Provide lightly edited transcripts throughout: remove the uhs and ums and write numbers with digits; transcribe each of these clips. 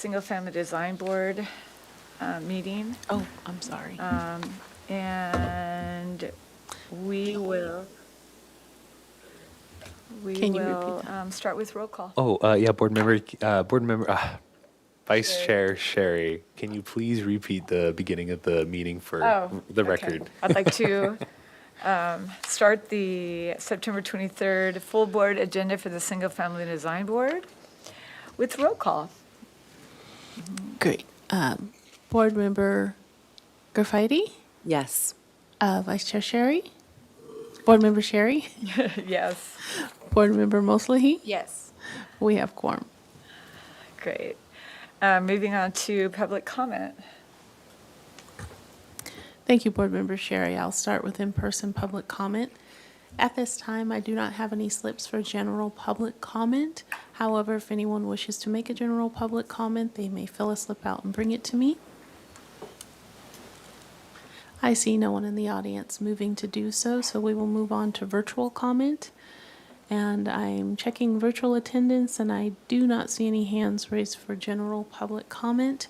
Single Family Design Board meeting. Oh, I'm sorry. And we will Can you repeat that? start with roll call. Yeah, Vice Sherry. Chair Sherry, can you please repeat the beginning of the meeting for the Okay. record? I'd like to start the September 23rd full board agenda for the Single Family Design Board with roll call. Great. Board Member Graffiti, Yes. Vice Chair Sherry, Board Member Sherry, Yes, Board Member Mosley. Yes. We have quorum. great. Moving on to public comment. Thank you, Board Member Sherry. I'll start with in-person public comment. At this time, I do not have any slips for general public comment. However, if anyone wishes to make a general public comment, they may fill a slip out and bring it to me. I see no one in the audience moving to do so, so we will move on to virtual comment. And I'm checking virtual attendance, and I do not see any hands raised for general public comment.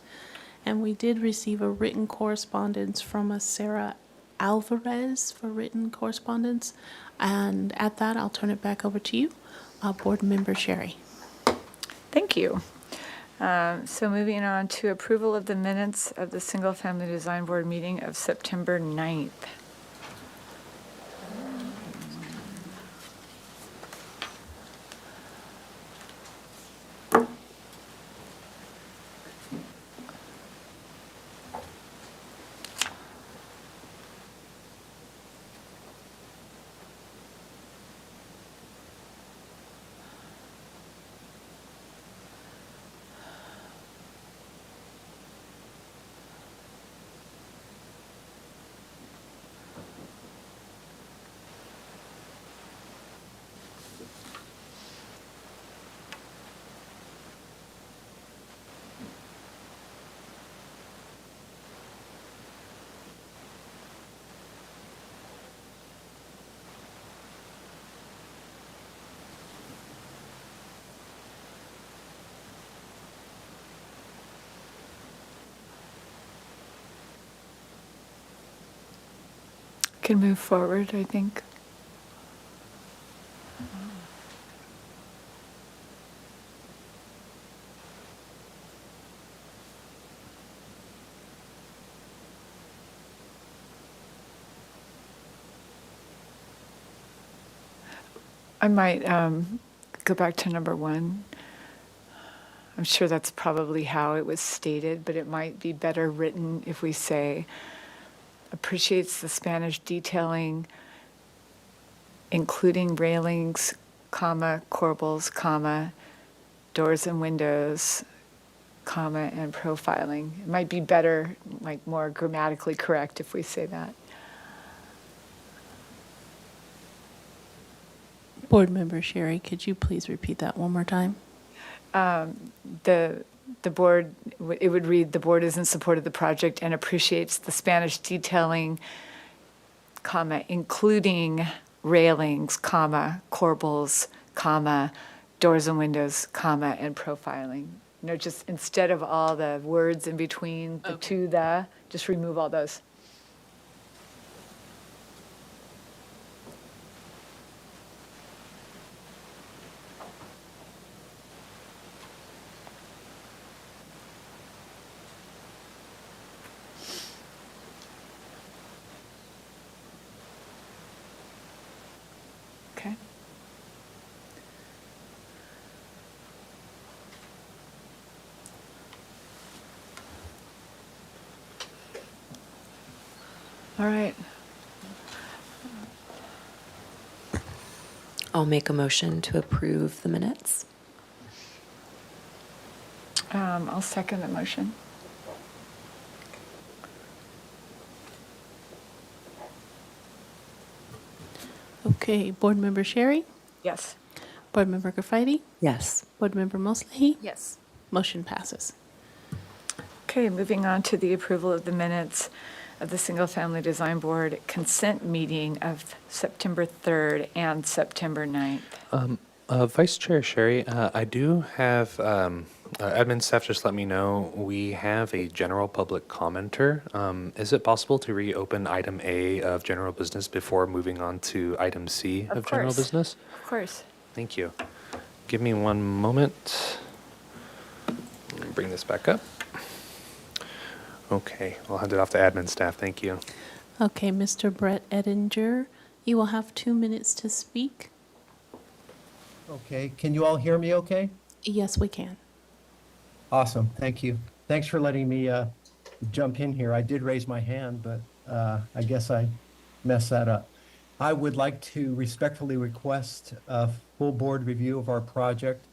And we did receive a written correspondence from a Sarah Alvarez for written correspondence. And at that, I'll turn it back over to you, Board Member Sherry. Thank you. So moving on to approval of the minutes of the Single Family Design Board meeting of September 9th. Can move forward, I think. I might go back to number 1. I'm sure that's probably how it was stated, but it might be better written if we say, appreciates the Spanish detailing, including railings, comma, corbels, comma, doors and windows, comma, and profiling. It might be better, like more grammatically correct if we say that. Board Member Sherry, could you please repeat that one more time? The board, it would read, the board is in support of the project and appreciates the Spanish detailing, comma, including railings, comma, corbels, comma, doors and windows, comma, and profiling. You know, just instead of all the words in between the to the, just remove all those. Okay. All right. I'll make a motion to approve the minutes. I'll second the motion. Okay, Board Member Sherry, Yes. Board Member Graffiti, Yes. Board Member Mosley. Yes. Motion passes. Okay, moving on to the approval of the minutes of the Single Family Design Board consent meeting of September 3rd and September 9th. Vice Chair Sherry, I do have Admin staff just let me know we have a general public commenter. Is it possible to reopen item A of general business before moving on to item C of general course. business? Of course. Thank you. Give me one moment. Let me bring this back up. Okay, I'll hand it off to admin staff. Thank you. Okay, Mr. Brett Edinger, you will have 2 minutes to speak. Okay, can you all hear me okay? Yes, we can. Awesome, thank you. Thanks for letting me jump in here. I did raise my hand, but I guess I messed that up. I would like to respectfully request a full board review of our project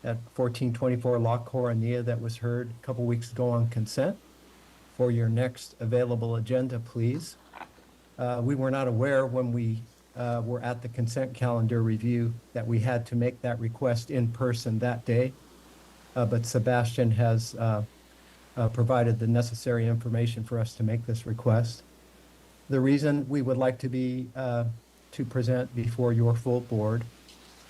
at 1424 La Coronilla that was heard a couple weeks ago on consent for your next available agenda, please. We were not aware when we were at the consent calendar review that we had to make that request in person that day. But Sebastian has provided the necessary information for us to make this request. The reason we would like to be to present before your full board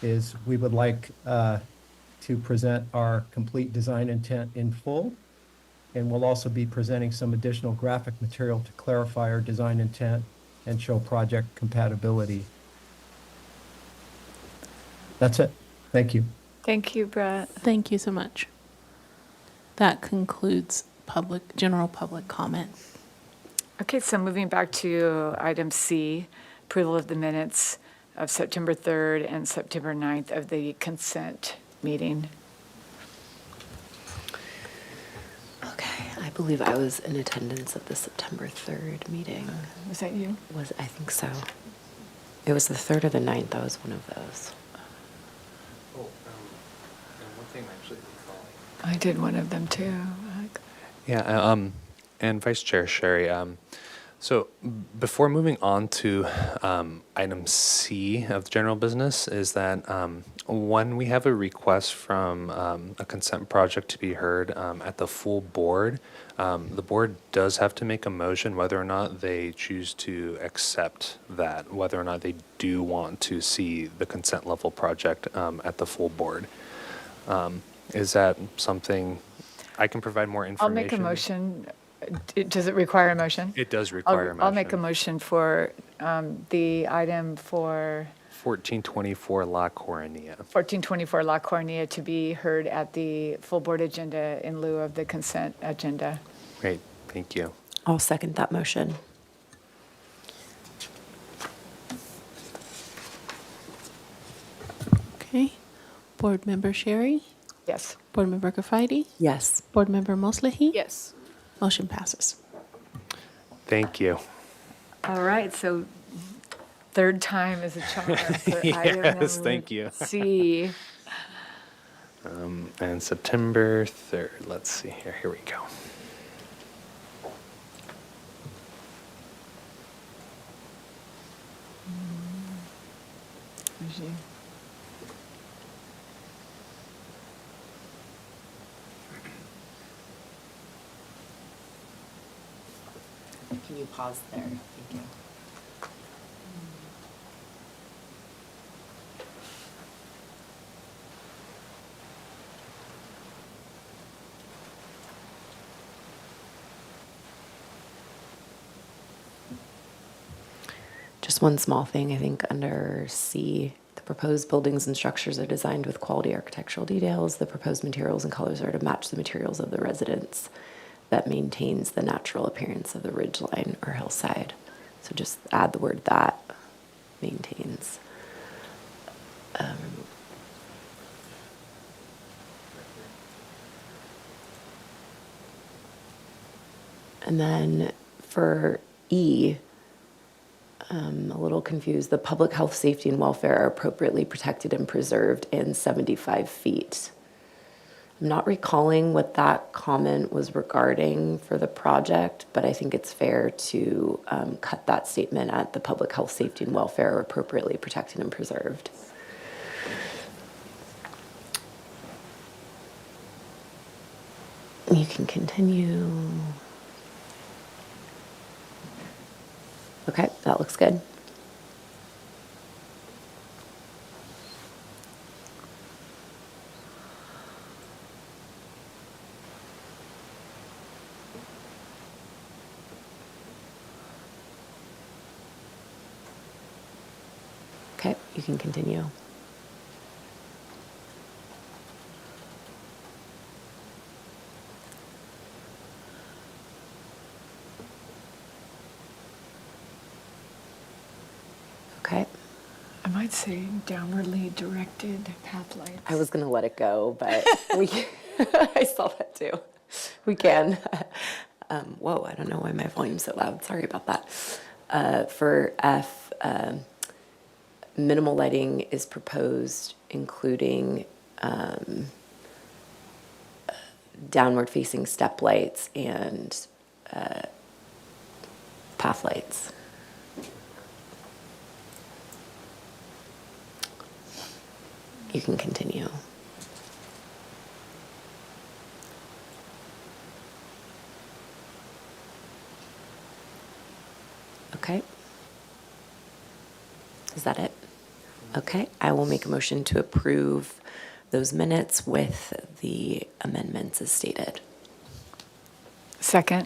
is we would like to present our complete design intent in full, and we'll also be presenting some additional graphic material to clarify our design intent and show project compatibility. That's it. Thank you. Thank you, Brett. Thank you so much. That concludes general public comment. Okay, so moving back to item C, approval of the minutes of September 3rd and September 9th of the consent meeting. Okay, I believe I was in attendance at the September 3rd meeting. Was that you? I think so. It was the 3rd or the 9th. I was one of those. Oh, and one thing I'm actually recalling. I did one of them too. Yeah, and Vice Chair Sherry, so before moving on to item C of general business is that when we have a request from a consent project to be heard at the full board, the board does have to make a motion whether or not they choose to accept that, whether or not they do want to see the consent level project at the full board. Is that something I can provide more information? I'll make a motion. Does it require a motion? It does require a motion. I'll make a motion for the item for 1424 La Coronilla. 1424 La Cornea to be heard at the full board agenda in lieu of the consent agenda. Great, thank you. I'll second that motion. Okay. Board Member Sherry? Yes. Board Member Gafidi? Yes. Board Member Moslehi? Yes. Motion passes. Thank you. All right, so third time is a charm for item Yes, number thank you. C. And September 3rd, let's see here. Here we go. Can you pause there? Thank you. Just one small thing, I think under C, the proposed buildings and structures are designed with quality architectural details. The proposed materials and colors are to match the materials of the residence that maintains the natural appearance of the ridgeline or hillside. So just add the word that, maintains. And then for E, I'm a little confused. The public health, safety, and welfare are appropriately protected and preserved in 75 feet. I'm not recalling what that comment was regarding for the project, but I think it's fair to cut that statement at the public health, safety, and welfare are appropriately protected and preserved. You can continue. Okay, that looks good. Okay, you can continue. Okay, I might say downwardly directed path lights. I was gonna let it go, but we, I saw that too. We can. Whoa, I don't know why my volume's so loud. Sorry about that. For F, minimal lighting is proposed, including downward facing step lights and path lights. You can continue. Okay. Is that it? Okay, I will make a motion to approve those minutes with the amendments as stated. Second.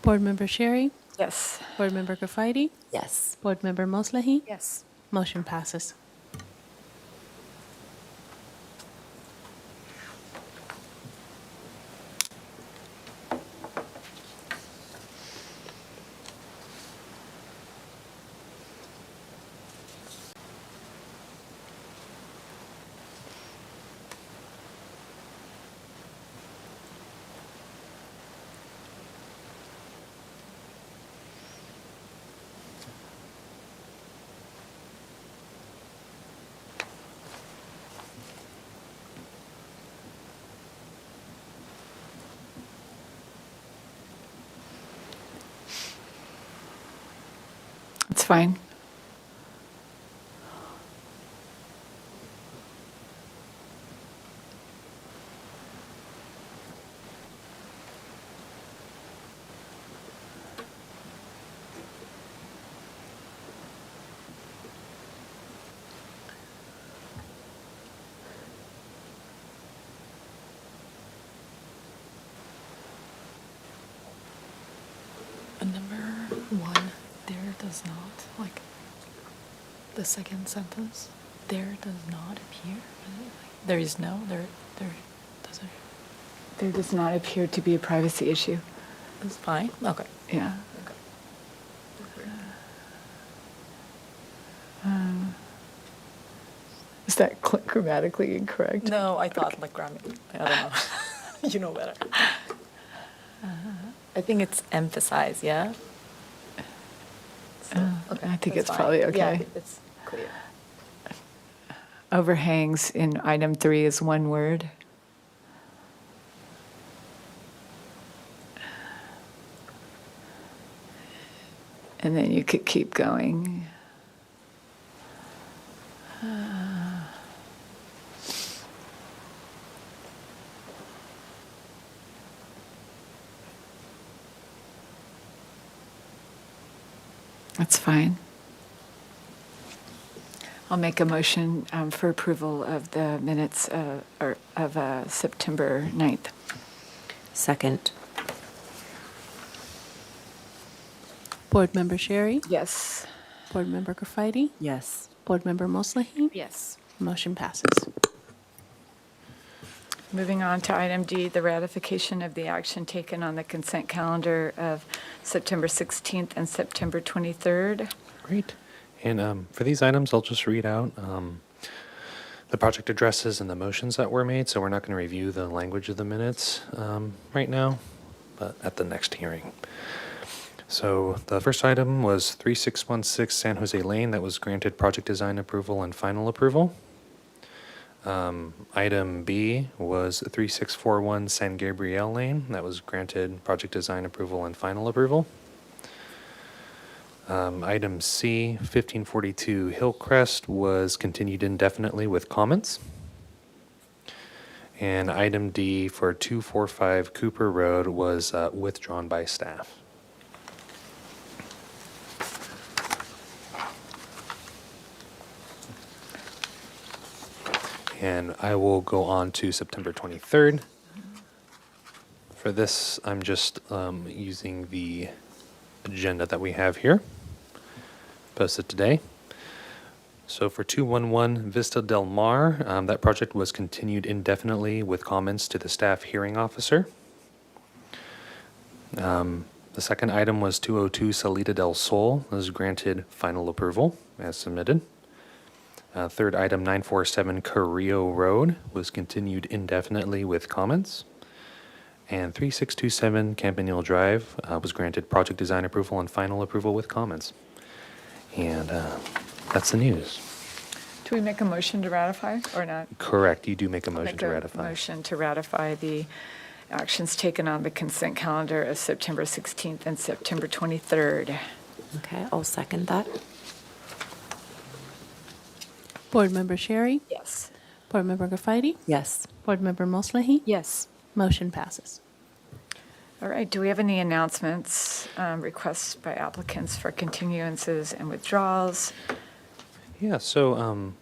Board Member Sherry? Yes. Board Member Graffiti? Yes. Board Member Moslahi? Yes. Motion passes. It's fine. Number one, there does not, like, the second sentence, there does not appear. There is no, there doesn't. There does not appear to be a privacy issue. It's fine. Okay. Yeah. Is that grammatically incorrect? No, I thought like grammar. I don't know. You know better. I think it's emphasized. Yeah. So, I think that's it's fine. probably okay. Yeah, it's clear. Overhangs in item 3 is one word. And then you could keep going. That's fine. I'll make a motion for approval of the minutes of September 9th. Second. Board Member Sherry? Yes. Board Member Graffiti? Yes. Board Member Moslahi? Yes. Motion passes. Moving on to item D, the ratification of the action taken on the consent calendar of September 16th and September 23rd. Great. And for these items, I'll just read out the project addresses and the motions that were made. So we're not going to review the language of the minutes right now, but at the next hearing. So the first item was 3616 San Jose Lane that was granted project design approval and final approval. Item B was 3641 San Gabriel Lane that was granted project design approval and final approval. Item C, 1542 Hillcrest was continued indefinitely with comments. And item D for 245 Cooper Road was withdrawn by staff. And I will go on to September 23rd. For this, I'm just using the agenda that we have here. posted today. So for 211 Vista Del Mar, that project was continued indefinitely with comments to the staff hearing officer. The second item was 202 Salida del Sol. This was granted final approval as submitted. Third item, 947 Carrillo Road, was continued indefinitely with comments. And 3627 Campanile Drive was granted project design approval and final approval with comments. And that's the news. Do we make a motion to ratify or not? Correct, you do make a motion Make to a ratify. motion to ratify the actions taken on the consent calendar of September 16th and September 23rd. Okay, I'll second that. Board Member Sherry? Yes. Board Member Garfieti? Yes. Board Member Moslehy? Yes. Motion passes. All right, do we have any announcements, requests by applicants for continuances and withdrawals, Yeah, so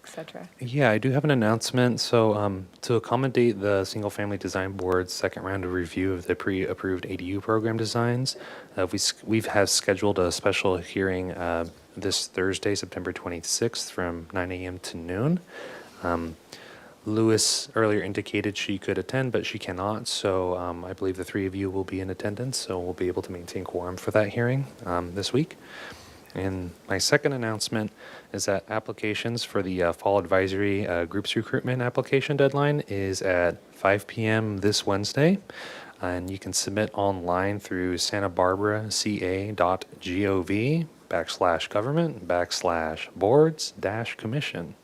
et cetera? yeah, I do have an announcement. So to accommodate the Single Family Design Board's second round of review of the pre-approved ADU program designs, we have scheduled a special hearing this Thursday, September 26th from 9 a.m. to noon. Lewis earlier indicated she could attend, but she cannot. So I believe the three of you will be in attendance, so we'll be able to maintain quorum for that hearing this week. And my second announcement is that applications for the Fall Advisory Groups Recruitment application deadline is at 5 p.m. this Wednesday. And you can submit online through santabarbaraca.gov/government/boards-commission.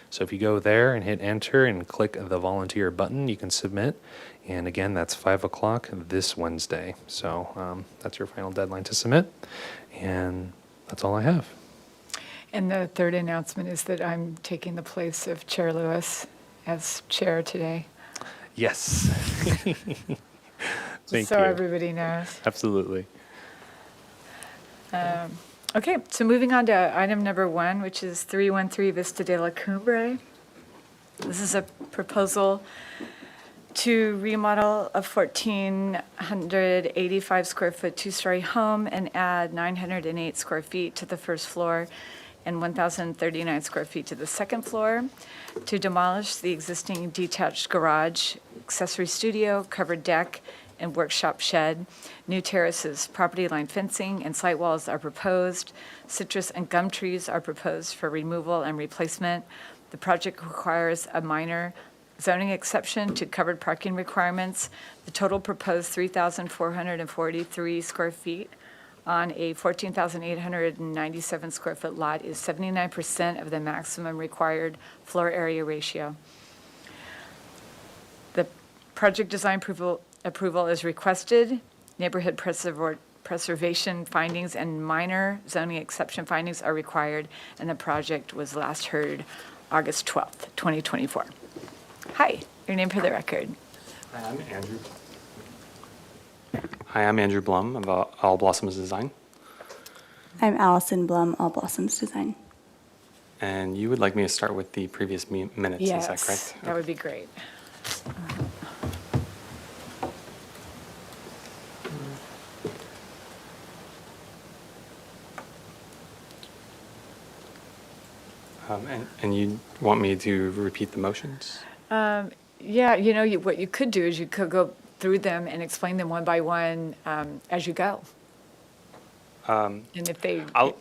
So if you go there and hit enter and click the volunteer button, you can submit. And again, that's 5 o'clock this Wednesday. So that's your final deadline to submit. And that's all I have. And the third announcement is that I'm taking the place of Chair Lewis as chair today. Yes. Thank So you. everybody knows. Absolutely. Okay, so moving on to item number 1, which is 313 Vista de la Cumbre. This is a proposal to remodel a 1,485 square foot two-story home and add 908 square feet to the first floor and 1,039 square feet to the second floor, to demolish the existing detached garage, accessory studio, covered deck, and workshop shed. New terraces, property line fencing, and site walls are proposed. Citrus and gum trees are proposed for removal and replacement. The project requires a minor zoning exception to covered parking requirements. The total proposed 3,443 square feet on a 14,897 square foot lot is 79% of the maximum required floor area ratio. The project design approval is requested. Neighborhood preservation findings and minor zoning exception findings are required, and the project was last heard August 12th, 2024. Hi, your name for the record. Hi, I'm Andrew. Hi, I'm Andrew Blum of All Blossoms Design. I'm Allison Blum, All Blossoms Design. And you would like me to start with the previous minutes, is that correct? Yes, that would be great. And you want me to repeat the motions? Yeah, what you could do is you could go through them and explain them one by one as you go. And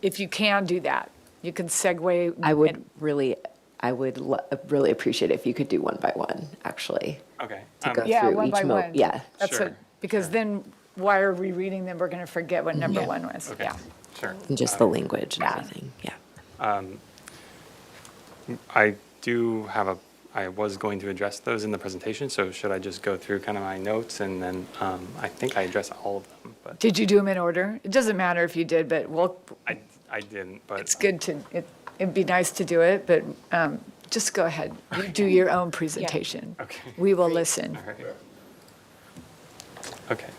if you can do that, you can segue. I would really appreciate it if you could do one by one, actually. Okay. To go Yeah, through one each by one. Yeah. That's Sure. what, because then why are we reading them? We're going to forget what number one was. Okay, Yeah. sure. And just the language and Yeah. everything. Yeah. I was going to address those in the presentation, so should I just go through kind of my notes and then I think I addressed all of them, but Did you do them in order? It doesn't matter if you did, but I didn't, but. it's good it'd be nice to do it, but just go ahead. You do your own presentation. Okay. We will listen. All right. Okay.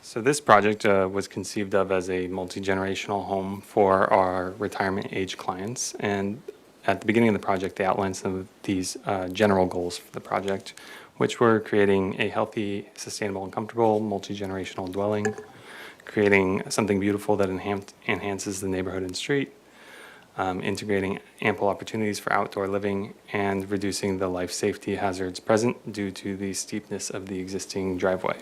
So this project was conceived of as a multi-generational home for our retirement age clients. And at the beginning of the project, they outlined some of these general goals for the project, which were creating a healthy, sustainable, and comfortable multi-generational dwelling, creating something beautiful that enhances the neighborhood and street, integrating ample opportunities for outdoor living, and reducing the life safety hazards present due to the steepness of the existing driveway.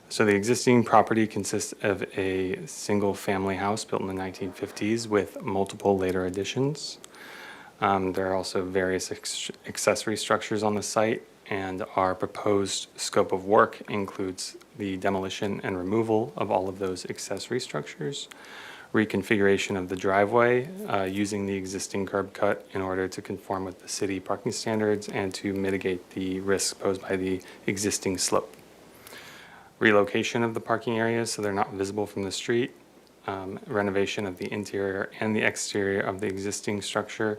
So the existing property consists of a single-family house built in the 1950s with multiple later additions. There are also various accessory structures on the site, and our proposed scope of work includes the demolition and removal of all of those accessory structures, reconfiguration of the driveway using the existing curb cut in order to conform with the city parking standards and to mitigate the risks posed by the existing slope. Relocation of the parking areas so they're not visible from the street, renovation of the interior and the exterior of the existing structure,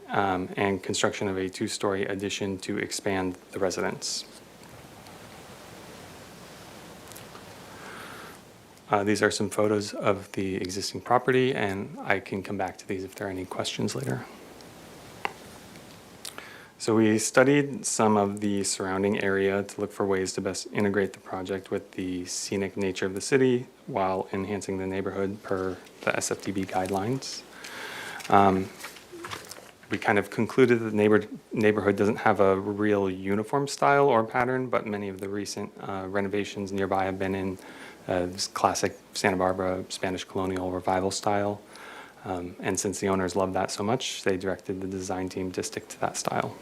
and construction of a two-story addition to expand the residence. These are some photos of the existing property, and I can come back to these if there are any questions later. So we studied some of the surrounding area to look for ways to best integrate the project with the scenic nature of the city while enhancing the neighborhood per the SFDB guidelines. We kind of concluded that the neighborhood doesn't have a real uniform style or pattern, but many of the recent renovations nearby have been in this classic Santa Barbara Spanish colonial revival style. And since the owners loved that so much, they directed the design team to stick to that style.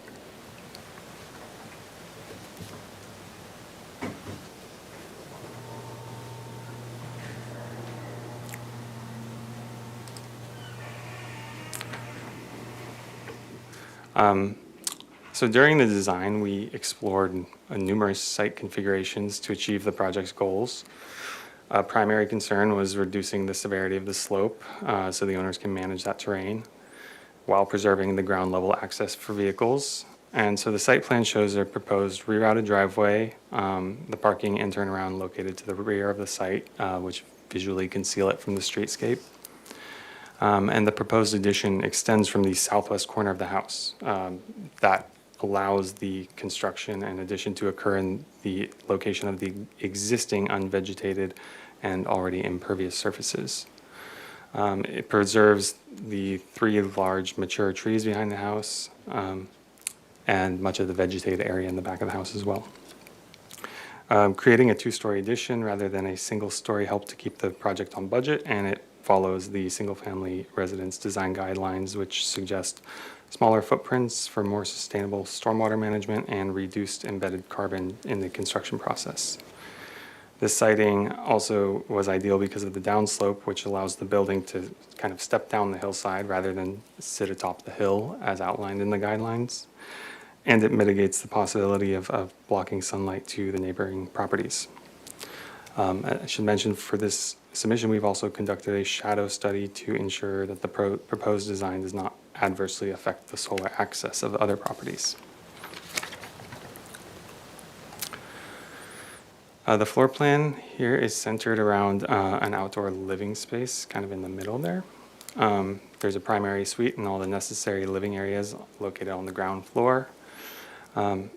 So during the design, we explored numerous site configurations to achieve the project's goals. A primary concern was reducing the severity of the slope so the owners can manage that terrain while preserving the ground level access for vehicles. And so the site plan shows a proposed rerouted driveway, the parking and turnaround located to the rear of the site, which visually conceal it from the streetscape. And the proposed addition extends from the southwest corner of the house. That allows the construction and addition to occur in the location of the existing unvegetated and already impervious surfaces. It preserves the 3 large mature trees behind the house and much of the vegetated area in the back of the house as well. Creating a 2-story addition rather than a single-story helped to keep the project on budget, and it follows the single-family residence design guidelines, which suggest smaller footprints for more sustainable stormwater management and reduced embedded carbon in the construction process. This siting also was ideal because of the downslope, which allows the building to kind of step down the hillside rather than sit atop the hill as outlined in the guidelines. And it mitigates the possibility of blocking sunlight to the neighboring properties. I should mention for this submission, we've also conducted a shadow study to ensure that the proposed design does not adversely affect the solar access of other properties. The floor plan here is centered around an outdoor living space, kind of in the middle there. There's a primary suite and all the necessary living areas located on the ground floor. And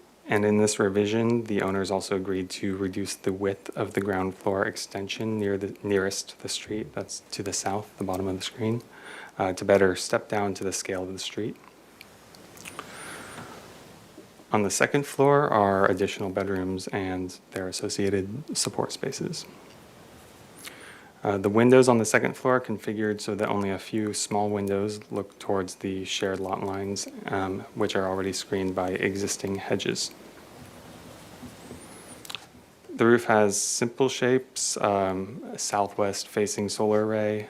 in this revision, the owners also agreed to reduce the width of the ground floor extension nearest to the street, that's to the south, the bottom of the screen, to better step down to the scale of the street. On the second floor are additional bedrooms and their associated support spaces. The windows on the second floor are configured so that only a few small windows look towards the shared lot lines, which are already screened by existing hedges. The roof has simple shapes, a southwest facing solar array,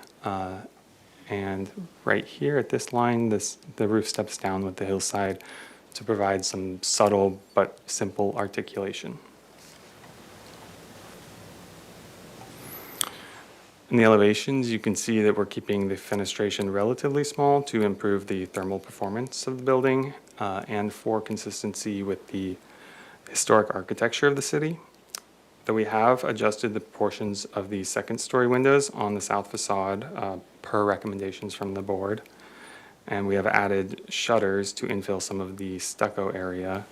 and right here at this line, the roof steps down with the hillside to provide some subtle but simple articulation. In the elevations, you can see that we're keeping the fenestration relatively small to improve the thermal performance of the building and for consistency with the historic architecture of the city. Though we have adjusted the portions of the second-story windows on the south facade per recommendations from the board. And we have added shutters to infill some of the stucco area.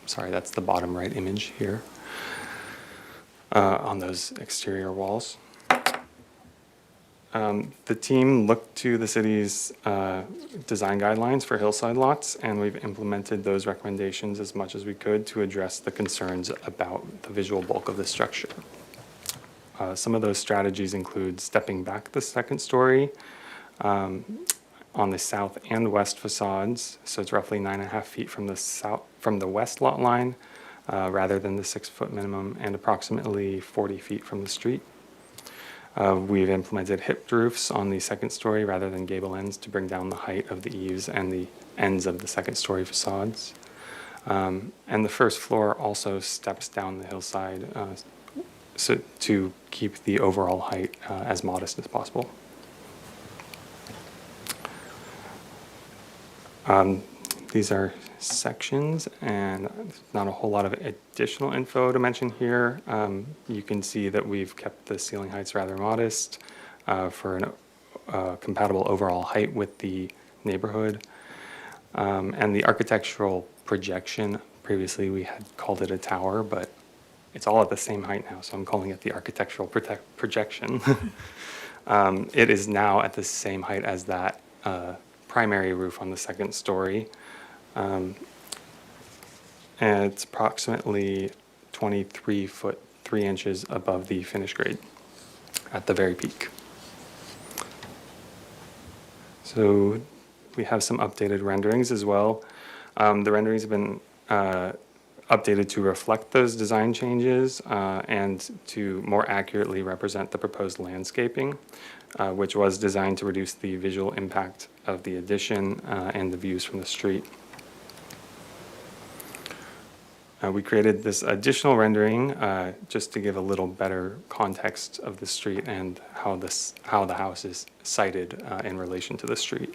Sorry, that's the bottom right image here. on those exterior walls. The team looked to the city's design guidelines for hillside lots, and we've implemented those recommendations as much as we could to address the concerns about the visual bulk of the structure. Some of those strategies include stepping back the second story on the south and west facades, so it's roughly 9.5 feet from the west lot line, rather than the 6-foot minimum, and approximately 40 feet from the street. We've implemented hipped roofs on the second story rather than gable ends to bring down the height of the eaves and the ends of the second story facades. And the first floor also steps down the hillside so to keep the overall height as modest as possible. These are sections, and not a whole lot of additional info to mention here. You can see that we've kept the ceiling heights rather modest for a compatible overall height with the neighborhood. And the architectural projection, previously we had called it a tower, but it's all at the same height now, so I'm calling it the architectural projection. It is now at the same height as that primary roof on the second story. And it's approximately 23 foot 3 inches above the finish grade at the very peak. So we have some updated renderings as well. The renderings have been updated to reflect those design changes and to more accurately represent the proposed landscaping, which was designed to reduce the visual impact of the addition and the views from the street. We created this additional rendering just to give a little better context of the street and how the house is sited in relation to the street.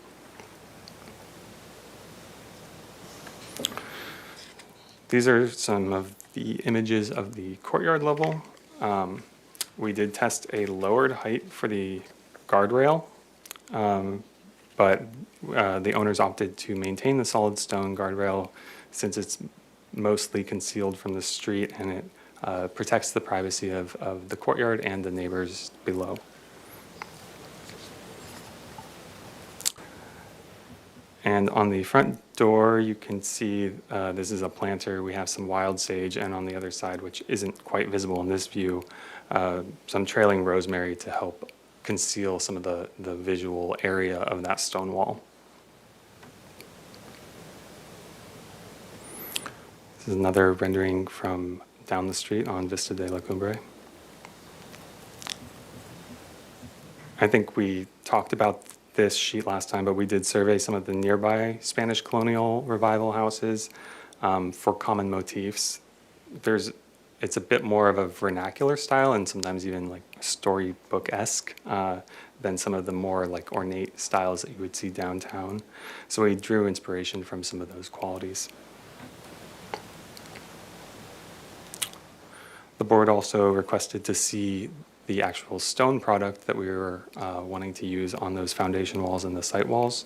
These are some of the images of the courtyard level. We did test a lowered height for the guardrail, but the owners opted to maintain the solid stone guardrail since it's mostly concealed from the street, and it protects the privacy of the courtyard and the neighbors below. And on the front door, you can see this is a planter. We have some wild sage, and on the other side, which isn't quite visible in this view, some trailing rosemary to help conceal some of the visual area of that stone wall. This is another rendering from down the street on Vista de la Cumbre. I think we talked about this sheet last time, but we did survey some of the nearby Spanish colonial revival houses for common motifs. It's a bit more of a vernacular style and sometimes even like storybook-esque than some of the more like ornate styles that you would see downtown. So we drew inspiration from some of those qualities. The board also requested to see the actual stone product that we were wanting to use on those foundation walls and the site walls.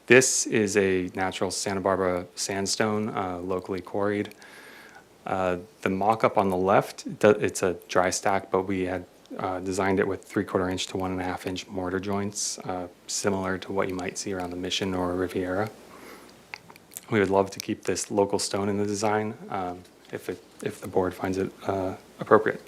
This is a natural Santa Barbara sandstone, locally quarried. The mock-up on the left, it's a dry stack, but we had designed it with 3/4 inch to 1.5 inch mortar joints, similar to what you might see around the Mission or Riviera. We would love to keep this local stone in the design if the board finds it appropriate.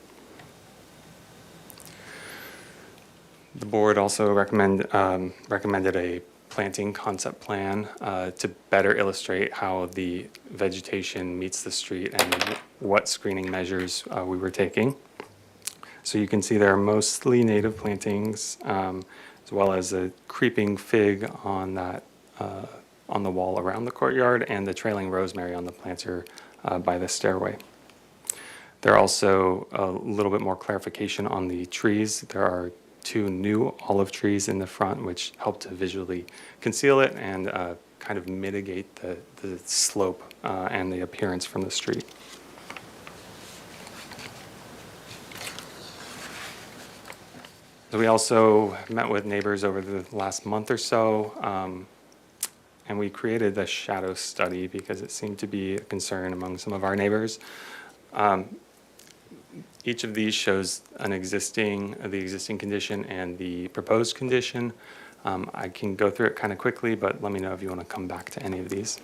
The board also recommended a planting concept plan to better illustrate how the vegetation meets the street and what screening measures we were taking. So you can see there are mostly native plantings, as well as a creeping fig on that on the wall around the courtyard, and the trailing rosemary on the planter by the stairway. There are also a little bit more clarification on the trees. There are 2 new olive trees in the front, which help to visually conceal it and kind of mitigate the slope and the appearance from the street. So we also met with neighbors over the last month or so, and we created a shadow study because it seemed to be a concern among some of our neighbors. Each of these shows the existing condition and the proposed condition. I can go through it kind of quickly, but let me know if you want to come back to any of these.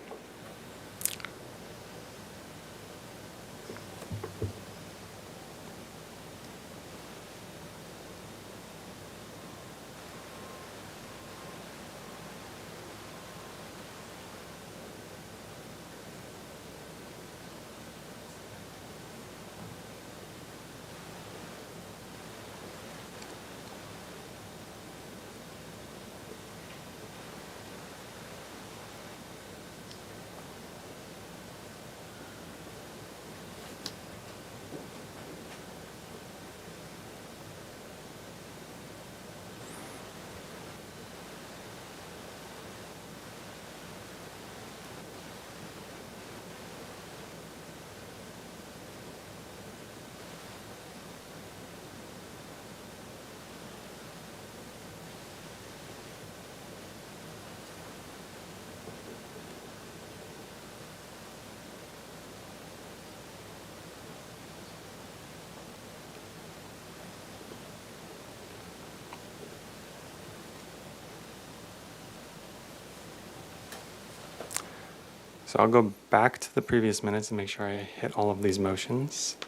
So I'll go back to the previous minutes and make sure I hit all of these motions.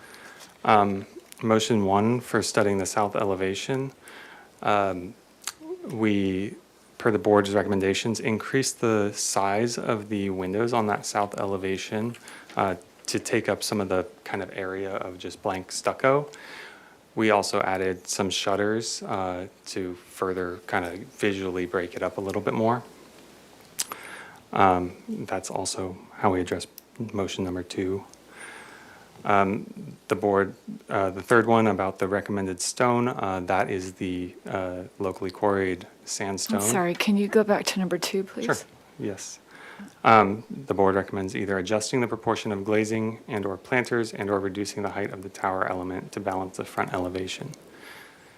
Motion 1 for studying the south elevation. We, per the board's recommendations, increased the size of the windows on that south elevation to take up some of the kind of area of just blank stucco. We also added some shutters to further kind of visually break it up a little bit more. That's also how we address motion number 2. The board, the third one about the recommended stone, that is the locally quarried sandstone. I'm sorry, can you go back to number 2, please? Sure, yes. The board recommends either adjusting the proportion of glazing and/or planters and/or reducing the height of the tower element to balance the front elevation.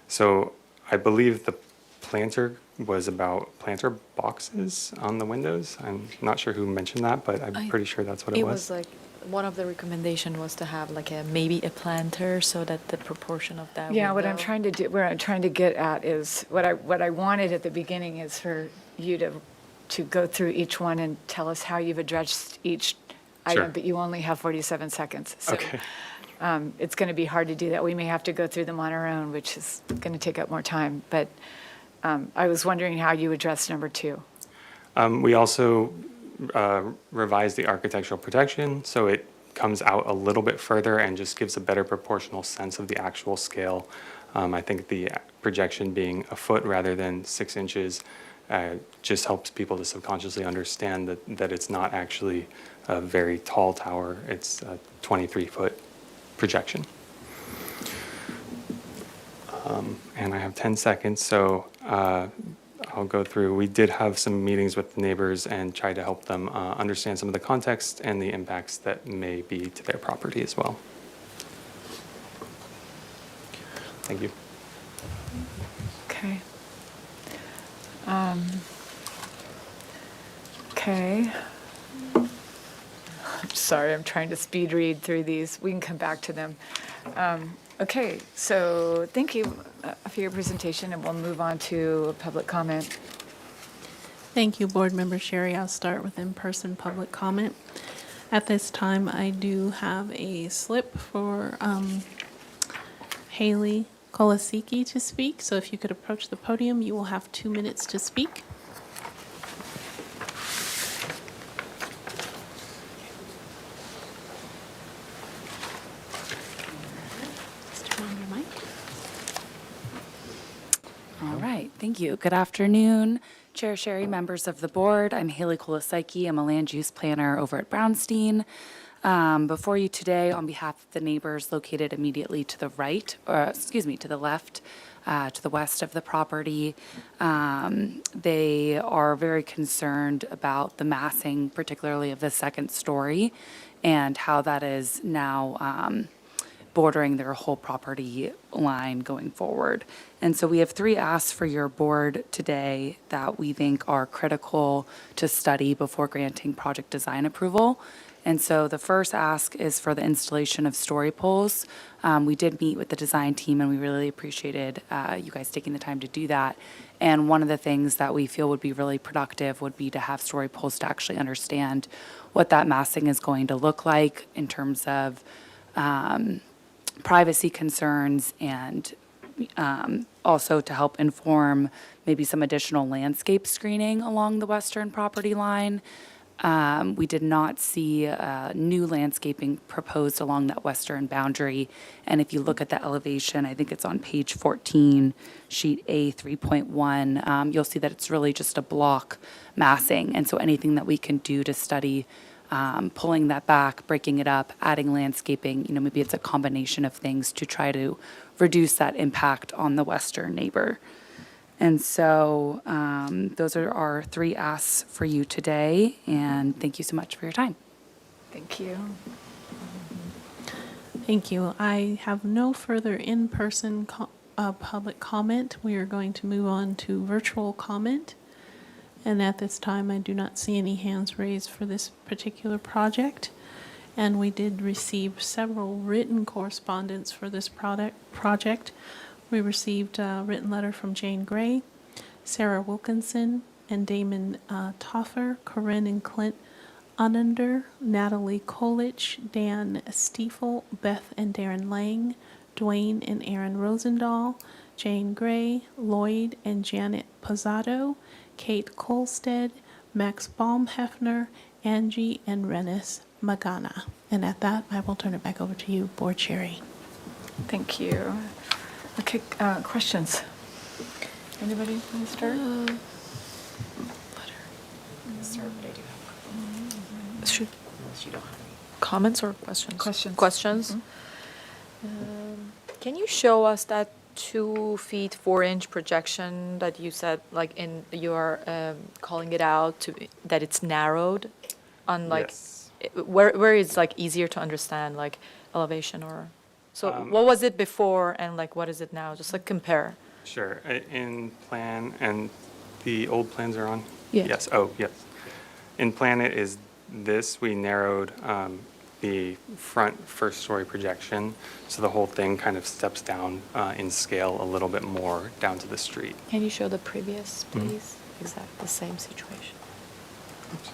So I believe the planter was about planter boxes on the windows. I'm not sure who mentioned that, but I'm pretty sure that's what it was. It was like, one of the recommendation was to have like maybe a planter so that the proportion of that Yeah, what I'm window- trying to do, where I'm trying to get at is, what I wanted at the beginning is for you to go through each one and tell us how you've addressed each Sure. item, but you only have 47 seconds. So Okay. it's going to be hard to do that. We may have to go through them on our own, which is going to take up more time. But I was wondering how you addressed number 2. We also revised the architectural protection, so it comes out a little bit further and just gives a better proportional sense of the actual scale. I think the projection being a foot rather than 6 inches just helps people to subconsciously understand that it's not actually a very tall tower. It's a 23-foot projection. And I have 10 seconds, so I'll go through. We did have some meetings with the neighbors and tried to help them understand some of the context and the impacts that may be to their property as well. Thank you. Okay. Okay. I'm sorry, I'm trying to speed read through these. We can come back to them. Okay, so thank you for your presentation, and we'll move on to public comment. Thank you, Board Member Sherry. I'll start with in-person public comment. At this time, I do have a slip for Haley Kolasiki to speak. So if you could approach the podium, you will have 2 minutes to speak. Just turn on your mic. All right, thank you. Good afternoon, Chair Sherry, members of the board. I'm Haley Kolasiki. I'm a land use planner over at Brownstein. Before you today, on behalf of the neighbors located immediately to the right, or excuse me, to the left, to the west of the property, they are very concerned about the massing, particularly of the second story, and how that is now bordering their whole property line going forward. And so we have 3 asks for your board today that we think are critical to study before granting project design approval. And so the first ask is for the installation of story poles. We did meet with the design team, and we really appreciated you guys taking the time to do that. And one of the things that we feel would be really productive would be to have story poles to actually understand what that massing is going to look like in terms of privacy concerns, and also to help inform maybe some additional landscape screening along the western property line. We did not see new landscaping proposed along that western boundary. And if you look at the elevation, I think it's on page 14, sheet A 3.1, you'll see that it's really just a block massing. And so anything that we can do to study pulling that back, breaking it up, adding landscaping, maybe it's a combination of things to try to reduce that impact on the western neighbor. And so those are our 3 asks for you today, and thank you so much for your time. Thank you. Thank you. I have no further in-person public comment. We are going to move on to virtual comment. And at this time, I do not see any hands raised for this particular project. And we did receive several written correspondence for this project. We received a written letter from Jane Gray, Sarah Wilkinson, and Damon Toffer, Corinne and Clint Unander, Natalie Kolich, Dan Stiefel, Beth and Darren Lang, Dwayne and Aaron Rosendahl, Jane Gray, Lloyd and Janet Posato, Kate Kolstead, Max Baumhefner, Angie and Rennis Magana. And at that, I will turn it back over to you, Board Chair. Thank you. Okay, questions? Anybody want to start? Should comments or questions? Questions. Questions. Can you show us that 2 feet 4 inch projection that you said, like you are calling it out to that it's narrowed, on like Yes. where it's like easier to understand, like elevation or. So what was it before and like what is it now? Just like compare. Sure. In plan, and the old plans are on? Yeah. Yes. Oh, yes. In plan, it is this. We narrowed the front first-story projection, so the whole thing kind of steps down in scale a little bit more down to the street. Can you show the previous, please? Exact the same situation. Oops.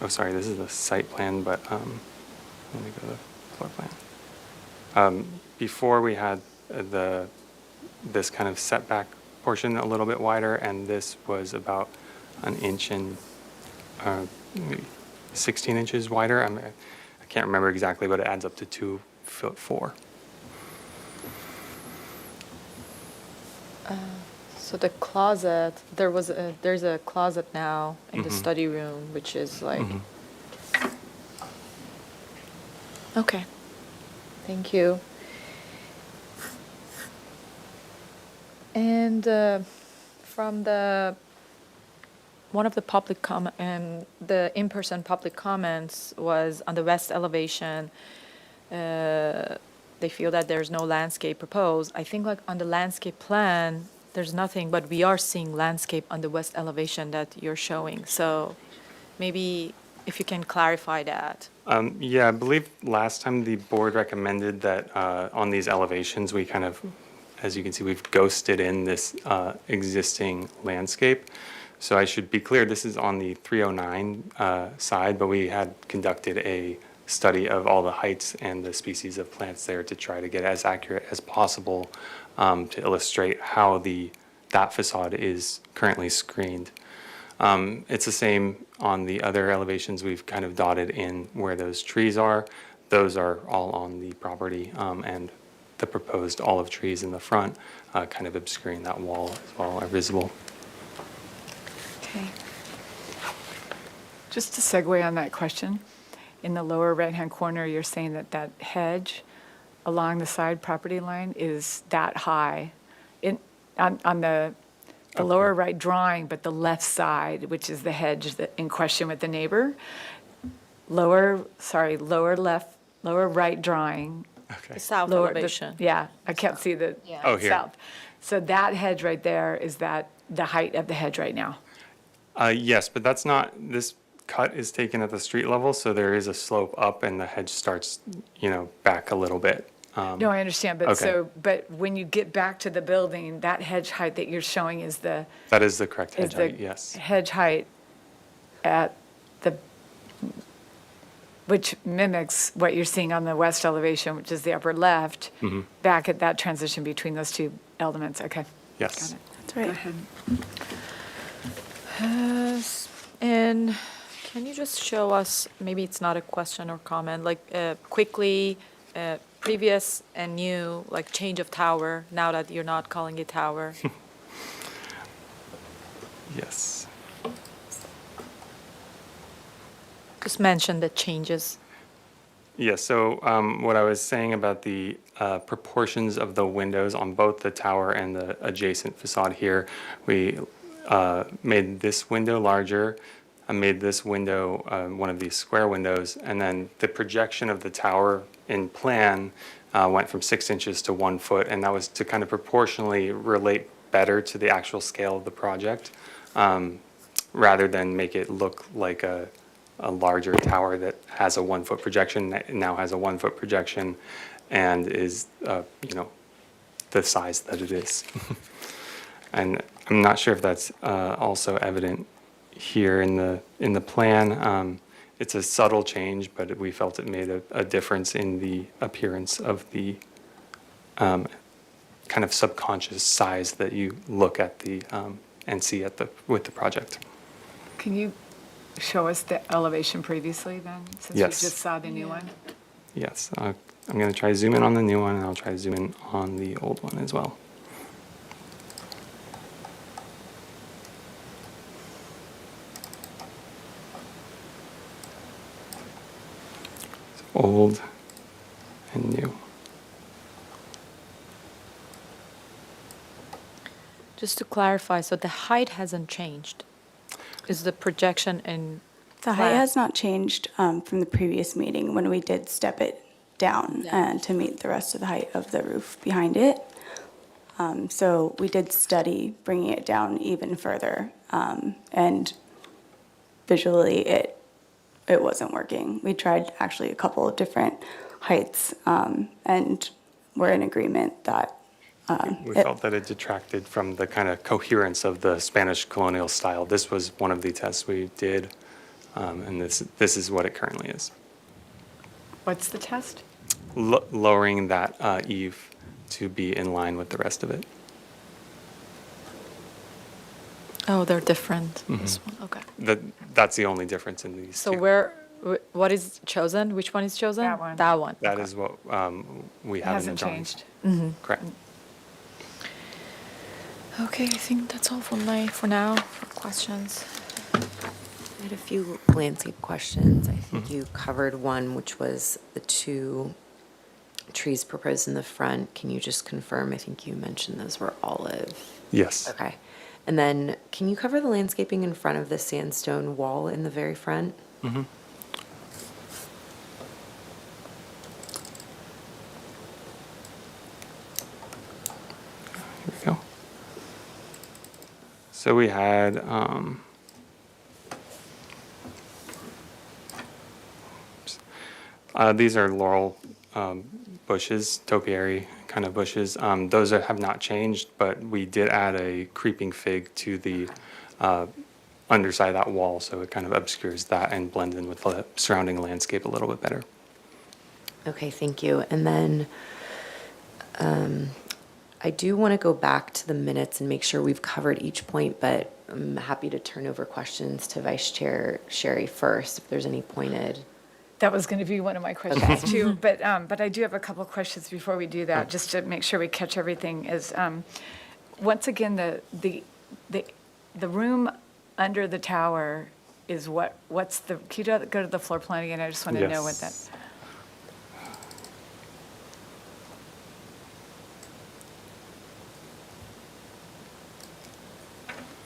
Oh, sorry, this is the site plan, but let me go to the floor plan. Before we had this kind of setback portion a little bit wider, and this was about an inch and maybe 16 inches wider. I can't remember exactly, but it adds up to 2'4". So the closet, there's a closet now in the study room, which is like. Okay, thank you. And from one of the public the in-person public comments was on the west elevation. They feel that there's no landscape proposed. I think like on the landscape plan, there's nothing, but we are seeing landscape on the west elevation that you're showing. So maybe if you can clarify that. Yeah, I believe last time the board recommended that on these elevations, we kind of, as you can see, we've ghosted in this existing landscape. So I should be clear, this is on the 309 side, but we had conducted a study of all the heights and the species of plants there to try to get as accurate as possible to illustrate how that facade is currently screened. It's the same on the other elevations. We've kind of dotted in where those trees are. Those are all on the property, and the proposed olive trees in the front kind of obscuring that wall as well are visible. Okay. Just to segue on that question, in the lower right-hand corner, you're saying that hedge along the side property line is that high on the lower right drawing, but the left side, which is the hedge in question with the neighbor. Lower right drawing, Okay. The south lower, elevation. yeah, I can't see the Oh, here. south. So that hedge right there, is that the height of the hedge right now? Yes, but that's not, this cut is taken at the street level, so there is a slope up and the hedge starts, back a little bit. No, I understand, but okay. but when you get back to the building, that hedge height that you're showing is the, That is the correct is hedge the height, yes. hedge height at the, which mimics what you're seeing on the west elevation, which is the upper left, back at that transition between those two elements, okay. Yes. Got it. That's right. And can you just show us, maybe it's not a question or comment, like quickly, previous and new, like change of tower, now that you're not calling it tower? Yes. Just mention the changes. Yes, so what I was saying about the proportions of the windows on both the tower and the adjacent facade here, we made this window larger. I made this window one of these square windows, and then the projection of the tower in plan went from 6 inches to 1 foot, and that was to kind of proportionally relate better to the actual scale of the project, rather than make it look like a larger tower that has a 1 foot projection, that now has a 1 foot projection, and is, the size that it is. And I'm not sure if that's also evident here in the plan. It's a subtle change, but we felt it made a difference in the appearance of the kind of subconscious size that you look at the and see with the project. Can you show us the elevation previously then, since Yes. we just saw the new one? Yes, I'm going to try to zoom in on the new one, and I'll try to zoom in on the old one as well. So old and new. Just to clarify, so the height hasn't changed? Is the projection in The height has not changed from the previous meeting when we did step it down to meet the rest of the height of the roof behind it. So we did study bringing it down even further, and visually it wasn't working. We tried actually a couple of different heights, and we're in agreement that We felt that it detracted from the kind of coherence of the Spanish colonial style. This was one of the tests we did, and this is what it currently is. What's the test? Lowering that eave to be in line with the rest of it. Oh, they're different. This one, okay. That's the only difference in these So two. what is chosen? Which one is chosen? That one. That one. That okay. is what we It have in the hasn't drawings. changed. Correct. Okay, I think that's all for now for questions. I had a few landscape questions. I think you covered one, which was the 2 trees proposed in the front. Can you just confirm? I think you mentioned those were olive. Yes. Okay. And then can you cover the landscaping in front of the sandstone wall in the very front? Mm-hmm. Here we go. So we had these are laurel bushes, topiary kind of bushes. Those have not changed, but we did add a creeping fig to the underside of that wall, so it kind of obscures that and blends in with the surrounding landscape a little bit better. Okay, thank you. And then I do want to go back to the minutes and make sure we've covered each point, but I'm happy to turn over questions to Vice Chair Sherry first, if there's any pointed. That was going to be one of my questions too, but I do have a couple of questions before we do that, just to make sure we catch everything. Is once again the room under the tower is what's the? Can you go to the floor plan again? I just want to know what that. Yes.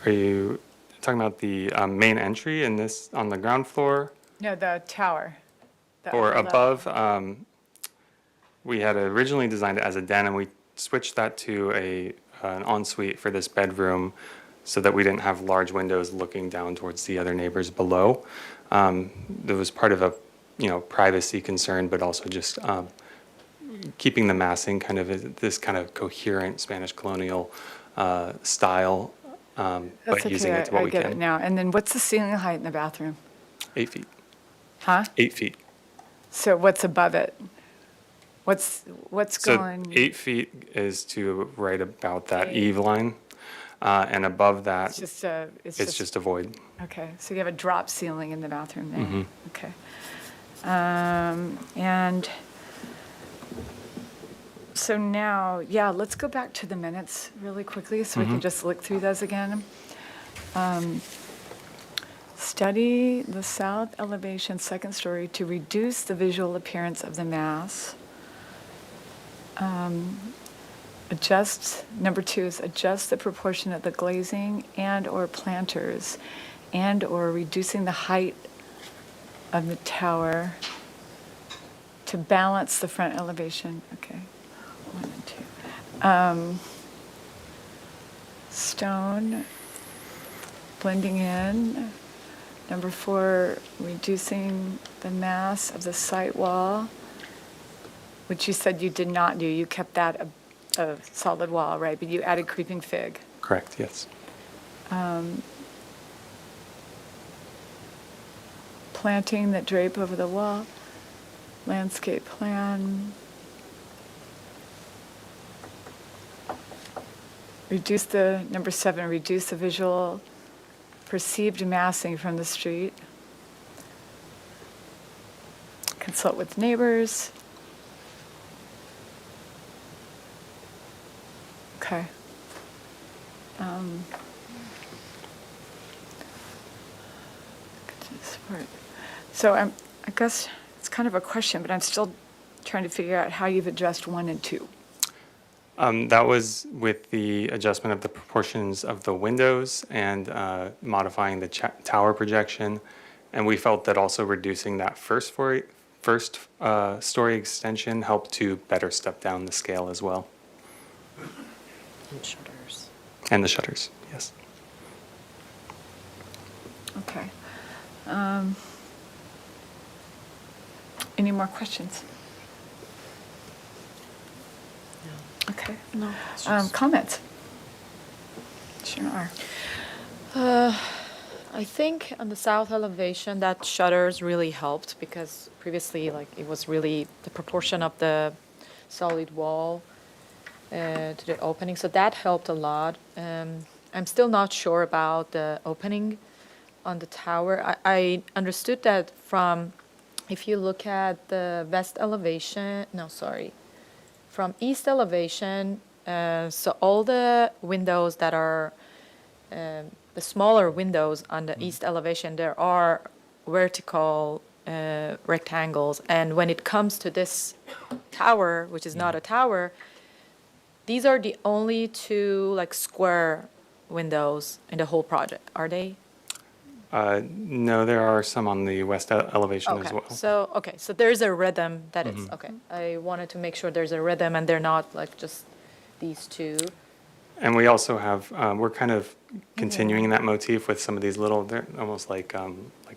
Are you talking about the main entry in this on the ground floor? No, the tower. the Or upper level. above, we had originally designed it as a den, and we switched that to an ensuite for this bedroom so that we didn't have large windows looking down towards the other neighbors below. There was part of a, privacy concern, but also just keeping the massing kind of this kind of coherent Spanish colonial style, That's but using okay, it to what I we get it can. now. And then what's the ceiling height in the bathroom? 8 feet. Huh? 8 feet. So what's above it? What's So going? 8 feet is to right about that Okay. eve line, and above that, It's just a, it's just a void. okay, so you have a drop ceiling in the bathroom there. Mhm. Okay. And so now, yeah, let's go back to the minutes really quickly so we can just look through those again. Study the south elevation second story to reduce the visual appearance of the mass. Number 2 is adjust the proportion of the glazing and/or planters and/or reducing the height of the tower to balance the front elevation. Okay, 1 and 2. Stone, blending in. Number 4, reducing the mass of the site wall, which you said you did not do. You kept that a solid wall, right? But you added creeping fig. Correct, yes. Planting that drape over the wall, landscape plan. Number 7, reduce the visual perceived massing from the street. Consult with neighbors. Okay. So I guess it's kind of a question, but I'm still trying to figure out how you've addressed 1 and 2. That was with the adjustment of the proportions of the windows and modifying the tower projection. And we felt that also reducing that first story extension helped to better step down the scale as well. And shutters. And the shutters, yes. Okay. Any more questions? Okay. No. Comments? Sure are. I think on the south elevation, that shutters really helped because previously, like, it was really the proportion of the solid wall to the opening, so that helped a lot. I'm still not sure about the opening on the tower. I understood that from, if you look at the west elevation, no, sorry, from east elevation, so all the windows that are the smaller windows on the east elevation, there are vertical rectangles. And when it comes to this tower, which is not a tower, these are the only 2 like square windows in the whole project, are they? No, there are some on the west elevation as well. So there's a rhythm that is, okay. I wanted to make sure there's a rhythm and they're not like just these 2. And we also have, we're kind of continuing that motif with some of these little, they're almost like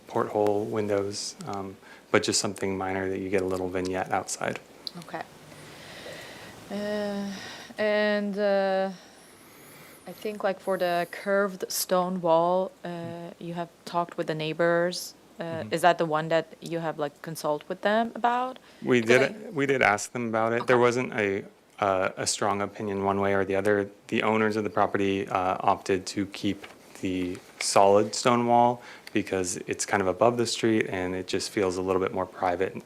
porthole windows, but just something minor that you get a little vignette outside. Okay. And I think like for the curved stone wall, you have talked with the neighbors. Is that the one that you have like consult with them about? We 'Cause did ask them about it. There wasn't a strong opinion one way or the other. The owners of the property opted to keep the solid stone wall because it's kind of above the street and it just feels a little bit more private.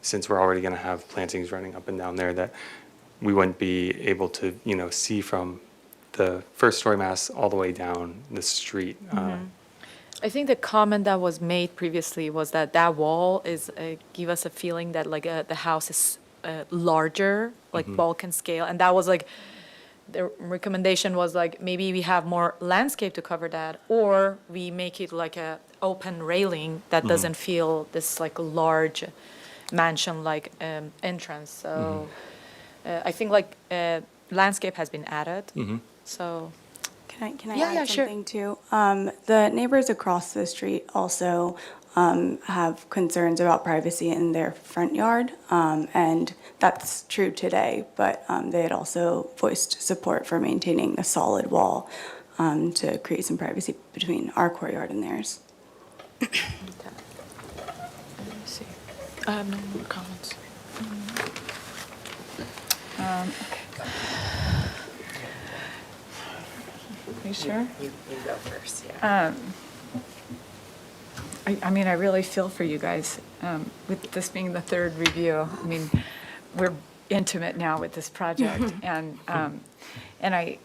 Since we're already going to have plantings running up and down there, that we wouldn't be able to, see from the first story mass all the way down the street. I think the comment that was made previously was that that wall is give us a feeling that like the house is larger, like Balkan scale, and that was like the recommendation was like maybe we have more landscape to cover that, or we make it like a open railing that doesn't feel this like large mansion-like entrance. So I think like landscape has been added. So Can I Yeah, add yeah, sure. something too? The neighbors across the street also have concerns about privacy in their front yard, and that's true today, but they had also voiced support for maintaining a solid wall to create some privacy between our courtyard and theirs. let me see. I have no more comments. Are you sure? You go first, yeah. I mean, I really feel for you guys, with this being the third review. I mean, we're intimate now with this project, and I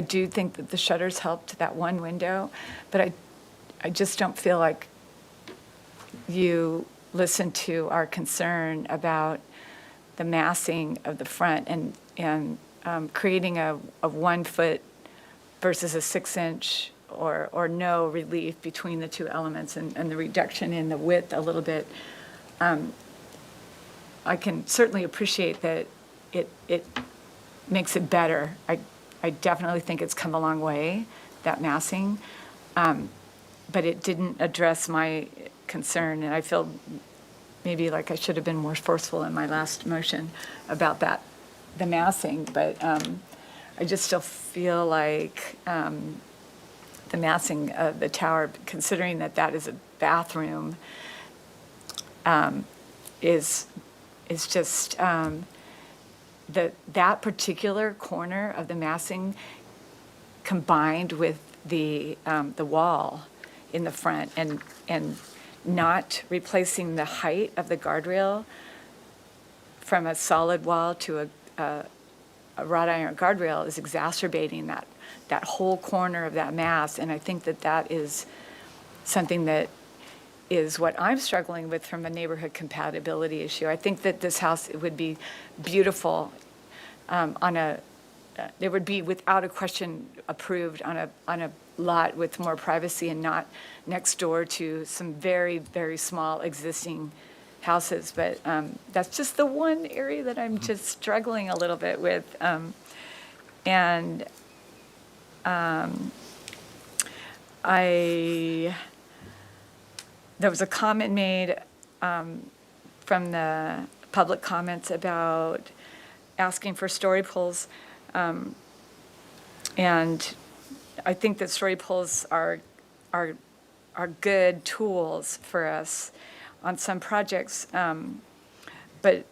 do think that the shutters helped that one window, but I just don't feel like you listened to our concern about the massing of the front and creating a 1 foot versus a 6 inch or no relief between the two elements and the reduction in the width a little bit. I can certainly appreciate that it makes it better. I definitely think it's come a long way, that massing. But it didn't address my concern, and I feel maybe like I should have been more forceful in my last motion about that, the massing, but I just still feel like the massing of the tower, considering that that is a bathroom, is just that particular corner of the massing combined with the wall in the front and not replacing the height of the guardrail from a solid wall to a wrought iron guardrail is exacerbating that whole corner of that mass. And I think that is something that is what I'm struggling with from a neighborhood compatibility issue. I think that this house, it would be beautiful it would be without a question approved on a lot with more privacy and not next door to some very, very small existing houses. But that's just the one area that I'm just struggling a little bit with. There was a comment made from the public comments about asking for story poles. And I think that story poles are good tools for us on some projects. But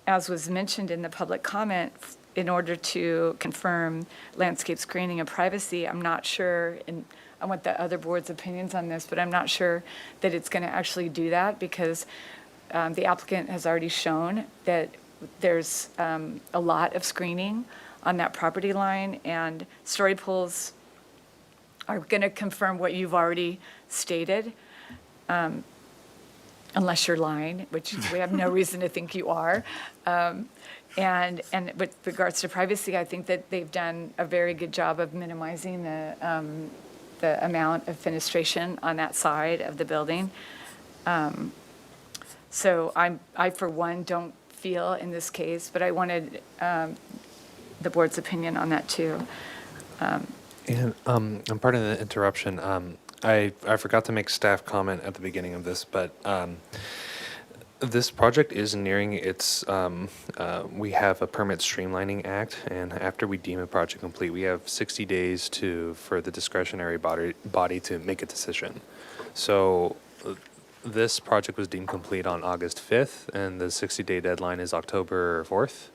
as was mentioned in the public comment, in order to confirm landscape screening and privacy, I'm not sure, and I want the other board's opinions on this, but I'm not sure that it's going to actually do that because the applicant has already shown that there's a lot of screening on that property line, and story poles are going to confirm what you've already stated, unless you're lying, which we have no reason to think you are. And with regards to privacy, I think that they've done a very good job of minimizing the amount of fenestration on that side of the building. So I, for one, don't feel in this case, but I wanted the board's opinion on that too. And part of the interruption, I forgot to make staff comment at the beginning of this, but this project is nearing its, we have a permit streamlining act, and after we deem a project complete, we have 60 days for the discretionary body to make a decision. So this project was deemed complete on August 5th, and the 60-day deadline is October 4th.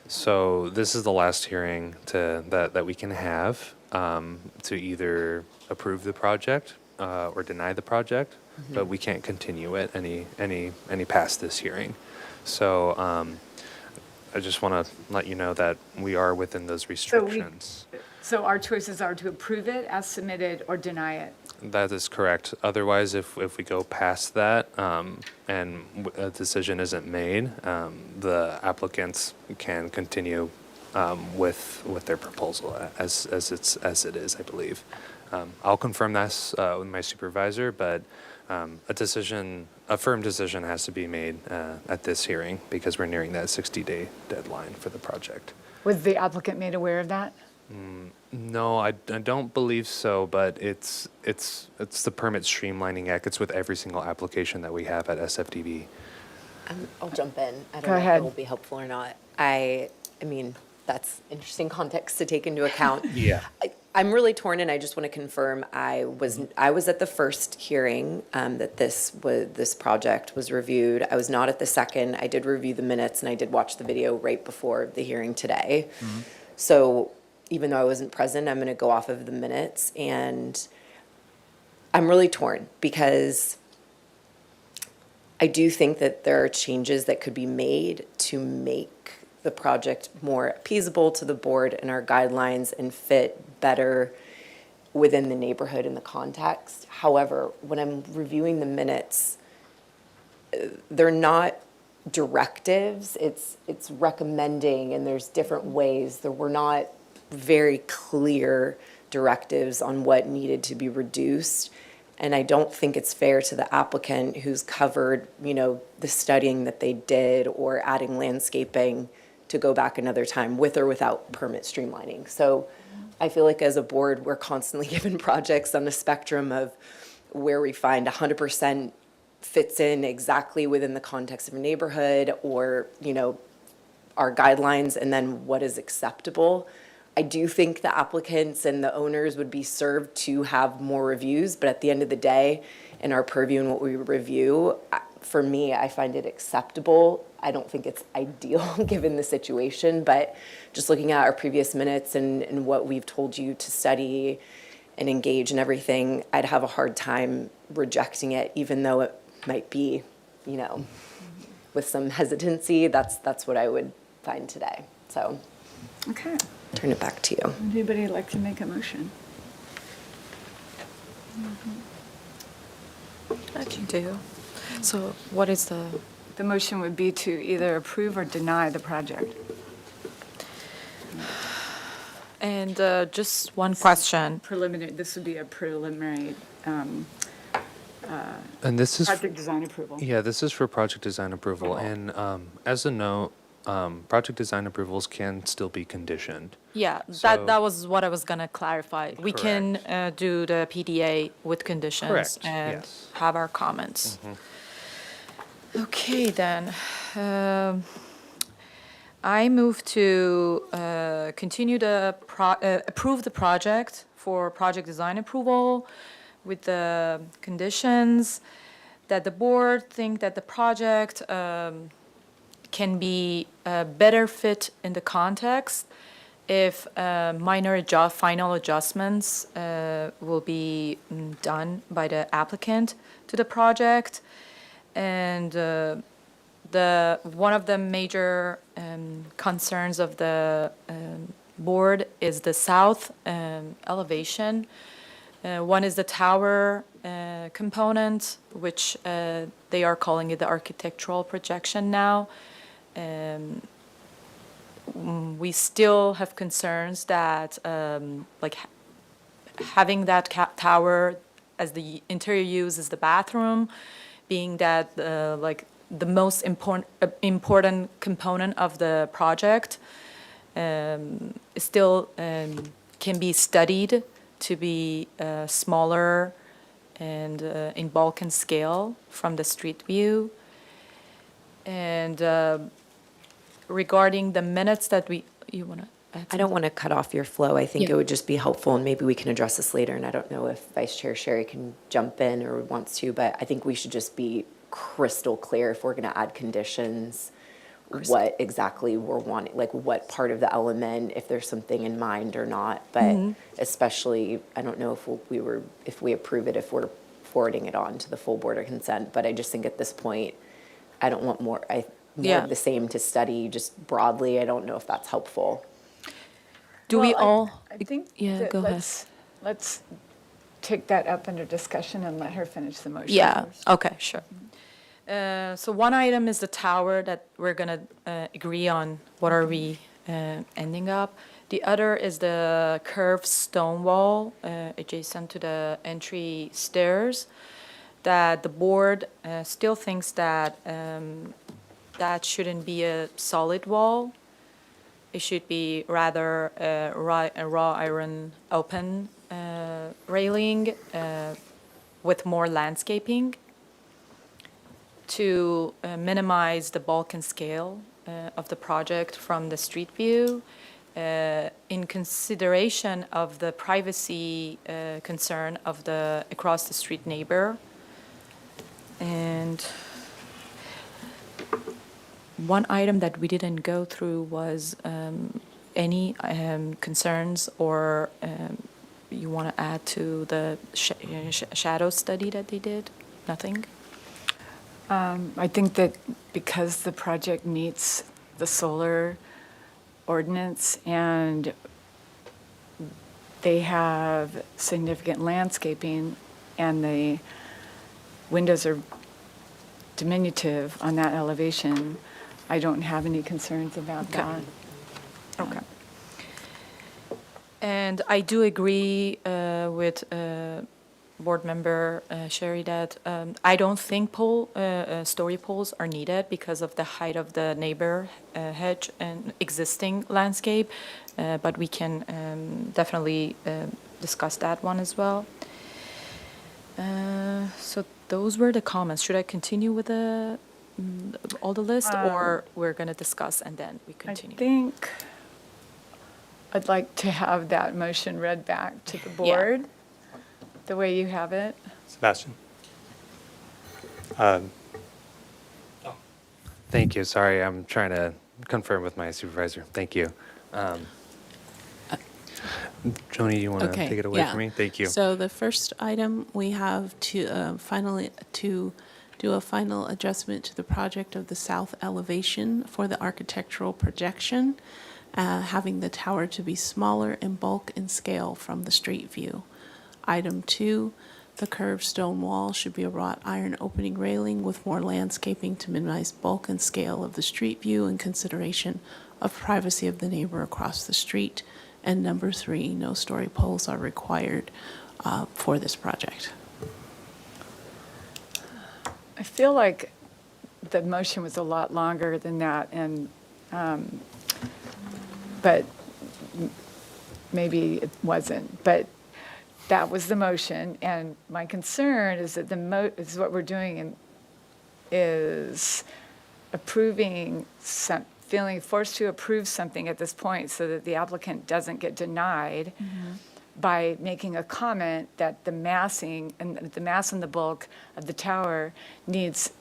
So this is the last hearing that we can have to either approve the project or deny the project, but we can't continue it any past this hearing. So I just want to let you know that we are within those restrictions. So our choices are to approve it as submitted or deny it. That is correct. Otherwise, if we go past that and a decision isn't made, the applicants can continue with their proposal as it is, I believe. I'll confirm this with my supervisor, but a firm decision has to be made at this hearing because we're nearing that 60-day deadline for the project. Was the applicant made aware of that? No, I don't believe so, but it's the Permit Streamlining Act. It's with every single application that we have at SFDB. I'll jump in. I don't Go know ahead. if it will be helpful or not. I mean, that's interesting context to take into account. Yeah. I'm really torn, and I just want to confirm I was at the first hearing that this project was reviewed. I was not at the second. I did review the minutes, and I did watch the video right before the hearing today. So even though I wasn't present, I'm going to go off of the minutes, and I'm really torn because I do think that there are changes that could be made to make the project more appeasable to the board and our guidelines and fit better within the neighborhood and the context. However, when I'm reviewing the minutes, they're not directives, it's recommending, and there's different ways. There were not very clear directives on what needed to be reduced. And I don't think it's fair to the applicant who's covered, the studying that they did or adding landscaping to go back another time with or without permit streamlining. So I feel like as a board, we're constantly given projects on the spectrum of where we find 100% fits in exactly within the context of a neighborhood or, our guidelines, and then what is acceptable. I do think the applicants and the owners would be served to have more reviews, but at the end of the day, in our purview and what we review, for me, I find it acceptable. I don't think it's ideal given the situation, but just looking at our previous minutes and what we've told you to study and engage and everything, I'd have a hard time rejecting it, even though it might be, with some hesitancy. That's what I would find today. So Okay. turn it back to you. Would anybody like to make a motion? I can do. So what is the, The motion would be to either approve or deny the project. and just one question. Preliminary, this would be a preliminary And this is project design approval. Yeah, this is for project design approval. And as a note, project design approvals can still be conditioned. Yeah, So- that was what I was gonna clarify. We can do the PDA with conditions Correct, and yes. have our comments. Okay, then. I move to continue to approve the project for project design approval with the conditions that the board think that the project can be a better fit in the context if final adjustments will be done by the applicant to the project. And one of the major concerns of the board is the south elevation. One is the tower component, which they are calling it the architectural projection now. We still have concerns that having that tower as the interior use is the bathroom, being that the most important component of the project, still can be studied to be smaller and in bulk and scale from the street view. And regarding the minutes that you want to add? I don't want to cut off your flow. I think it would just be helpful, and maybe we can address this later, and I don't know if Vice Chair Sherry can jump in or wants to, but I think we should just be crystal clear if we're going to add conditions, what exactly we're wanting, like what part of the element, if there's something in mind or not. But especially, I don't know if we approve it, if we're forwarding it on to the full board of consent. But I just think at this point, I don't want more of the same to study just broadly. I don't know if that's helpful. Do we Well, all? I think Yeah, that go ahead. let's take that up under discussion and let her finish the motion. Yeah, first. okay, sure. So one item is the tower that we're gonna agree on, what are we ending up. The other is the curved stone wall adjacent to the entry stairs. that the board still thinks that that shouldn't be a solid wall. It should be rather a raw iron open railing with more landscaping to minimize the bulk and scale of the project from the street view, in consideration of the privacy concern of the across the street neighbor. And one item that we didn't go through was any concerns or you want to add to the shadow study that they did? Nothing? I think that because the project meets the solar ordinance and they have significant landscaping and the windows are diminutive on that elevation, I don't have any concerns about that. Okay. And I do agree with Board Member Sherry that I don't think story poles are needed because of the height of the neighbor hedge and existing landscape, but we can definitely discuss that one as well. So those were the comments. Should I continue with all the list, or we're going to discuss and then we continue? I think I'd like to have that motion read back to the board, the way you have it. Sebastian? Thank you. Sorry, I'm trying to confirm with my supervisor. Thank you. Joni, you want to take it away from me? Thank you. So the first item, we have to finally to do a final adjustment to the project of the south elevation for the architectural projection, having the tower to be smaller in bulk and scale from the street view. Item 2, the curved stone wall should be a wrought iron opening railing with more landscaping to minimize bulk and scale of the street view in consideration of privacy of the neighbor across the street. And number 3, no story poles are required for this project. I feel like the motion was a lot longer than that, and but maybe it wasn't. But that was the motion, and my concern is that is what we're doing is approving feeling forced to approve something at this point so that the applicant doesn't get denied by making a comment that the massing and the mass and the bulk of the tower needs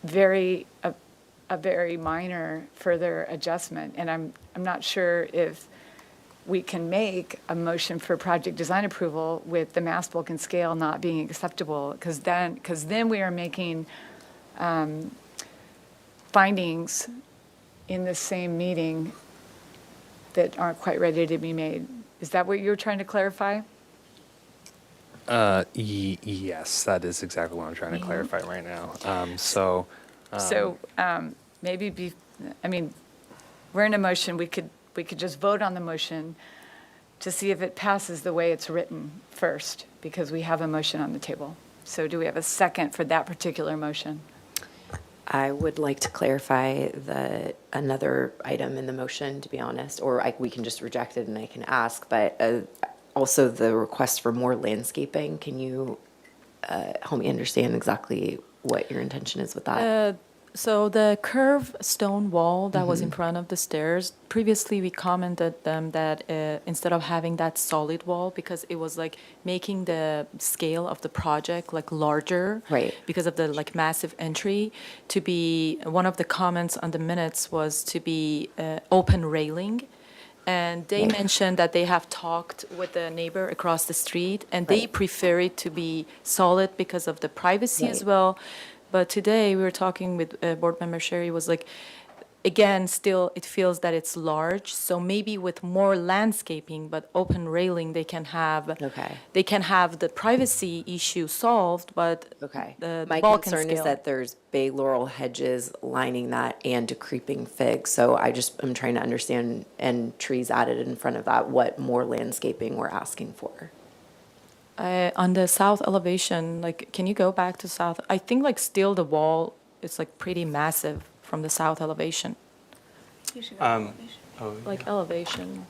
a very minor further adjustment. And I'm not sure if we can make a motion for project design approval with the mass, bulk, and scale not being acceptable, because then we are making findings in the same meeting that aren't quite ready to be made. Is that what you're trying to clarify? Yes, that is exactly what I'm trying to clarify right now. Maybe we're in a motion. We could just vote on the motion to see if it passes the way it's written first, because we have a motion on the table. So do we have a second for that particular motion? I would like to clarify another item in the motion, to be honest, or we can just reject it and I can ask, but also the request for more landscaping. Can you help me understand exactly what your intention is with that? So the curved stone wall that was in front of the stairs, previously we commented that instead of having that solid wall, because it was like making the scale of the project like larger, Right. because of the like massive entry, to be, one of the comments on the minutes was to be open railing. And they mentioned that they have talked with the neighbor across the street and they Right. prefer it to be solid because of the privacy as Right. well. But today we were talking with Board Member Sherry, was like, again, still it feels that it's large. So maybe with more landscaping, but open railing, they can have Okay. they can have the privacy issue solved, but Okay. the My bulk and concern is scale. that there's bay laurel hedges lining that and a creeping fig. So I'm trying to understand, and trees added in front of that, what more landscaping we're asking for. On the south elevation, like, can you go back to south? I think like still the wall is like pretty massive from the south elevation. Like elevation,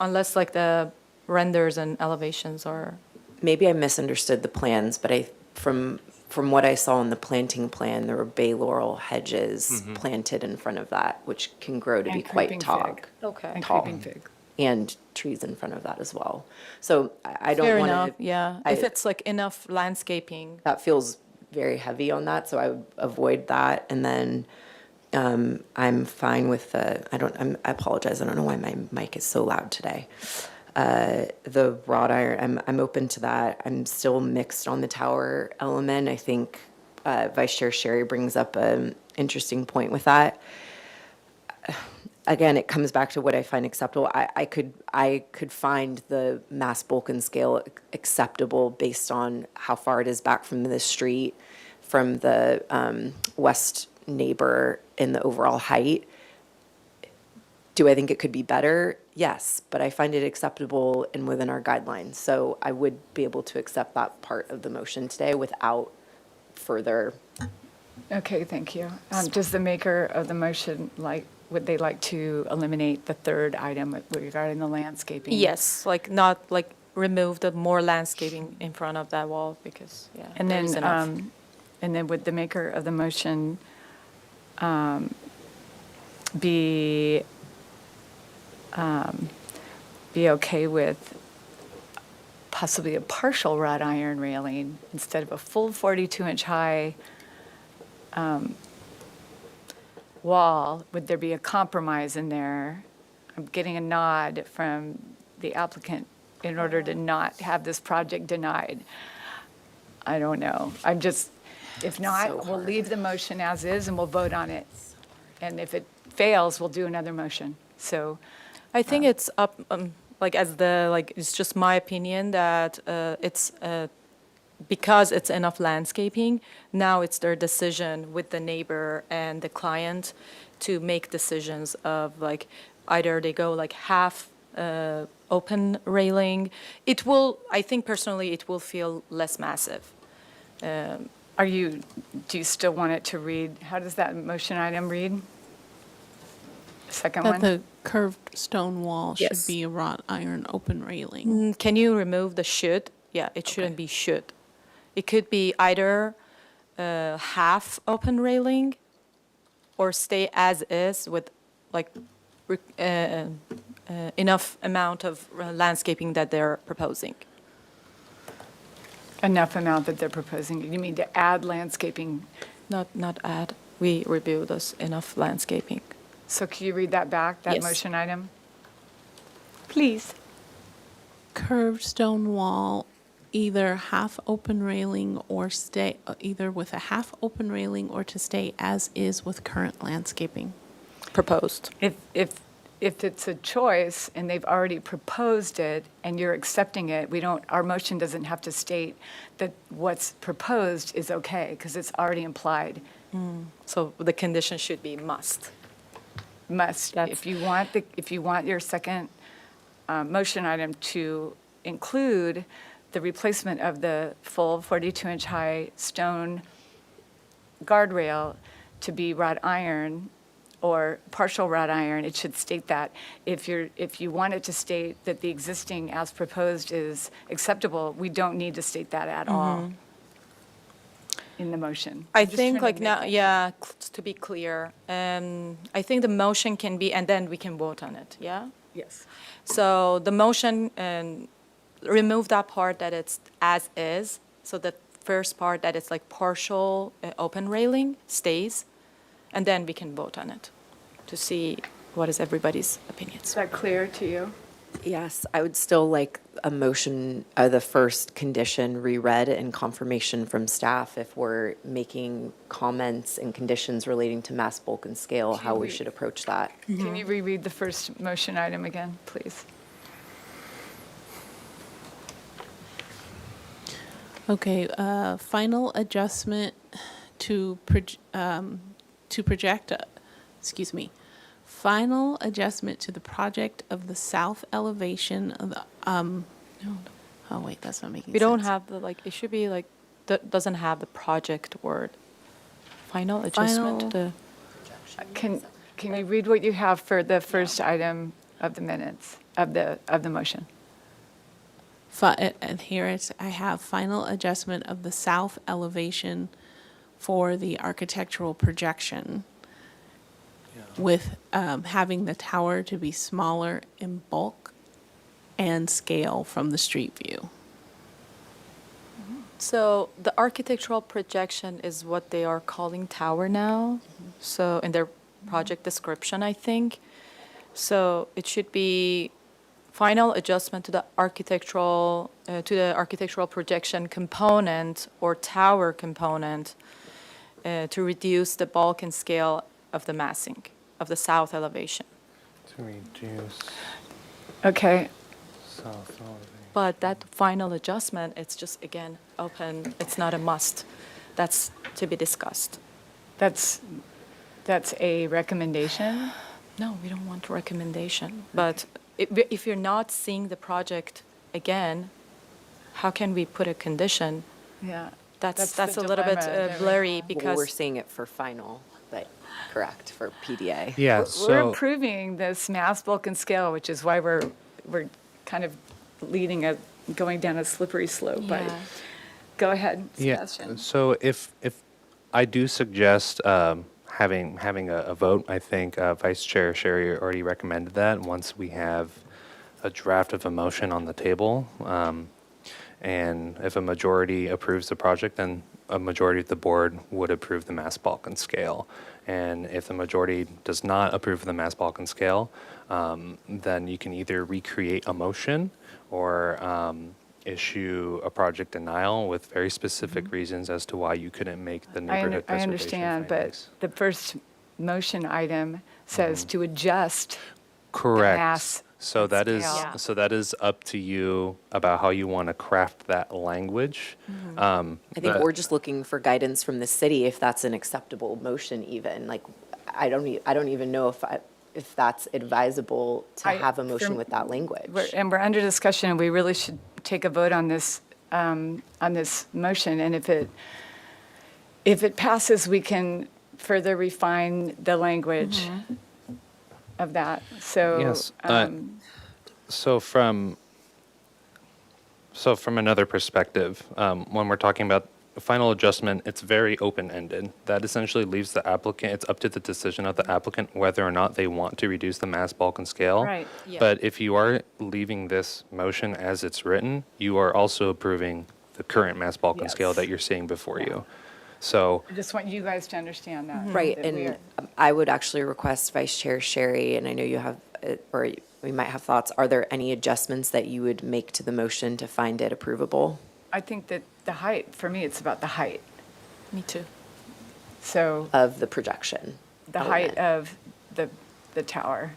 unless like the renders and elevations are, Maybe I misunderstood the plans, but from what I saw in the planting plan, there were bay laurel hedges planted in front of that, which can grow to be And quite creeping tall. fig. okay. And Tall. creeping fig. And trees in front of that as well. So I don't Fair want enough, to. yeah. If it's like enough landscaping, That feels very heavy on that, so I would avoid that. And then I'm fine with I apologize, I don't know why my mic is so loud today. The wrought iron, I'm open to that. I'm still mixed on the tower element. I think Vice Chair Sherry brings up an interesting point with that. Again, it comes back to what I find acceptable. I could find the mass bulk and scale acceptable based on how far it is back from the street, from the west neighbor, in the overall height. Do I think it could be better? Yes, but I find it acceptable and within our guidelines. So I would be able to accept that part of the motion today without further. Okay, thank you. Does the maker of the motion would they like to eliminate the third item regarding the landscaping? yes, like not like remove the more landscaping in front of that wall because, yeah, And there is enough. then, and then would the maker of the motion be okay with possibly a partial wrought iron railing instead of a full 42-inch high wall? Would there be a compromise in there? I'm getting a nod from the applicant in order to not have this project denied. I don't know. If So not, we'll hard. leave the motion as is and we'll vote on it. And if it fails, we'll do another motion. So, I think it's up, like it's just my opinion that it's, because it's enough landscaping, now it's their decision with the neighbor and the client to make decisions of like, either they go like half open railing. I think personally, it will feel less massive. do you still want it to read, how does that motion item read? Second That one? the curved stone wall should Yes. be a wrought iron open railing. Can you remove the should? Yeah, it shouldn't be should. It could be either half open railing or stay as is with like enough amount of landscaping that they're proposing. Enough amount that they're proposing. You mean to add landscaping? Not add. We review this enough landscaping. So can you read that back, that Yes. motion item? Please. Curved stone wall, either half open railing or either with a half open railing or to stay as is with current landscaping. Proposed. If it's a choice and they've already proposed it and you're accepting it, our motion doesn't have to state that what's proposed is okay, because it's already implied. So the condition should be must. Must, That's- if you want your second motion item to include the replacement of the full 42-inch high stone guardrail to be wrought iron or partial wrought iron, it should state that. If you want it to state that the existing as proposed is acceptable, we don't need to state that at all in the motion. I I'm just think trying to like make now, that- yeah, to be clear, I think the motion can be, and then we can vote on it, yeah? Yes. So the motion, remove that part that it's as is, so the first part that it's like partial open railing stays, and then we can vote on it to see what is everybody's Is opinions. that clear to you? Yes, I would still like a motion, the first condition reread and confirmation from staff if we're making comments and conditions relating to mass bulk and scale, how we should approach that. Can you reread the first motion item again, please? Okay, final adjustment to project, final adjustment to the project of the south elevation of the, Oh, wait, that's not making sense. We don't have the, like, it should be like, doesn't have the project word. Final adjustment to the, Can you read what you have for the first item of the minutes, of the motion? And I have final adjustment of the south elevation for the architectural projection with having the tower to be smaller in bulk and scale from the street view. so the architectural projection is what they are calling tower now. So in their project description, I think. So it should be final adjustment to the architectural projection component or tower component to reduce the bulk and scale of the massing of the south elevation. To reduce Okay, south elevation. But that final adjustment, it's just, again, open, it's not a must. That's to be discussed. that's a recommendation. No, we don't want a recommendation. But if you're not seeing the project again, how can we put a condition? Yeah. That's the a little bit dilemma that we blurry have. Well, we're because, seeing it for final, but correct, for PDA. Yeah, We're so, approving this mass, bulk, and scale, which is why we're kind of going down a slippery slope. But Yeah. go ahead, yeah, Sebastian. so if I do suggest having a vote, I think Vice Chair Sherry already recommended that. Once we have a draft of a motion on the table, and if a majority approves the project, then a majority of the board would approve the mass, bulk, and scale. And if the majority does not approve of the mass, bulk, and scale, then you can either recreate a motion or issue a project denial with very specific reasons as to why you couldn't make the neighborhood I preservation understand, findings. but the first motion item says to adjust Correct. mass So and that is scale. so that is up to you about how you want to craft that language. I think but- we're just looking for guidance from the city if that's an acceptable motion even. Like, I don't even know if that's advisable to have a motion with that language. We're under discussion, and we really should take a vote on this motion. And if it passes, we can further refine the language of that. So, Yes. So from another perspective, when we're talking about a final adjustment, it's very open-ended. That essentially leaves the applicant, it's up to the decision of the applicant whether or not they want to reduce the mass, bulk, and scale. Right. Yeah. But if you are leaving this motion as it's written, you are also approving the current mass, bulk, and scale Yes. that you're seeing before you. So I just want you guys to understand that. Right, that we and are- I would actually request Vice Chair Sherry, and I know you have, or we might have thoughts, are there any adjustments that you would make to the motion to find it approvable? I think that the height, for me, it's about the height. me too. So Of the projection? the height of the tower.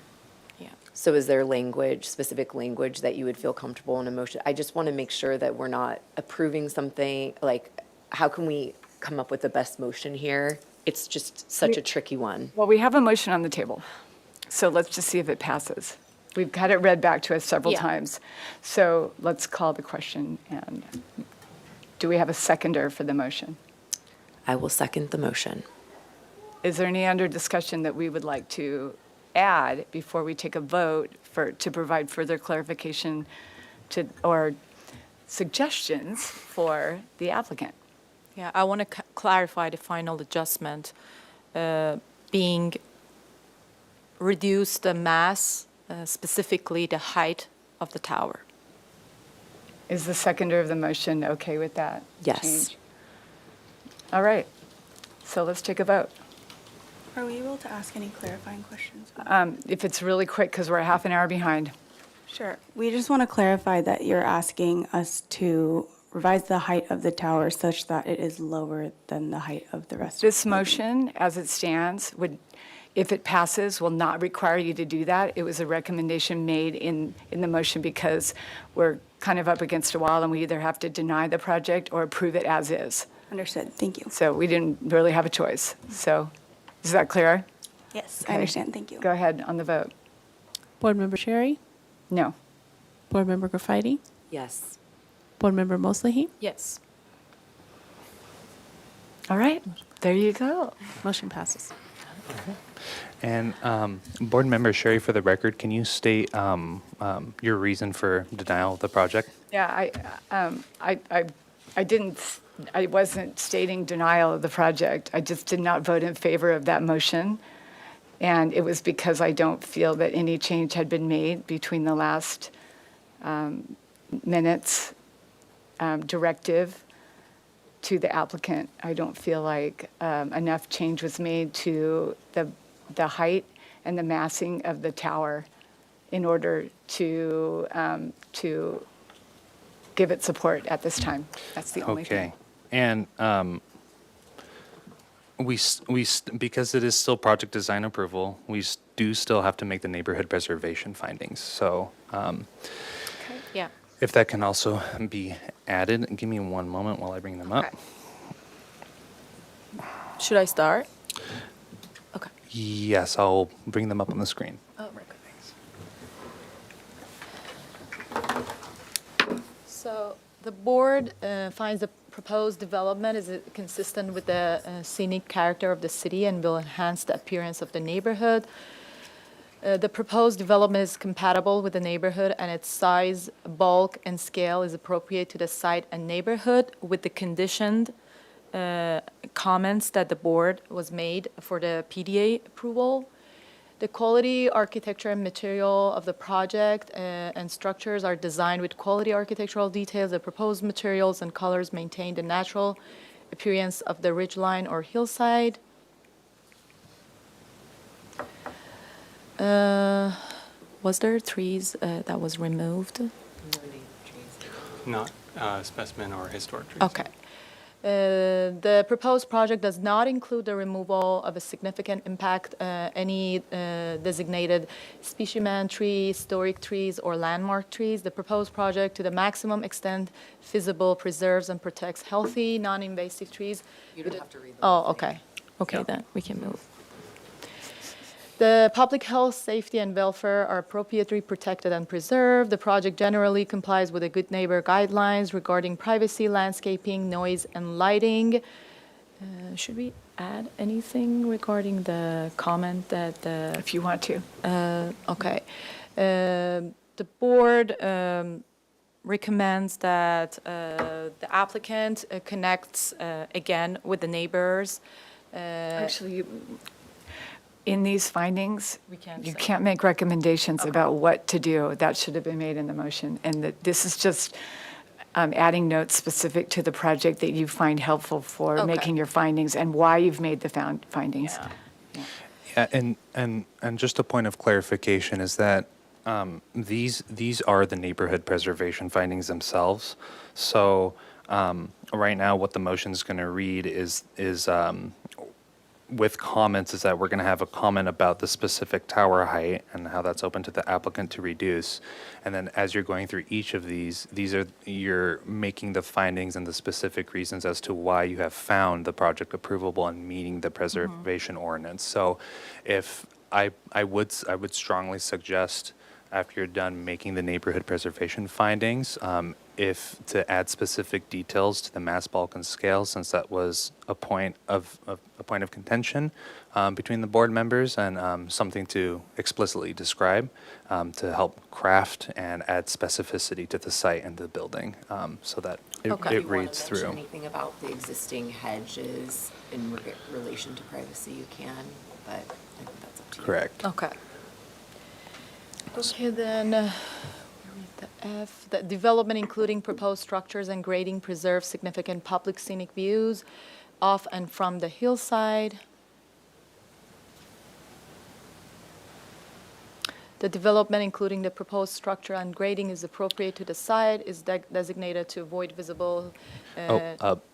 Yeah. So is there language, specific language that you would feel comfortable in a motion? I just want to make sure that we're not approving something, like, how can we come up with the best motion here? It's just such a tricky one. Well, we have a motion on the table, so let's just see if it passes. We've had it read back to us several Yeah. times. So let's call the question, and do we have a seconder for the motion? I will second the motion. Is there any under discussion that we would like to add before we take a vote to provide further clarification or suggestions for the applicant? Yeah, I want to clarify the final adjustment being reduce the mass, specifically the height of the tower. Is the seconder of the motion okay with that Yes. change? All right, so let's take a vote. Are we able to ask any clarifying questions? If it's really quick, because we're a half an hour behind. Sure. We just want to clarify that you're asking us to revise the height of the tower such that it is lower than the height of the rest of This the building. motion, as it stands, would, if it passes, will not require you to do that. It was a recommendation made in the motion because we're kind of up against a wall, and we either have to deny the project or approve it as is. Understood. Thank you. So we didn't really have a choice. So is that clear? Yes, Okay. I understand. Thank you. Go ahead on the vote. Board Member Sherry? No. Board Member Graffiti? Yes. Board Member Mosley? Yes. All right, there you go. Motion passes. And Board Member Sherry, for the record, can you state your reason for denial of the project? Yeah, I wasn't stating denial of the project. I just did not vote in favor of that motion. And it was because I don't feel that any change had been made between the last minutes directive to the applicant. I don't feel like enough change was made to the height and the massing of the tower in order to give it support at this time. That's the only thing. Okay. And because it is still project design approval, we do still have to make the neighborhood preservation findings. So Yeah. if that can also be added, give me one moment while I bring them up. Okay. Should I start? Okay. Yes, I'll bring them up on the screen. Oh, right. So the board finds the proposed development is consistent with the scenic character of the city and will enhance the appearance of the neighborhood. The proposed development is compatible with the neighborhood and its size, bulk, and scale is appropriate to the site and neighborhood with the conditioned comments that the board was made for the PDA approval. The quality, architecture, and material of the project and structures are designed with quality architectural details. The proposed materials and colors maintain the natural appearance of the ridgeline or hillside. Was there trees that was removed? Not specimen or historic trees. Okay. The proposed project does not include the removal of a significant impact, any designated specimen tree, historic trees, or landmark trees. The proposed project, to the maximum extent feasible, preserves and protects healthy, non-invasive trees. You don't have to read them. Oh, okay. Okay, then we can move. The public health, safety, and welfare are appropriately protected and preserved. The project generally complies with the Good Neighbor Guidelines regarding privacy, landscaping, noise, and lighting. Should we add anything regarding the comment that the... If you want to. Okay. The board recommends that the applicant connects again with the neighbors. Actually, in these findings, We can't you say. can't make recommendations about what to do. That should have been made in the motion. And that this is just adding notes specific to the project that you find helpful for Okay. making your findings and why you've made the findings. Yeah. Yeah, and just a point of clarification is that these are the neighborhood preservation findings themselves. So right now, what the motion is going to read is with comments is that we're going to have a comment about the specific tower height and how that's open to the applicant to reduce. And then as you're going through each of these are, you're making the findings and the specific reasons as to why you have found the project approvable and meeting the preservation ordinance. So if I would strongly suggest after you're done making the neighborhood preservation findings, if to add specific details to the mass, bulk, and scale, since that was a point of contention between the board members and something to explicitly describe to help craft and add specificity to the site and the building, so that it, Okay. it reads through. Anything about the existing hedges in relation to privacy, you can, but I think that's up to you. Correct. Okay. Okay, then, read the F. The development including proposed structures and grading preserves significant public scenic views off and from the hillside. The development including the proposed structure and grading is appropriate to the site, is designated to avoid visible.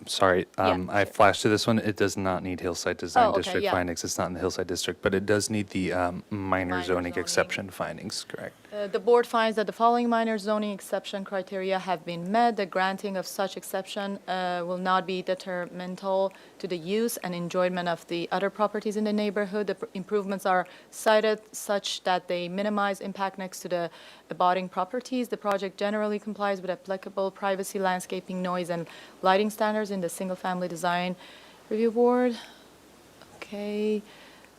Sorry, Yeah, I sure. flashed to this one. It does not need Hillside Design Oh, okay, District yeah. findings. It's not in the Hillside District, but it does need the minor zoning zoning. exception findings, correct? The board finds that the following minor zoning exception criteria have been met. The granting of such exception will not be detrimental to the use and enjoyment of the other properties in the neighborhood. The improvements are cited such that they minimize impact next to the abutting properties. The project generally complies with applicable privacy, landscaping, noise, and lighting standards in the single-family design review board. Okay.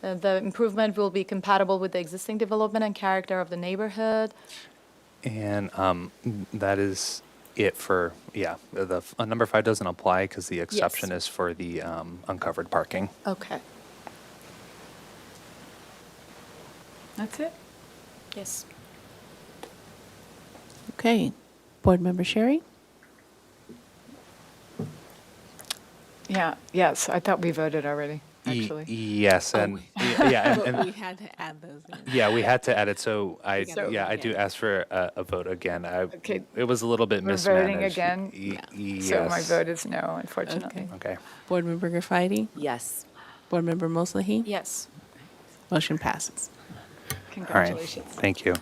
The improvement will be compatible with the existing development and character of the neighborhood. And that is it for, number 5 doesn't apply because the exception is for the uncovered parking. Okay. That's it? Yes. Okay. Board Member Sherry? Yeah, yes, I thought we voted already, actually. Yes, and and We had to add those in. yeah, we had to add it. So I So- do ask for a vote again. Okay. It was a little bit We're mismanaged. voting again? Yes. So my vote is no, unfortunately. Okay. Board Member Graffitti? Yes. Board Member Moslahy? Yes. Motion passes. All right. Congratulations. Thank you.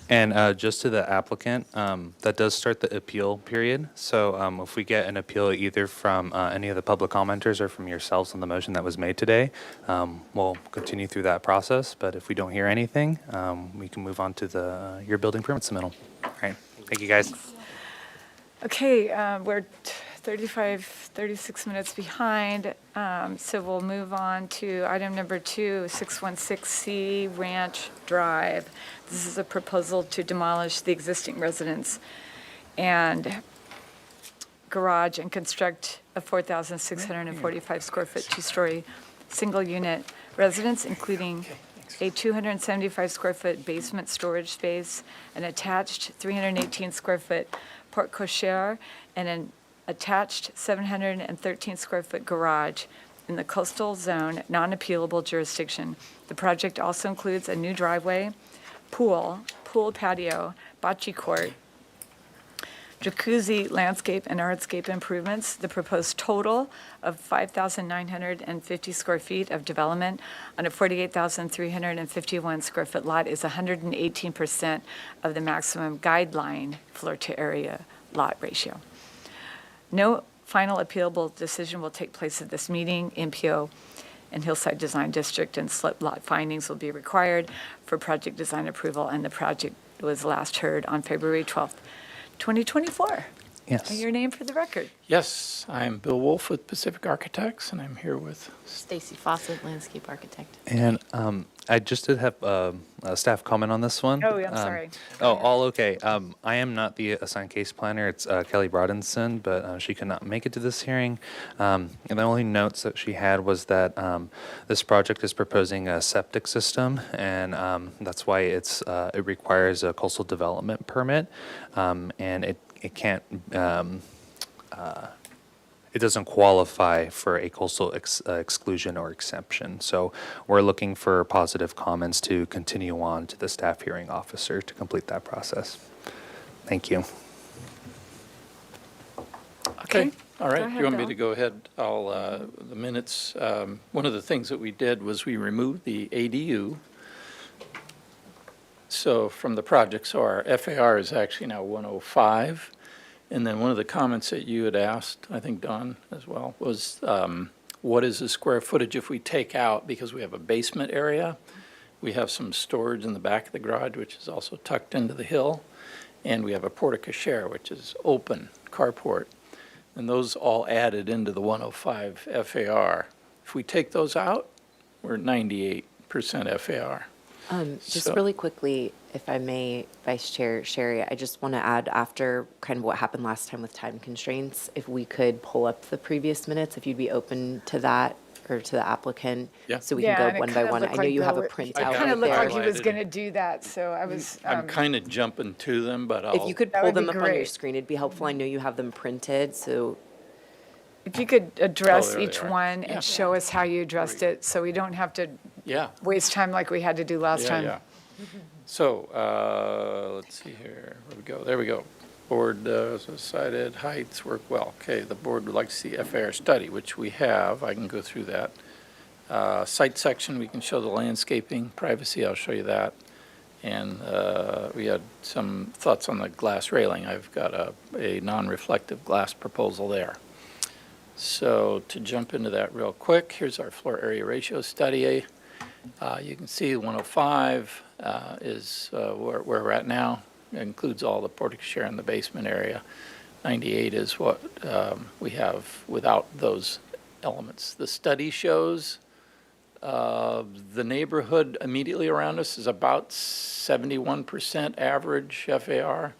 And just to the applicant, that does start the appeal period. So if we get an appeal either from any of the public commenters or from yourselves on the motion that was made today, we'll continue through that process. But if we don't hear anything, we can move on to your building permit submittal. All right. Thank you, guys. Okay, we're 36 minutes behind, so we'll move on to item number 2, 616C Ranch Drive. This is a proposal to demolish the existing residence and garage and construct a 4,645 square foot, 2-story, single-unit residence, including a 275 square foot basement storage space, an attached 318 square foot porte cochere, and an attached 713 square foot garage in the coastal zone non-appealable jurisdiction. The project also includes a new driveway, pool patio, bocce court, jacuzzi, landscape, and hardscape improvements. The proposed total of 5,950 square feet of development on a 48,351 square foot lot is 118% of the maximum guideline floor-to-area lot ratio. No final appealable decision will take place at this meeting. MPO and Hillside Design District and slip lot findings will be required for project design approval, and the project was last heard on February 12th, 2024. Yes. Your name for the record. Yes, I'm Bill Wolf with Pacific Architects, and I'm here with, Stacy Fawcett, landscape architect. And I just did have a staff comment on this one. Oh, I'm sorry. Oh, all okay. I am not the assigned case planner. It's Kelly Brodenson, but she could not make it to this hearing. And the only notes that she had was that this project is proposing a septic system, and that's why it requires a coastal development permit, and it can't. It doesn't qualify for a coastal exclusion or exemption. So we're looking for positive comments to continue on to the staff hearing officer to complete that process. Thank you. okay, all Go right. ahead, You want me Bill. to go ahead? The minutes, one of the things that we did was we removed the ADU. So from the project, so our FAR is actually now 105. And then one of the comments that you had asked, I think Don as well, was what is the square footage if we take out, because we have a basement area, we have some storage in the back of the garage, which is also tucked into the hill, and we have a porte cochere, which is open carport. And those all added into the 105 FAR. If we take those out, we're 98% FAR. Just So- really quickly, if I may, Vice Chair Sherry, I just want to add, after kind of what happened last time with time constraints, if we could pull up the previous minutes, if you'd be open to that, or to the applicant. Yeah. So we Yeah, can and go it one by kind of one. looked I know like you have a Bill- printout It kind right of looked like there. he was Highlighted. going to do that, so I was. I'm kind of jumping to them, but If I'll, you could That pull would be them up on your great. screen, it'd be helpful. I know you have them printed, so If you could address there they each are. one Yeah. and show us how you addressed it, so we don't have to yeah. waste time like we had to do last Yeah, time. yeah. So, let's see here, where we go, there we go. Board decided heights work well. Okay, the board would like to see FAR study, which we have, I can go through that. Site section, we can show the landscaping, privacy, I'll show you that. And we had some thoughts on the glass railing. I've got a non-reflective glass proposal there. So to jump into that real quick, here's our floor area ratio study. You can see 105 is where we're at now. It includes all the portico share in the basement area. 98 is what we have without those elements. The study shows the neighborhood immediately around us is about 71% average FAR.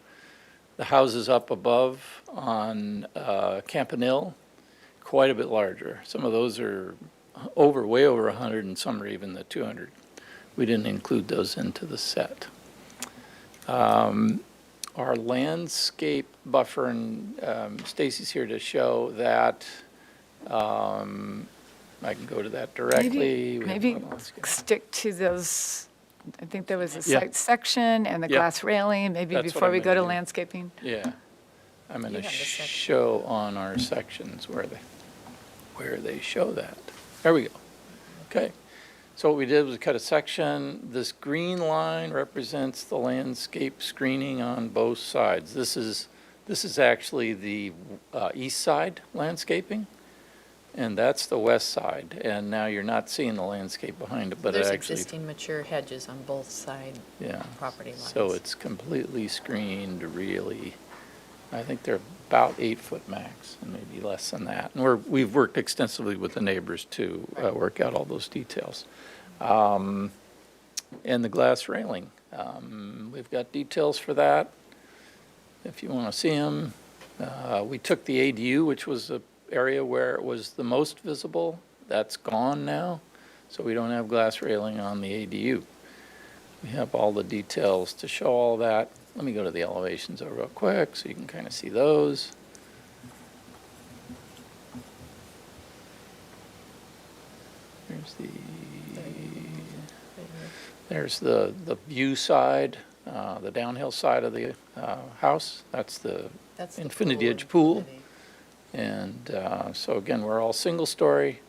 The houses up above on Campanile, quite a bit larger. Some of those are way over 100, and some are even the 200. We didn't include those into the set. Our landscape buffer, and Stacy's here to show that. I can go to that directly. Maybe stick to those, I think there was a Yeah. site section and the Yeah. glass railing, maybe That's what before I'm we go to gonna do. landscaping. Yeah, I'm going to You have the section. show on our sections where they show that. There we go. Okay. So what we did was cut a section. This green line represents the landscape screening on both sides. This is actually the east side landscaping, and that's the west side. And now you're not seeing the landscape behind it, but it There's actually, existing mature hedges on both side yeah. property lines. So it's completely screened, really. I think they're about 8 foot max, and maybe less than that. And we've worked extensively with the neighbors to work out all those details. And the glass railing, we've got details for that, if you want to see them. We took the ADU, which was the area where it was the most visible. That's gone now, so we don't have glass railing on the ADU. We have all the details to show all that. Let me go to the elevations real quick so you can kind of see those. There's the view side, the downhill side of the house. That's the That's the infinity pool edge pool. infinity. And so again, we're all single story,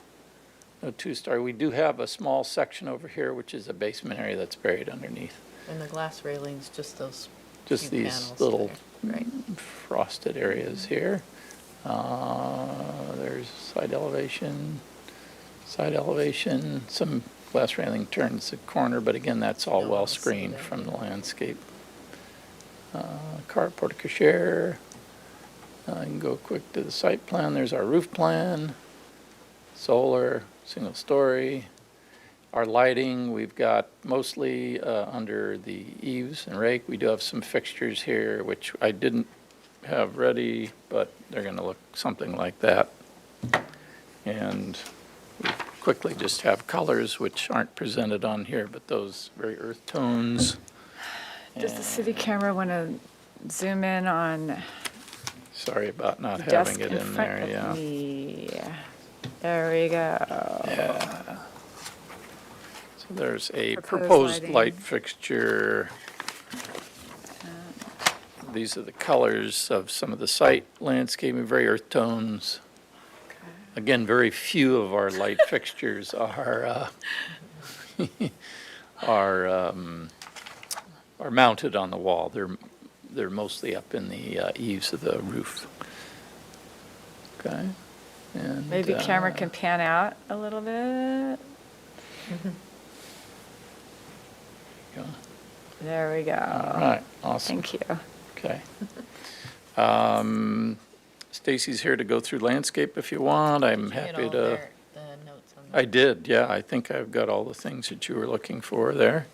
no two-story. We do have a small section over here, which is a basement area that's buried underneath. And the glass railings, just those Just few these panels little there. Right. frosted areas here. There's side elevation, some glass railing turns the corner, but again, that's all Don't well wanna see screened that, from the yeah. landscape. Car portico share. I can go quick to the site plan. There's our roof plan, solar, single story. Our lighting, we've got mostly under the eaves and rake. We do have some fixtures here, which I didn't have ready, but they're going to look something like that. And we quickly just have colors, which aren't presented on here, but those very earth tones. Does the city camera want to zoom in on Sorry about not the desk having it in in front there, of yeah. me? There we go. Yeah. So there's a Proposed proposed lighting. light fixture. These are the colors of some of the site landscaping, very earth tones. Again, very few of our light fixtures are are mounted on the wall. They're mostly up in the eaves of the roof. Okay. And, Maybe camera can pan out a little bit. go. There we go. All right, awesome. Thank you. Okay. Stacy's here to go through landscape if you want. I'm Did you get happy all to. the notes on I did, yeah. I think I've got all the things that you were looking for there.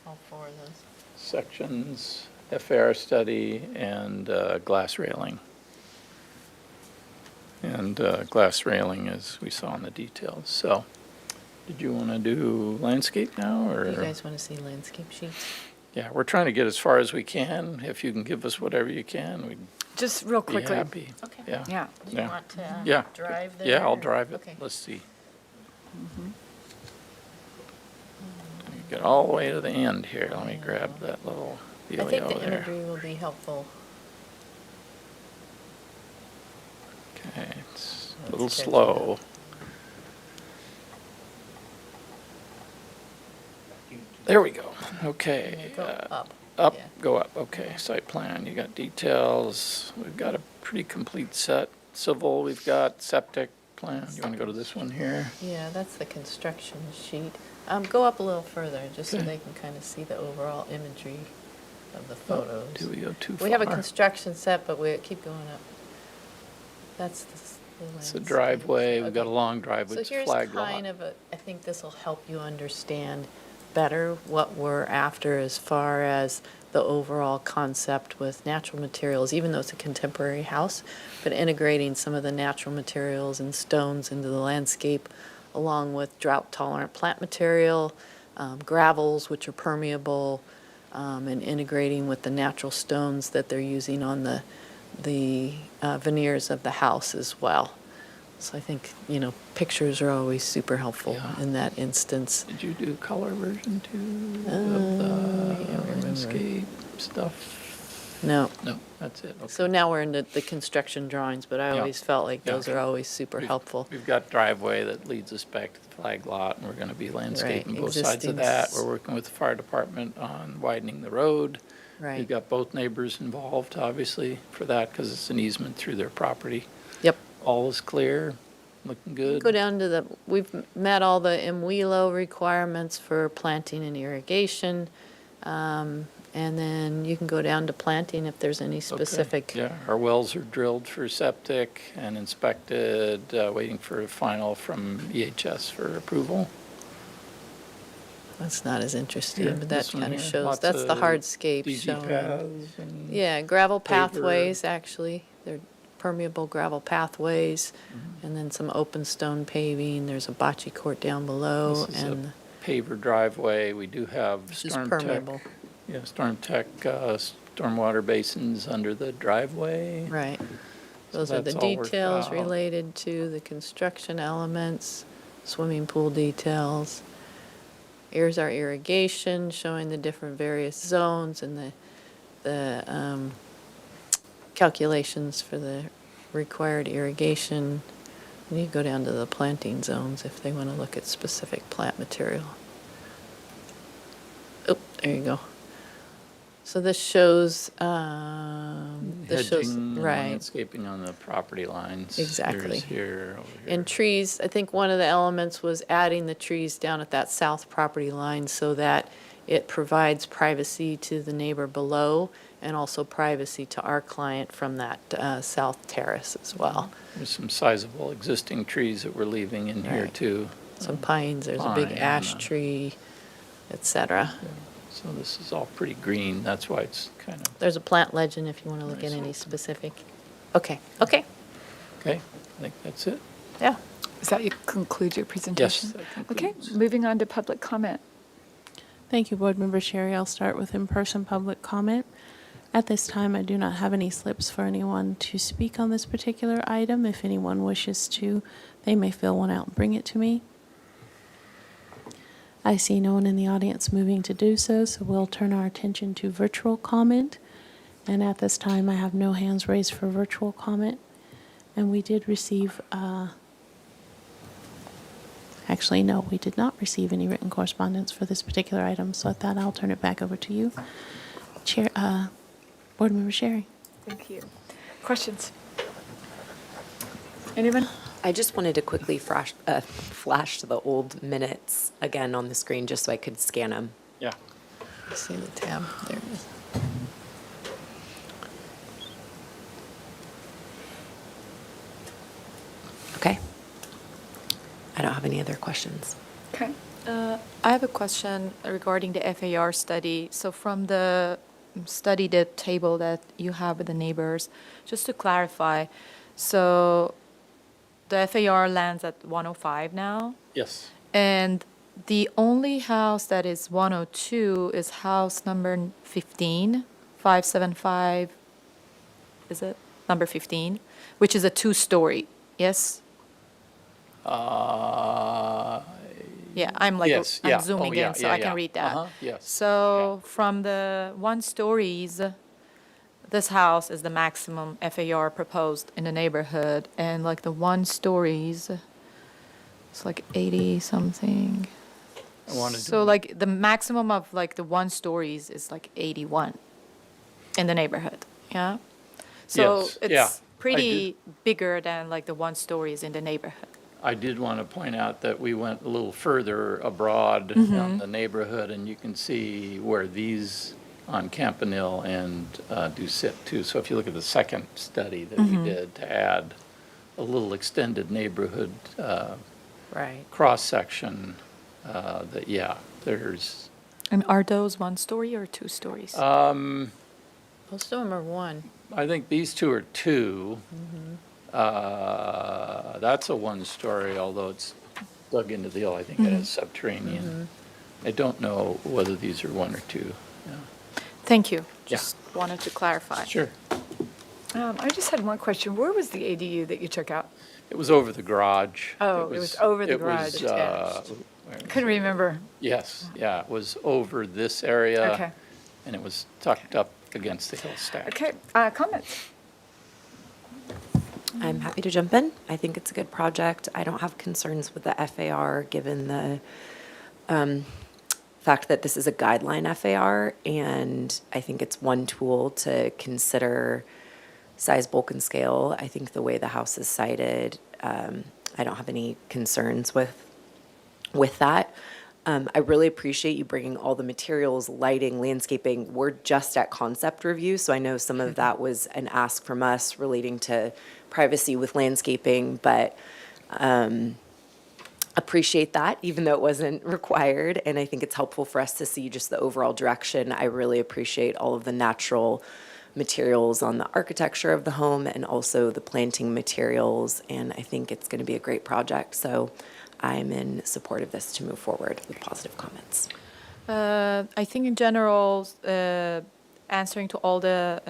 all four of those? Sections, FAR study, and glass railing. And glass railing, as we saw in the details. So, did you want to do landscape now, or? Do you guys want to see landscape sheets? Yeah, we're trying to get as far as we can. If you can give us whatever you can, we'd Just real be quickly. happy. Okay. Yeah. Yeah. Do you Yeah. want to Yeah. drive there? Yeah, I'll or- drive it. Okay. Let's see. Get all the way to the end here. Let me grab that little I think dealio the there. imagery will be helpful. Okay, it's a Let's little catch it slow. There we go. Okay. Go up. Up, Yeah. go up. Okay, site plan, you got details. We've got a pretty complete set. Civil, we've got septic plan. You want to go to this one here? Yeah, that's the construction sheet. Go up a little further, just so Okay. they can kind of see the overall imagery of the Oh, photos. do we go too far? We have a construction set, but we keep going up. That's the It's a landscape. driveway. We've got a Okay. long driveway. So It's here's flagged kind lot. of a, I think this will help you understand better what we're after as far as the overall concept with natural materials, even though it's a contemporary house, but integrating some of the natural materials and stones into the landscape, along with drought-tolerant plant material, gravels, which are permeable, and integrating with the natural stones that they're using on the veneers of the house as well. So I think, pictures are always super helpful Yeah. in that instance. Did you do color version too of can't the remember. landscape stuff? No. No, that's it. Okay. So now we're into the construction drawings, but I Yeah. always felt like Yeah. those are always super We've- helpful. We've got driveway that leads us back to the flag lot, and we're going to be landscaping both sides existing of that. s- We're working with the fire department on widening the road. We've Right. got both neighbors involved, obviously, for that, because it's an easement through their property. Yep. All is clear, looking good. Go down to we've met all the MWELO requirements for planting and irrigation. And then you can go down to planting if there's any Okay. specific. Yeah, our wells are drilled for septic and inspected, waiting for a final from EHS for approval. That's not as interesting, Here, but that this one kind of here, shows, lots that's the of hardscape DG showing. paths and- Yeah, gravel paver. pathways, actually. They're permeable gravel pathways, Mm-hmm. and then some open stone paving. There's a bocce court down below, This is a and paver driveway. We do have this is storm tech. permeable. Yeah, storm tech, stormwater basins under the driveway. Right. So Those are the that's all worked details out. related to the construction elements, swimming pool details. Here's our irrigation, showing the different various zones and the calculations for the required irrigation. And you go down to the planting zones if they want to look at specific plant material. Oh, there you go. So this shows, Hedging and right. landscaping on the property lines. Exactly. Here's here, over here. And trees, I think one of the elements was adding the trees down at that south property line so that it provides privacy to the neighbor below and also privacy to our client from that south terrace as well. There's some sizable existing trees that we're leaving in here Right. too. Some pines, there's a big Pine, ash tree, et cetera. So this is all pretty green. That's why it's kind of, There's a plant legend if you want to look at Nice. any specific. Okay, okay, okay, I think that's it. yeah. Does that conclude your presentation? that Okay, concludes. moving on to public comment. Thank you, Board Member Sherry. I'll start with in-person public comment. At this time, I do not have any slips for anyone to speak on this particular item. If anyone wishes to, they may fill one out and bring it to me. I see no one in the audience moving to do so, so we'll turn our attention to virtual comment. And at this time, I have no hands raised for virtual comment. And we did receive, actually, no, we did not receive any written correspondence for this particular item. So at that, I'll turn it back over to you, Chair, Board Member Sherry. Thank you. Questions? Anyone? I just wanted to quickly flash the old minutes again on the screen just so I could scan them. Yeah. See the tab, there it is. Okay. I don't have any other questions. Okay. I have a question regarding the FAR study. So from the study, the table that you have with the neighbors, just to clarify, so the FAR lands at 105 now, Yes. and the only house that is 102 is house number 15, 575, is it? Number 15, which is a two-story, yes? Yeah, I'm like, Yes, yeah. I'm zooming Oh, yeah, in so yeah, I can yeah. read that. Uh-huh, yes. So from the one stories, this house is the maximum FAR proposed in the neighborhood, and like the one stories, it's like 80 something. I wanted to. So like the maximum of like the 1 stories is like 81 in the neighborhood, yeah? So Yes, yeah, it's pretty bigger than like the 1 stories in the neighborhood. I did want to point out that we went a little further abroad Mm-hmm. on the neighborhood, and you can see where these on Campanile and do sit too. So if you look at the second study that Mm-hmm. we did to add a little extended neighborhood Right. cross-section, that, yeah, there's, And are those 1 story or 2 stories? Most of them are 1. I think these two are 2. That's a 1-story, although it's dug into the hill. I think it is subterranean. I don't know whether these are 1 or 2. Yeah. Thank you. Yeah. Just wanted to clarify. Sure. I just had one question. Where was the ADU that you took out? It was over the garage. Oh, it was over the garage. where was Couldn't it? remember. Yes, yeah, it was over this area. Okay. And it was tucked up against the hill stack. Okay, comments? I'm happy to jump in. I think it's a good project. I don't have concerns with the FAR, given the fact that this is a guideline FAR, and I think it's one tool to consider size, bulk, and scale. I think the way the house is sited, I don't have any concerns with that. I really appreciate you bringing all the materials, lighting, landscaping. We're just at concept review, so I know some of that was an ask from us relating to privacy with landscaping, but appreciate that, even though it wasn't required. And I think it's helpful for us to see just the overall direction. I really appreciate all of the natural materials on the architecture of the home and also the planting materials. And I think it's going to be a great project. So I'm in support of this to move forward with positive comments. I think in general, answering to all the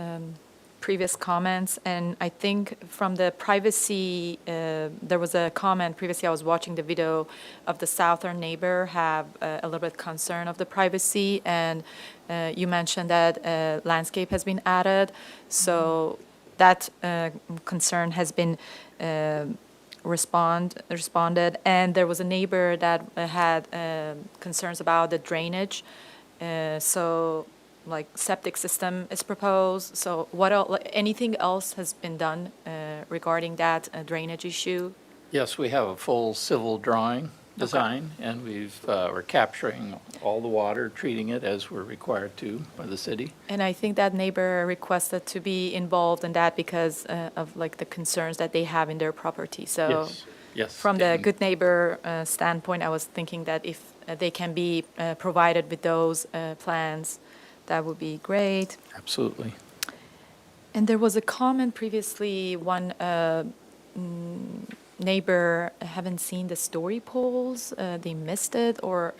previous comments, and I think from the privacy, there was a comment previously, I was watching the video of the southern neighbor have a little bit concern of the privacy, and you mentioned that landscape has been added, so that concern has been responded, and there was a neighbor that had concerns about the drainage, so like septic system is proposed. So what else, anything else has been done regarding that drainage issue? Yes, we have a full civil drawing design, and we're capturing all the water, treating it as we're required to by the city. And I think that neighbor requested to be involved in that because of like the concerns that they have in their property. So Yes, yes. from the and- good neighbor standpoint, I was thinking that if they can be provided with those plans, that would be great. Absolutely. And there was a comment previously, one neighbor haven't seen the story poles, they missed it, or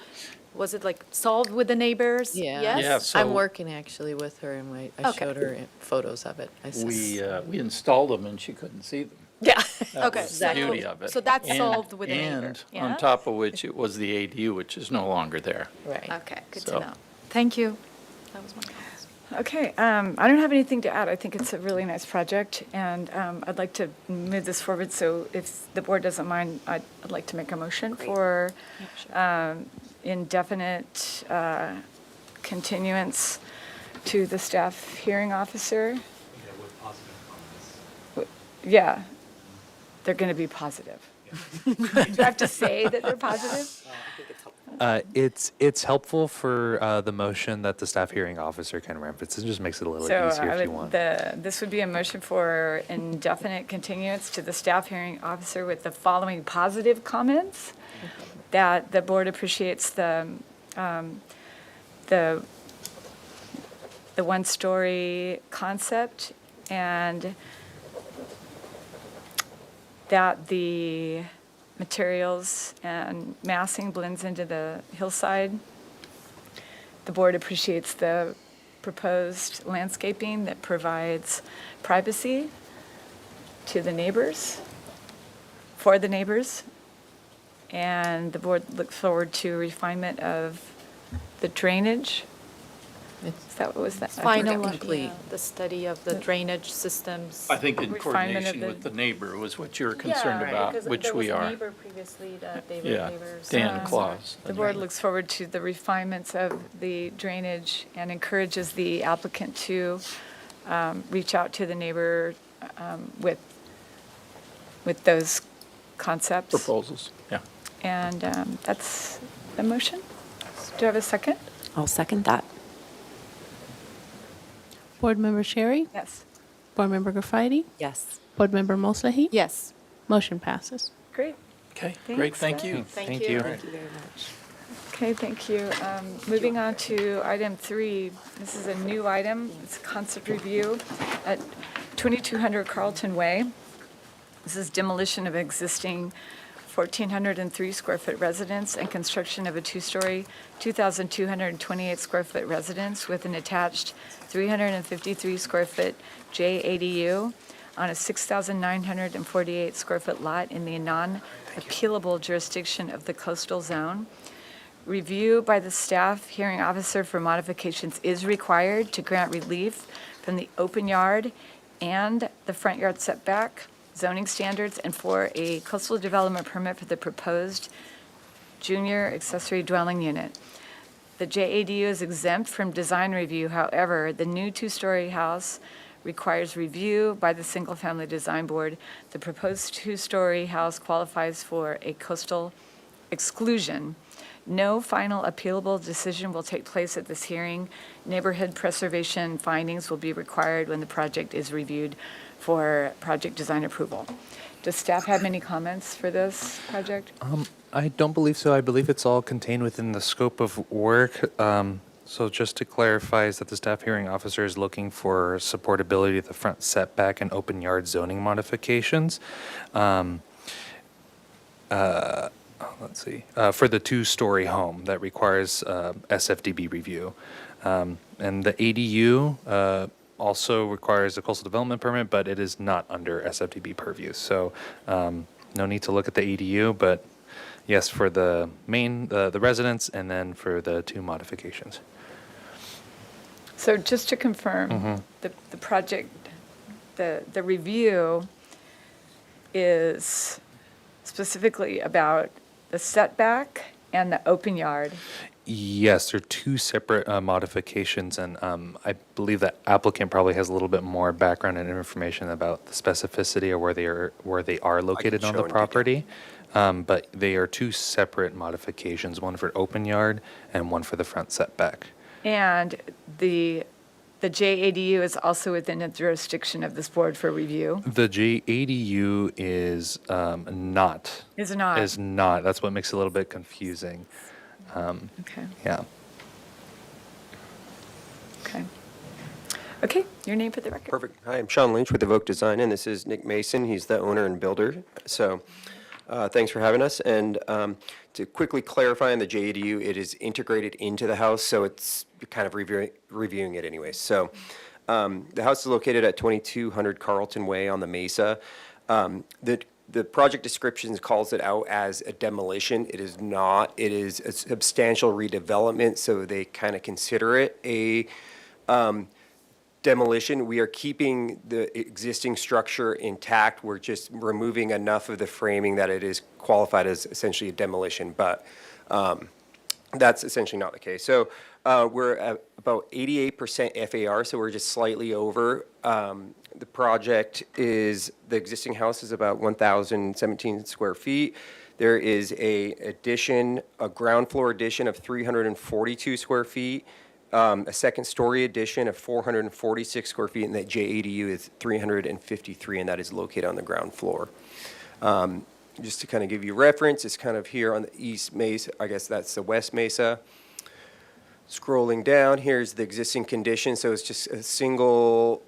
was it like solved with the neighbors? Yeah. Yes? Yeah, so- I'm working actually with her, and I Okay. showed her photos of it. I said, We installed them and she couldn't see them. Yeah, That okay. was the beauty of it. So that's And- solved with the neighbor, And yeah? on top of which, it was the ADU, which is no longer there. right. Okay, good So- to know. Thank you. That was my comments. Okay, I don't have anything to add. I think it's a really nice project, and I'd like to move this forward. So if the board doesn't mind, I'd like to make a motion for indefinite continuance to the staff hearing officer. Yeah, they're going to be positive. Do I have to say that they're positive? It's helpful for the motion that the staff hearing officer can reference. It just makes it a little So easier if you want. this would be a motion for indefinite continuance to the staff hearing officer with the following positive comments. That the board appreciates the one-story concept, and that the materials and massing blends into the hillside. The board appreciates the proposed landscaping that provides privacy to the neighbors, for the neighbors. And the board looks forward to refinement of the drainage Is that what was that? Final, complete. the study of the drainage systems. I think in refinement of coordination with the neighbor was what you were concerned about, which we are. Neighbor previously that they Yeah, neighbors. Dan Claus. The board looks forward to the refinements of the drainage and encourages the applicant to reach out to the neighbor with those concepts. Proposals, yeah. And that's the motion. Do I have a second? I'll second that. Board Member Sherry? Yes. Board Member Graffiti? Yes. Board Member Moslahi? Yes. Motion passes. Great. Okay, great, Thanks, thank guys. you. Thank you very much. Okay, thank you. Moving on to item 3. This is a new item. It's a concept review at 2200 Carlton Way. This is demolition of existing 1,403 square foot residence and construction of a 2-story, 2,228 square foot residence with an attached 353 square foot JADU on a 6,948 square foot lot in the non-appealable jurisdiction of the coastal zone. Review by the staff hearing officer for modifications is required to grant relief from the open yard and the front yard setback zoning standards and for a coastal development permit for the proposed junior accessory dwelling unit. The JADU is exempt from design review. However, the new 2-story house requires review by the Single Family Design Board. The proposed 2-story house qualifies for a coastal exclusion. No final appealable decision will take place at this hearing. Neighborhood preservation findings will be required when the project is reviewed for project design approval. Does staff have any comments for this project? I don't believe so. I believe it's all contained within the scope of work. So just to clarify, is that the staff hearing officer is looking for supportability of the front setback and open yard zoning modifications. Let's see, for the 2-story home that requires SFDB review. And the ADU also requires a coastal development permit, but it is not under SFDB purview. So no need to look at the ADU, but yes, for the main, the residence, and then for the 2 modifications. So just to confirm, the project, the review is specifically about the setback and the open yard. Yes, they're 2 separate modifications, and I believe that applicant probably has a little bit more background and information about the specificity of where they are located on the property. But they are 2 separate modifications, one for open yard and one for the front setback. And the JADU is also within the jurisdiction of this board for review. The JADU is not. Is not. Is not. That's what makes it a little bit confusing. Okay. Yeah. Okay. Okay, your name for the record. Perfect. Hi, I'm Sean Lynch with Evoke Design, and this is Nick Mason. He's the owner and builder. So thanks for having us. And to quickly clarify on the JADU, it is integrated into the house, so it's kind of reviewing it anyways. So the house is located at 2200 Carlton Way on the Mesa. The project description calls it out as a demolition. It is not. It is a substantial redevelopment, so they kind of consider it a demolition. We are keeping the existing structure intact. We're just removing enough of the framing that it is qualified as essentially a demolition, but that's essentially not the case. So we're at about 88% FAR, so we're just slightly over. The project is, the existing house is about 1,017 square feet. There is a ground floor addition of 342 square feet, a second story addition of 446 square feet, and that JADU is 353, and that is located on the ground floor. Just to kind of give you reference, it's kind of here on the east mesa, I guess that's the west mesa. Scrolling down, here's the existing condition. So it's just a single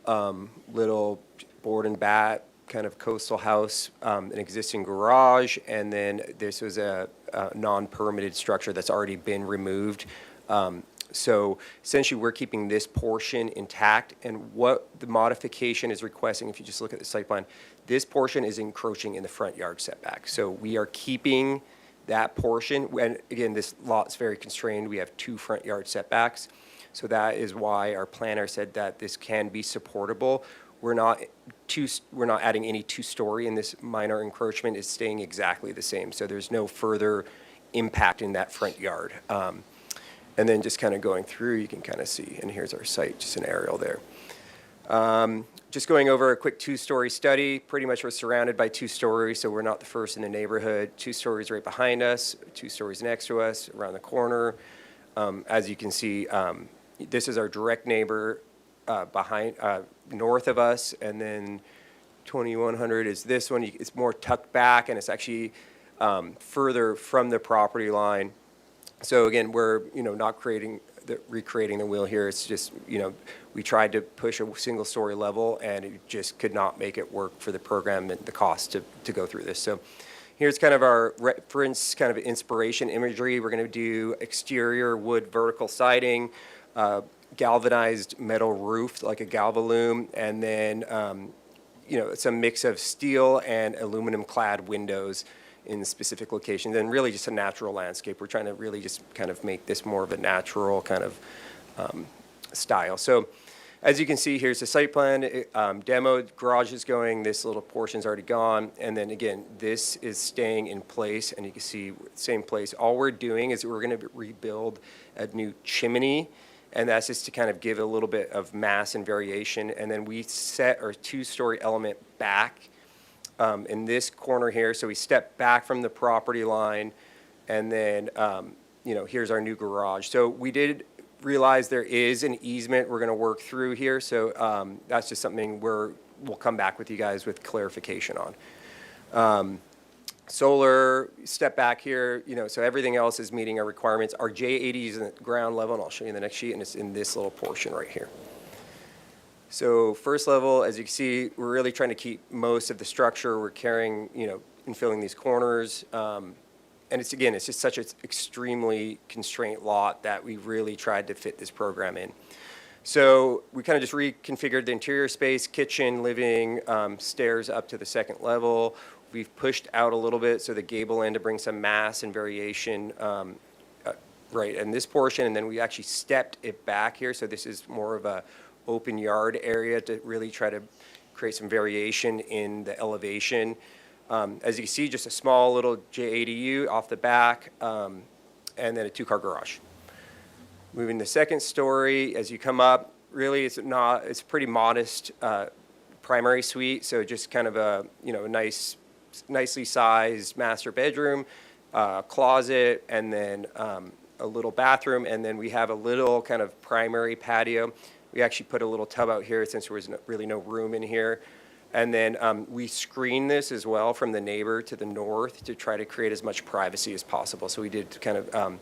little board and bat kind of coastal house, an existing garage, and then this was a non-permitted structure that's already been removed. So essentially, we're keeping this portion intact, and what the modification is requesting, if you just look at the site plan, this portion is encroaching in the front yard setback. So we are keeping that portion, and again, this lot's very constrained. We have 2 front yard setbacks. So that is why our planner said that this can be supportable. We're not adding any two-story, and this minor encroachment is staying exactly the same. So there's no further impact in that front yard. And then just kind of going through, you can kind of see, and here's our site, just an aerial there. Just going over a quick two-story study. Pretty much we're surrounded by two stories, so we're not the first in the neighborhood. Two stories right behind us, two stories next to us, around the corner. As you can see, this is our direct neighbor behind, north of us, and then 2100 is this one. It's more tucked back, and it's actually further from the property line. So again, we're not recreating the wheel here. It's just we tried to push a single story level, and it just could not make it work for the program and the cost to go through this. So here's kind of our reference, kind of inspiration imagery. We're going to do exterior wood vertical siding, galvanized metal roof like a galvalume, and then some mix of steel and aluminum clad windows in specific locations, and really just a natural landscape. We're trying to really just kind of make this more of a natural kind of style. So as you can see, here's the site plan, demoed, garage is going, this little portion's already gone, and then again, this is staying in place, and you can see same place. All we're doing is we're gonna rebuild a new chimney, and that's just to kind of give a little bit of mass and variation, and then we set our two-story element back in this corner here. So we step back from the property line, and then, here's our new garage. So we did realize there is an easement we're going to work through here. So that's just something we'll come back with you guys with clarification on. Solar, step back here, so everything else is meeting our requirements. Our J80 is at ground level, and I'll show you in the next sheet, and it's in this little portion right here. So first level, as you can see, we're really trying to keep most of the structure. We're carrying, and filling these corners. And it's just such an extremely constrained lot that we really tried to fit this program in. So we kind of just reconfigured the interior space, kitchen, living, stairs up to the second level. We've pushed out a little bit, so the gable end to bring some mass and variation right in this portion. And then we actually stepped it back here. So this is more of a open yard area to really try to create some variation in the elevation. As you can see, just a small little J80U off the back, and then a two-car garage. Moving the second story, as you come up, really it's a pretty modest primary suite, so just kind of a nicely sized master bedroom, closet, and then a little bathroom, and then we have a little kind of primary patio. We actually put a little tub out here since there was really no room in here. And then we screen this as well from the neighbor to the north to try to create as much privacy as possible. So we did kind of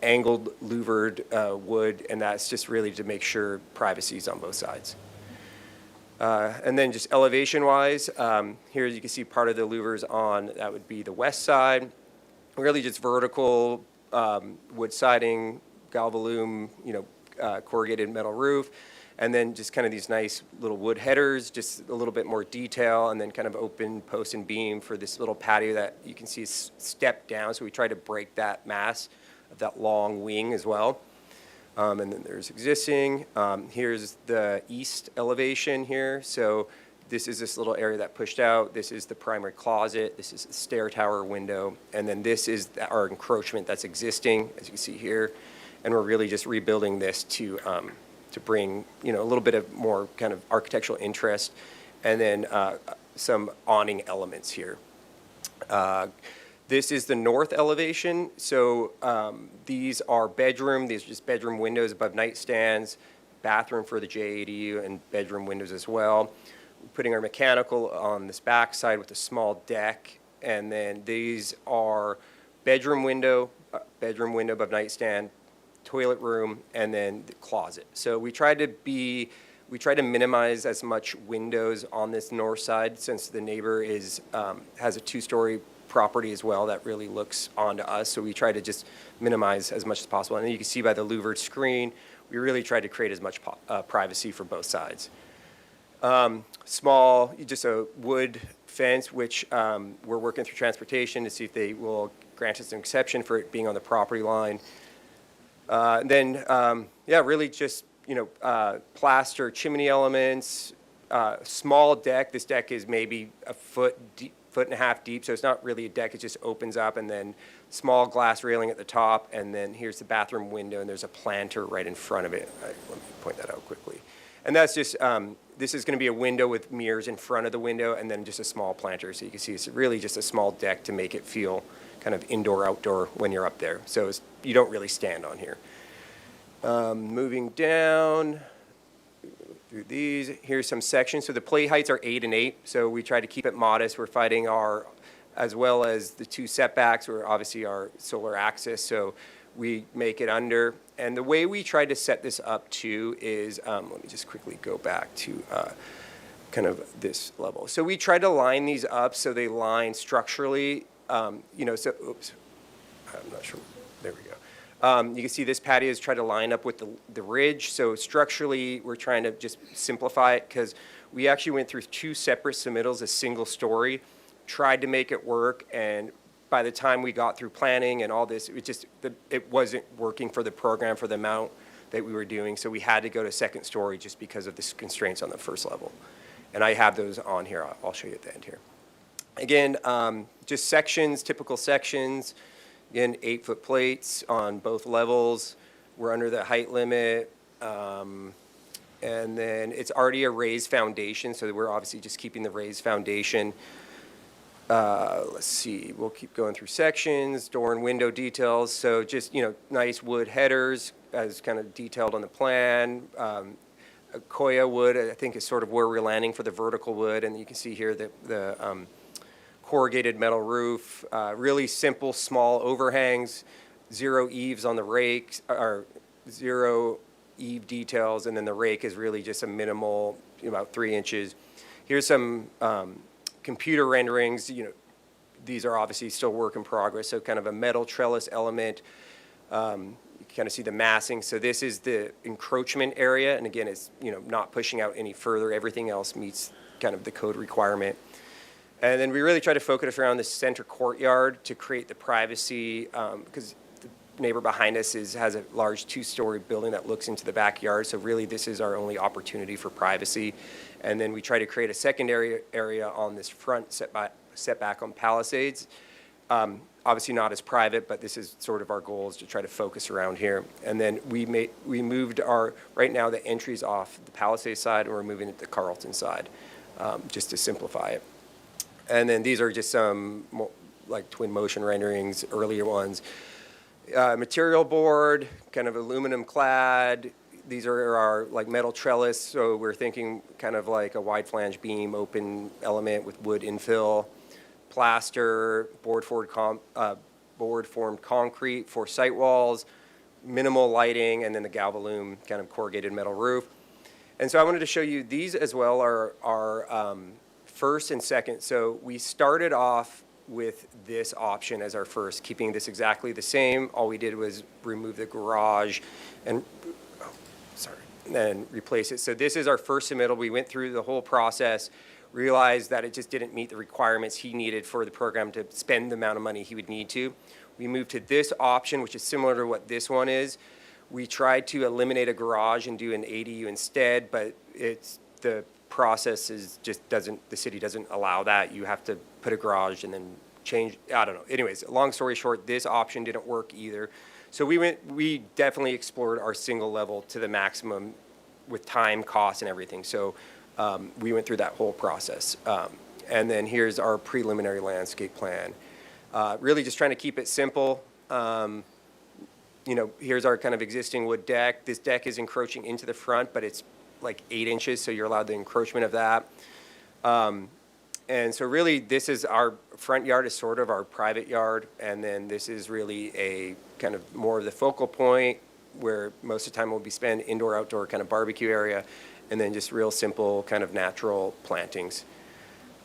angled louvered wood, and that's just really to make sure privacy is on both sides. And then just elevation-wise, here you can see part of the louvers on, that would be the west side. Really just vertical wood siding, galvalume, corrugated metal roof. And then just kind of these nice little wood headers, just a little bit more detail, and then kind of open post and beam for this little patio that you can see is stepped down. So we try to break that mass of that long wing as well. And then there's existing. Here's the east elevation here. So this is this little area that pushed out. This is the primary closet. This is the stair tower window. And then this is our encroachment that's existing, as you can see here. And we're really just rebuilding this to bring, a little bit of more kind of architectural interest, and then some awning elements here. This is the north elevation. So these are these are just bedroom windows above nightstands, bathroom for the J80U, and bedroom windows as well. We're putting our mechanical on this back side with a small deck, and then these are bedroom window above nightstand, toilet room, and then the closet. So we try to minimize as much windows on this north side, since the neighbor has a two-story property as well that really looks onto us. So we try to just minimize as much as possible. And you can see by the louvered screen, we really tried to create as much privacy for both sides. Small, just a wood fence, which we're working through transportation to see if they will grant us an exception for it being on the property line. Yeah, really just, plaster chimney elements, small deck. This deck is maybe a foot deep, foot and a half deep, so it's not really a deck. It just opens up, and then small glass railing at the top, and then here's the bathroom window, and there's a planter right in front of it. Let me point that out quickly. And that's just, this is going to be a window with mirrors in front of the window, and then just a small planter. So you can see it's really just a small deck to make it feel kind of indoor-outdoor when you're up there. So you don't really stand on here. Moving down through these, here's some sections. So the plate heights are 8 and 8, so we try to keep it modest. We're fighting as well as the 2 setbacks, or obviously our solar axis, so we make it under. And the way we try to set this up too is, let me just quickly go back to kind of this level. So we try to line these up so they line structurally, oops, I'm not sure, there we go. You can see this patio is trying to line up with the ridge. So structurally, we're trying to just simplify it, because we actually went through 2 separate submittals, a single story, tried to make it work, and by the time we got through planning and all this, it wasn't working for the program for the amount that we were doing. So we had to go to second story just because of the constraints on the first level. And I have those on here. I'll show you at the end here. Again, just sections, typical sections. Again, 8-foot plates on both levels. We're under the height limit. And then it's already a raised foundation, so we're obviously just keeping the raised foundation. Let's see, we'll keep going through sections, door and window details. So just, nice wood headers as kind of detailed on the plan. Koya wood, I think, is sort of where we're landing for the vertical wood. And you can see here the corrugated metal roof, really simple, small overhangs, 0 eaves on the rakes, or 0 eave details. And then the rake is really just a minimal, about 3 inches. Here's some computer renderings. These are obviously still work in progress. So kind of a metal trellis element. You can kind of see the massing. So this is the encroachment area. And again, it's, not pushing out any further. Everything else meets kind of the code requirement. And then we really try to focus around the center courtyard to create the privacy, because the neighbor behind us has a large 2-story building that looks into the backyard. So really this is our only opportunity for privacy. And then we try to create a secondary area on this front setback on Palisades. Obviously not as private, but this is sort of our goal, is to try to focus around here. And then we moved right now the entries off the Palisades side, and we're moving it to the Carlton side, just to simplify it. And then these are just some like twin motion renderings, earlier ones. Material board, kind of aluminum clad. These are our like metal trellis, so we're thinking kind of like a wide flange beam, open element with wood infill. Plaster, board formed concrete for site walls, minimal lighting, and then the Galvalume kind of corrugated metal roof. And so I wanted to show you these as well are first and second. So we started off with this option as our first, keeping this exactly the same. All we did was remove the garage and then replace it. So this is our first submittal. We went through the whole process, realized that it just didn't meet the requirements he needed for the program to spend the amount of money he would need to. We moved to this option, which is similar to what this one is. We tried to eliminate a garage and do an ADU instead, but the process the city doesn't allow that. You have to put a garage and then change, I don't know. Anyways, long story short, this option didn't work either. So we definitely explored our single level to the maximum with time, cost, and everything. So we went through that whole process. And then here's our preliminary landscape plan. Really just trying to keep it simple. Here's our kind of existing wood deck. This deck is encroaching into the front, but it's like 8 inches, so you're allowed the encroachment of that. And so really, this is our front yard is sort of our private yard, and then this is really a kind of more of the focal point where most of the time will be spent indoor-outdoor kind of barbecue area, and then just real simple kind of natural plantings.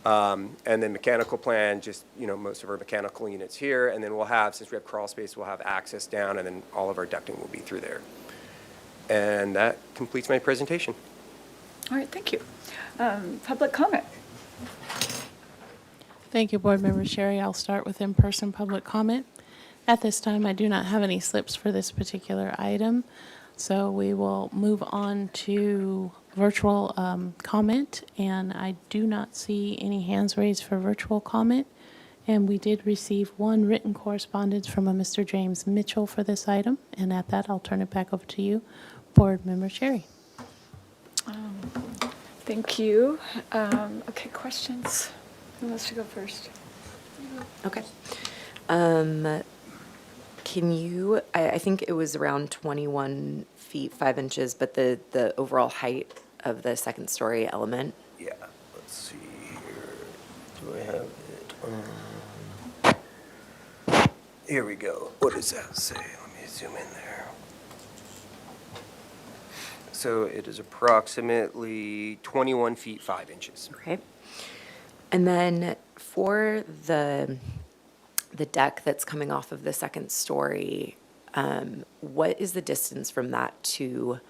And then mechanical plan, just, most of our mechanical units here, and then we'll have, since we have crawl space, we'll have access down, and then all of our ducting will be through there. And that completes my presentation. All right, thank you. Public comment. Thank you, Board Member Sherry. I'll start with in-person public comment. At this time, I do not have any slips for this particular item, so we will move on to virtual comment, and I do not see any hands raised for virtual comment. And we did receive one written correspondence from a Mr. James Mitchell for this item, and at that, I'll turn it back over to you, Board Member Sherry. Thank you. Okay, questions? Who wants to go first? Okay. Can you, I think it was around 21 feet, 5 inches, but the overall height of the second story element? Yeah, let's see here. Do I have it? Here we go. What does that say? Let me zoom in there. So it is approximately 21 feet, 5 inches. Okay. And then for the deck that's coming off of the second story, what is the distance from that to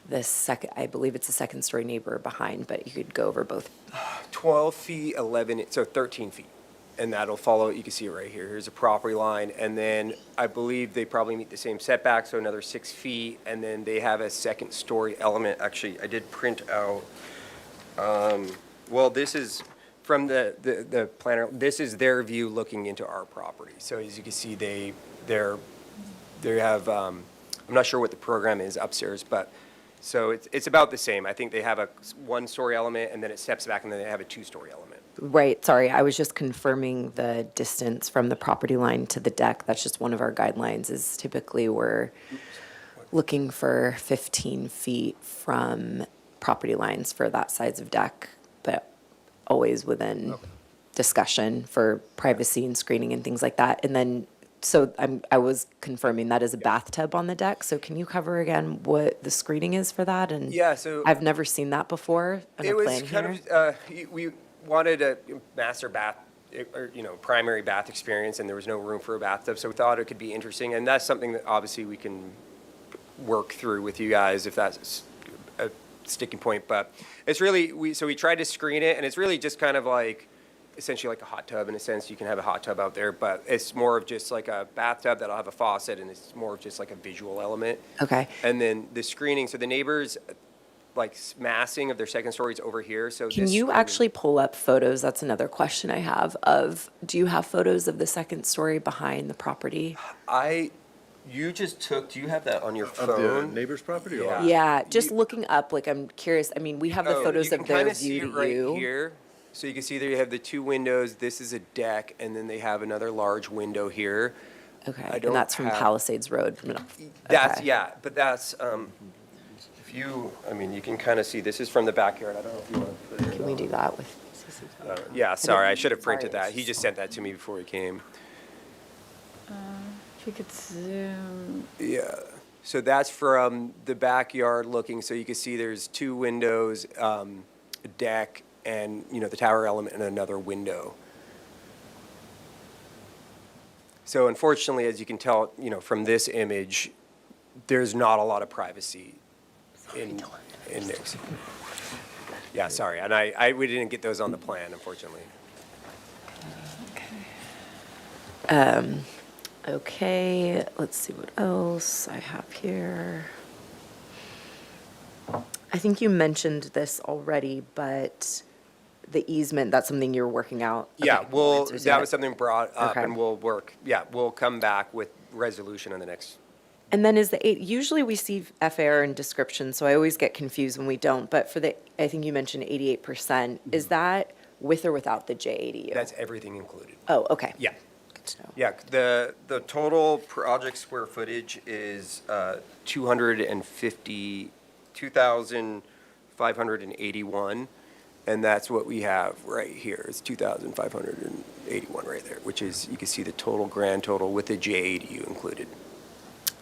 the second, I believe it's a second story neighbor behind, but you could go over both. 12 feet, 11, so 13 feet. And that'll follow, you can see it right here. Here's a property line. And then I believe they probably meet the same setback, so another 6 feet. And then they have a second story element. Actually, I did print out, well, this is from the planner, this is their view looking into our property. So as you can see, they have, I'm not sure what the program is upstairs, but so it's about the same. I think they have a 1-story element, and then it steps back, and then they have a 2-story element. Right, sorry, I was just confirming the distance from the property line to the deck. That's just one of our guidelines, is typically we're looking for 15 feet from property lines for that size of deck, but always within discussion for privacy and screening and things like that. And then, so I was confirming that is a bathtub on the deck. So can you cover again what the screening is for that? And Yeah, so I've never seen that before on a it was plan kind here. of, we wanted a master bath, or, primary bath experience, and there was no room for a bathtub, so we thought it could be interesting, and that's something that obviously we can work through with you guys if that's a sticking point, but it's really, we tried to screen it, and it's really just kind of like, essentially like a hot tub in a sense. You can have a hot tub out there, but it's more of just like a bathtub that'll have a faucet, and it's more of just like a visual element. Okay. And then the screening, so the neighbors, like massing of their second stories over here, so Can this you screening- actually pull up photos? That's another question I have of, do you have photos of the second story behind the property? You just took, do you have that on your Of the phone? neighbor's property or? Yeah. Yeah, just looking up, like, I'm curious. I mean, we have the Oh, photos you can of their kinda see view it to right you. here. So you can see there you have the 2 windows, this is a deck, and then they have another large window here. Okay, I and don't that's from have- Palisades Road. That's, Okay. yeah, but that's, if you, you can kind of see, this is from the backyard, I don't know if you want to put it. Can we do that with? Yeah, sorry, I should have printed Sorry. that. He just sent that to me before he came. If you could zoom. Yeah, so that's from the backyard looking, so you can see there's 2 windows, a deck, and, the tower element and another window. So unfortunately, as you can tell, from this image, there's not a lot of privacy in this. Yeah, sorry, and we didn't get those on the plan, unfortunately. Okay, let's see what else I have here. I think you mentioned this already, but the easement, that's something you're working out? Yeah, Okay, we'll answer to that was something brought up, Okay. and we'll come back with resolution on the next. And then usually we see FAR in description, so I always get confused when we don't, but I think you mentioned 88%. Is that with or without the J80U? That's everything included. Oh, okay. Yeah. Good to know. Yeah, the total project square footage is 2,581, and that's what we have right here. It's 2,581 right there, which is, you can see the total, grand total with the J80U included.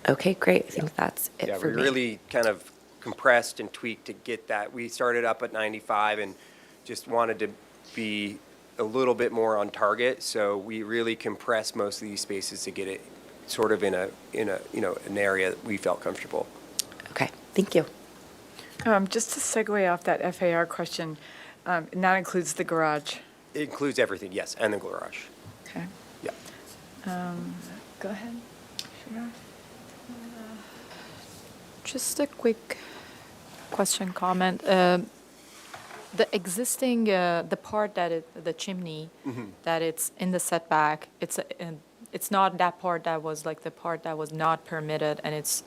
Okay, great. I think that's it Yeah, for we me. really kind of compressed and tweaked to get that. We started up at 95 and just wanted to be a little bit more on target, so we really compressed most of these spaces to get it sort of in an area that we felt comfortable. Okay, thank you. Just to segue off that FAR question, and that includes the garage. It includes everything, yes, and the garage. Okay. Yeah. Go ahead. Sure. Just a quick question, comment. The existing, the part that the chimney, that it's in the setback, it's not that part that was like the part that was not permitted and it's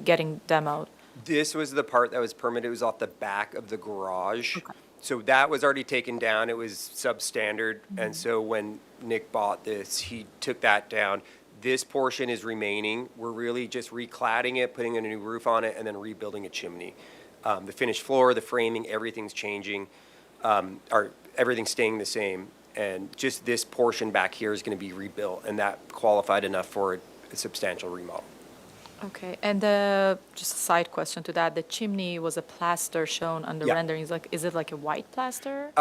getting demoed. This was the part that was permitted. It was off the back of the garage. So that was already taken down. It was substandard. And so when Nick bought this, he took that down. This portion is remaining. We're really just recladding it, putting a new roof on it, and then rebuilding a chimney. The finished floor, the framing, everything's changing, or everything's staying the same. And just this portion back here is going to be rebuilt, and that qualified enough for a substantial remodel. Okay, and just a side question to that, the chimney was a plaster shown on the Yeah. renderings. Like, is it like a white plaster?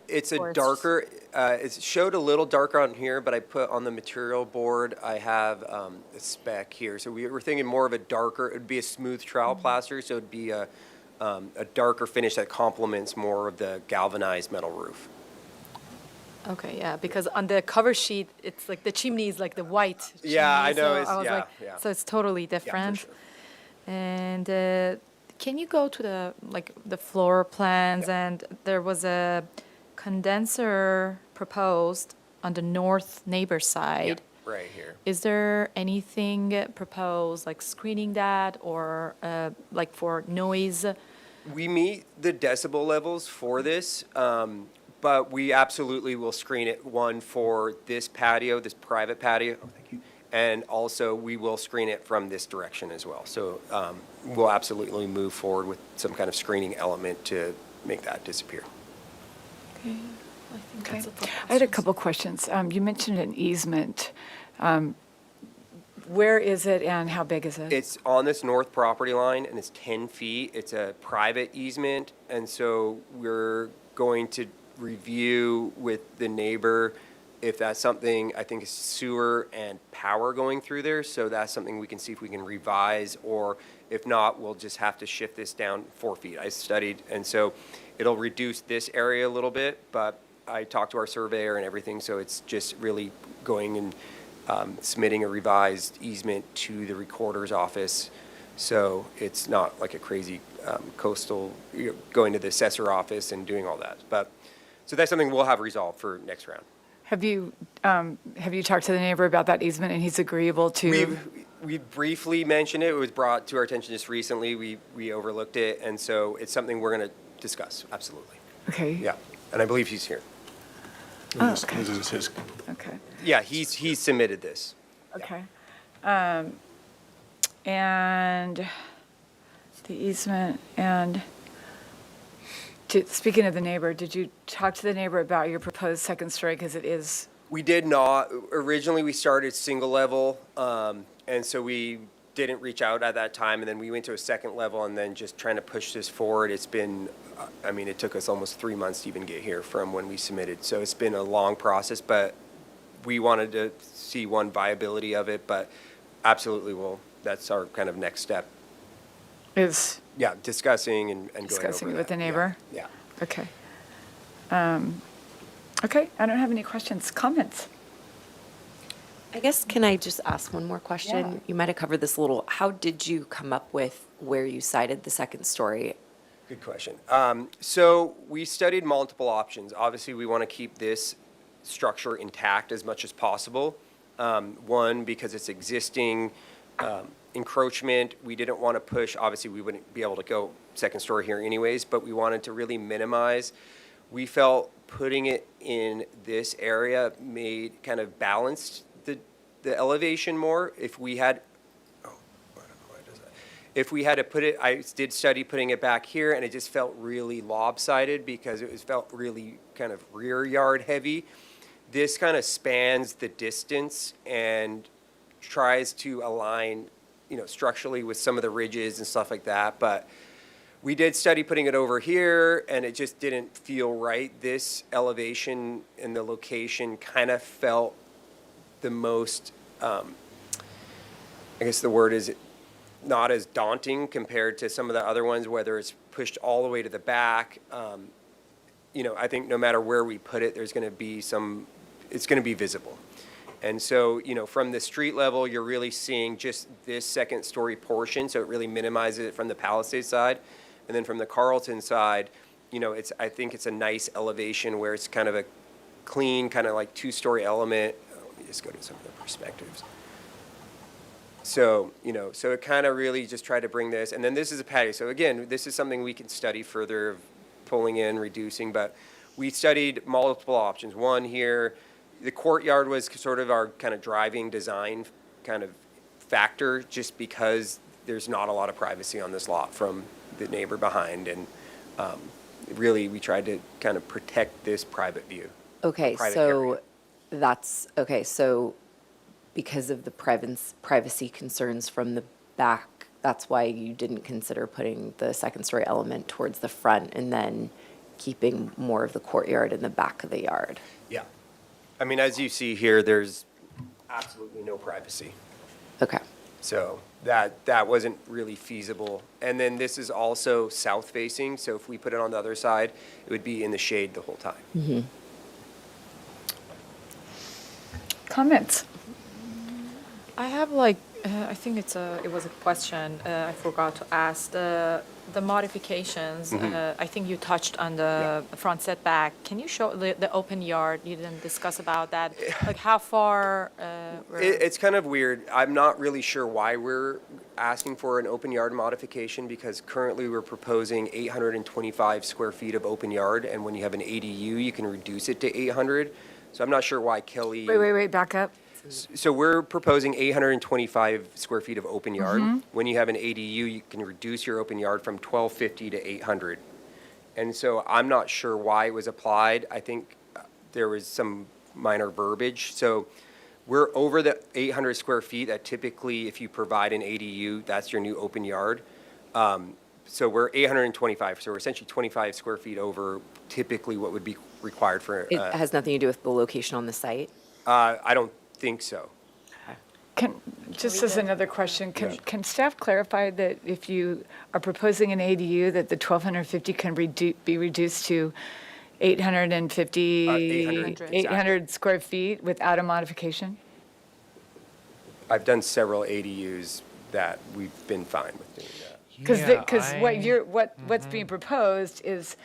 It's Or a it's- darker, it showed a little darker on here, but I put on the material board, I have a spec here. So we were thinking more of a darker, it'd be a smooth trowel plaster, so it'd be a darker finish that complements more of the galvanized metal roof. Okay, yeah, because on the cover sheet, it's like the chimney is like the white chimney. Yeah, I know, so it's- I was yeah, like, yeah. so it's totally different. sure. And can you go to the floor plans? And there was a condenser proposed on the north neighbor side. Right here. Is there anything proposed, like screening that or like for noise? We meet the decibel levels for this, but we absolutely will screen it, one, for this patio, this private patio. Oh, thank you. And also, we will screen it from this direction as well. So we'll absolutely move forward with some kind of screening element to make that disappear. Okay, I think Okay. that's it. I had a couple questions. You mentioned an easement. Where is it and how big is it? It's on this north property line, and it's 10 feet. It's a private easement, and so we're going to review with the neighbor if that's something, I think, is sewer and power going through there, so that's something we can see if we can revise, or if not, we'll just have to shift this down 4 feet. I studied, and so it'll reduce this area a little bit, but I talked to our surveyor and everything, so it's just really going and submitting a revised easement to the recorder's office. So it's not like a crazy coastal, going to the assessor office and doing all that. But, so that's something we'll have resolved for next round. Have you talked to the neighbor about that easement and he's agreeable to? We briefly mentioned it. It was brought to our attention just recently. We overlooked it, and so it's something we're going to discuss, absolutely. Okay. Yeah, and I believe he's here. Oh, okay. This is his. Okay. Yeah, he's submitted this. Okay. And the easement and speaking of the neighbor, did you talk to the neighbor about your proposed second story? Because it is, We did not. Originally, we started single level, and so we didn't reach out at that time, and then we went to a second level, and then just trying to push this forward. It's been, I mean, it took us almost 3 months to even get here from when we submitted, so it's been a long process, but we wanted to see one viability of it, but absolutely that's our kind of next step. is Yeah, discussing and going over discussing it with that. the neighbor? Yeah. Okay. Okay, I don't have any questions. Comments? I guess, can I just ask one more question? Yeah. You might have covered this a little. How did you come up with where you cited the second story? Good question. So we studied multiple options. Obviously, we want to keep this structure intact as much as possible. One, because it's existing encroachment. We didn't want to push, obviously, we wouldn't be able to go second story here anyways, but we wanted to really minimize. We felt putting it in this area kind of balanced the elevation more. If we had, if we had to put it, I did study putting it back here, and it just felt really lopsided because it felt really kind of rear yard heavy. This kind of spans the distance and tries to align, structurally with some of the ridges and stuff like that. But we did study putting it over here, and it just didn't feel right. This elevation and the location kind of felt the most, I guess the word is not as daunting compared to some of the other ones, whether it's pushed all the way to the back. I think no matter where we put it, there's going to be it's going to be visible. And so, from the street level, you're really seeing just this second story portion, so it really minimizes it from the Palisade side. And then from the Carlton side, I think it's a nice elevation where it's kind of a clean, kind of like two-story element. Let me just go to some of the perspectives. So, so it kind of really just tried to bring this, and then this is a patio. So again, this is something we can study further, of pulling in, reducing, but we studied multiple options. One here, the courtyard was sort of our kind of driving design kind of factor, just because there's not a lot of privacy on this lot from the neighbor behind, and really we tried to kind of protect this private view. Okay, private so area. so because of the privacy concerns from the back, that's why you didn't consider putting the second story element towards the front and then keeping more of the courtyard in the back of the yard. Yeah. I mean, as you see here, there's absolutely no privacy. Okay. So that wasn't really feasible. And then this is also south facing, so if we put it on the other side, it would be in the shade the whole time. Comments? I have I think it was a question I forgot to ask. The modifications, I think you touched on the front setback. Can you show the open yard? You didn't discuss about that. Like how far? It's kind of weird. I'm not really sure why we're asking for an open yard modification, because currently we're proposing 825 square feet of open yard, and when you have an ADU, you can reduce it to 800. So I'm not sure why Kelly. Wait, back up. So we're proposing 825 square feet of open yard. When you have an ADU, you can reduce your open yard from 1,250 to 800. And so I'm not sure why it was applied. I think there was some minor verbiage. So we're over the 800 square feet that typically, if you provide an ADU, that's your new open yard. So we're 825, so we're essentially 25 square feet over typically what would be required for. It has nothing to do with the location on the site? I don't think so. Just as another question, can staff clarify that if you are proposing an ADU, that the 1,250 can be reduced to 850, 800 square feet without a modification? I've done several ADUs that we've been fine with doing that. Because what's being proposed is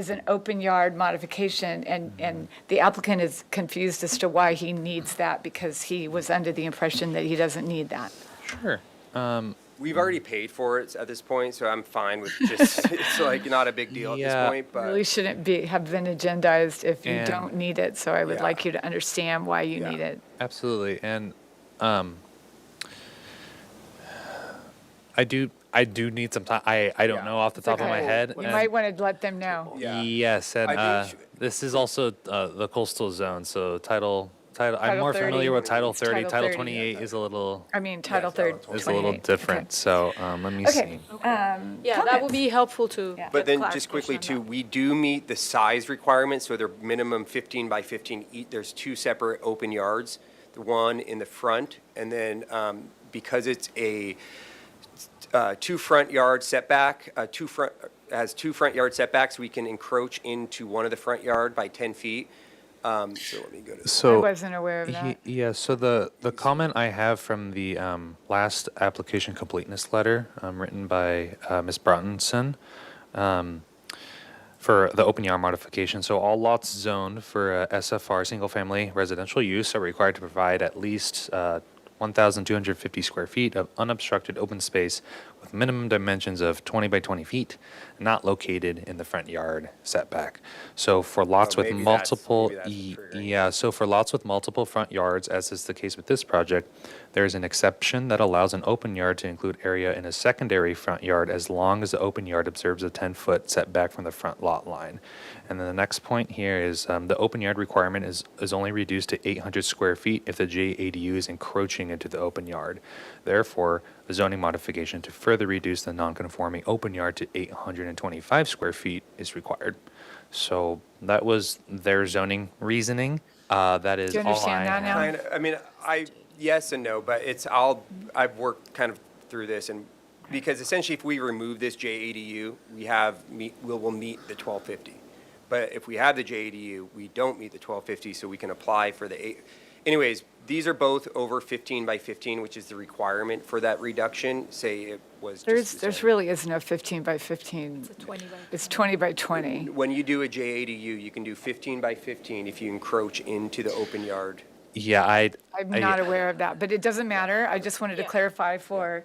an open yard modification, and the applicant is confused as to why he needs that, because he was under the impression that he doesn't need that. Sure. We've already paid for it at this point, so I'm fine with just, it's like not a big deal at this point, but. Really shouldn't have been agendized if you don't need it, so I would Yeah. like you to understand why you need it. Absolutely. And I do need some time. I don't know off the top of my head. You and- might want to let them know. Yeah. Yes, and I think this is also the coastal zone, so title. I'm Title more 30. familiar with Title 30. Title Title 30. 28 is a little Title 30. is a little different. So let me Okay. see. Yeah, that would be helpful to. But get then just quickly clarification too, on we do meet the size requirements, so they're minimum 15 by 15. There's two separate open yards, the one in the front, and then because it's a two front yard setback, has two front yard setbacks, we can encroach into one of the front yard by 10 feet. So let me go to. I So wasn't aware of that. yeah, so the comment I have from the last application completeness letter written by Ms. Broughtonson for the open yard modification. So all lots zoned for SFR single family residential use are required to provide at least 1,250 square feet of unobstructed open space with minimum dimensions of 20 by 20 feet, not located in the front yard setback. So for lots with maybe that's- multiple, maybe that's triggering. yeah, so for lots with multiple front yards, as is the case with this project, there is an exception that allows an open yard to include area in a secondary front yard as long as the open yard observes a 10-foot setback from the front lot line. And then the next point here is the open yard requirement is only reduced to 800 square feet if the JADU is encroaching into the open yard. Therefore, the zoning modification to further reduce the non-conforming open yard to 825 square feet is required. So that was their zoning reasoning. That is Do you all understand I that now? have. I mean, yes and no, but I've worked kind of through this, and because essentially if we remove this JADU, we'll meet the 1250. But if we have the JADU, we don't meet the 1250, so we can apply for the anyways, these are both over 15 by 15, which is the requirement for that reduction. Say it was just. There's really is no 15 by 15. It's a 20 by It's 20 by 20. When you do a JADU, you can do 15 by 15 if you encroach into the open yard. Yeah, I'm not aware of that, but it doesn't matter. I just wanted to clarify for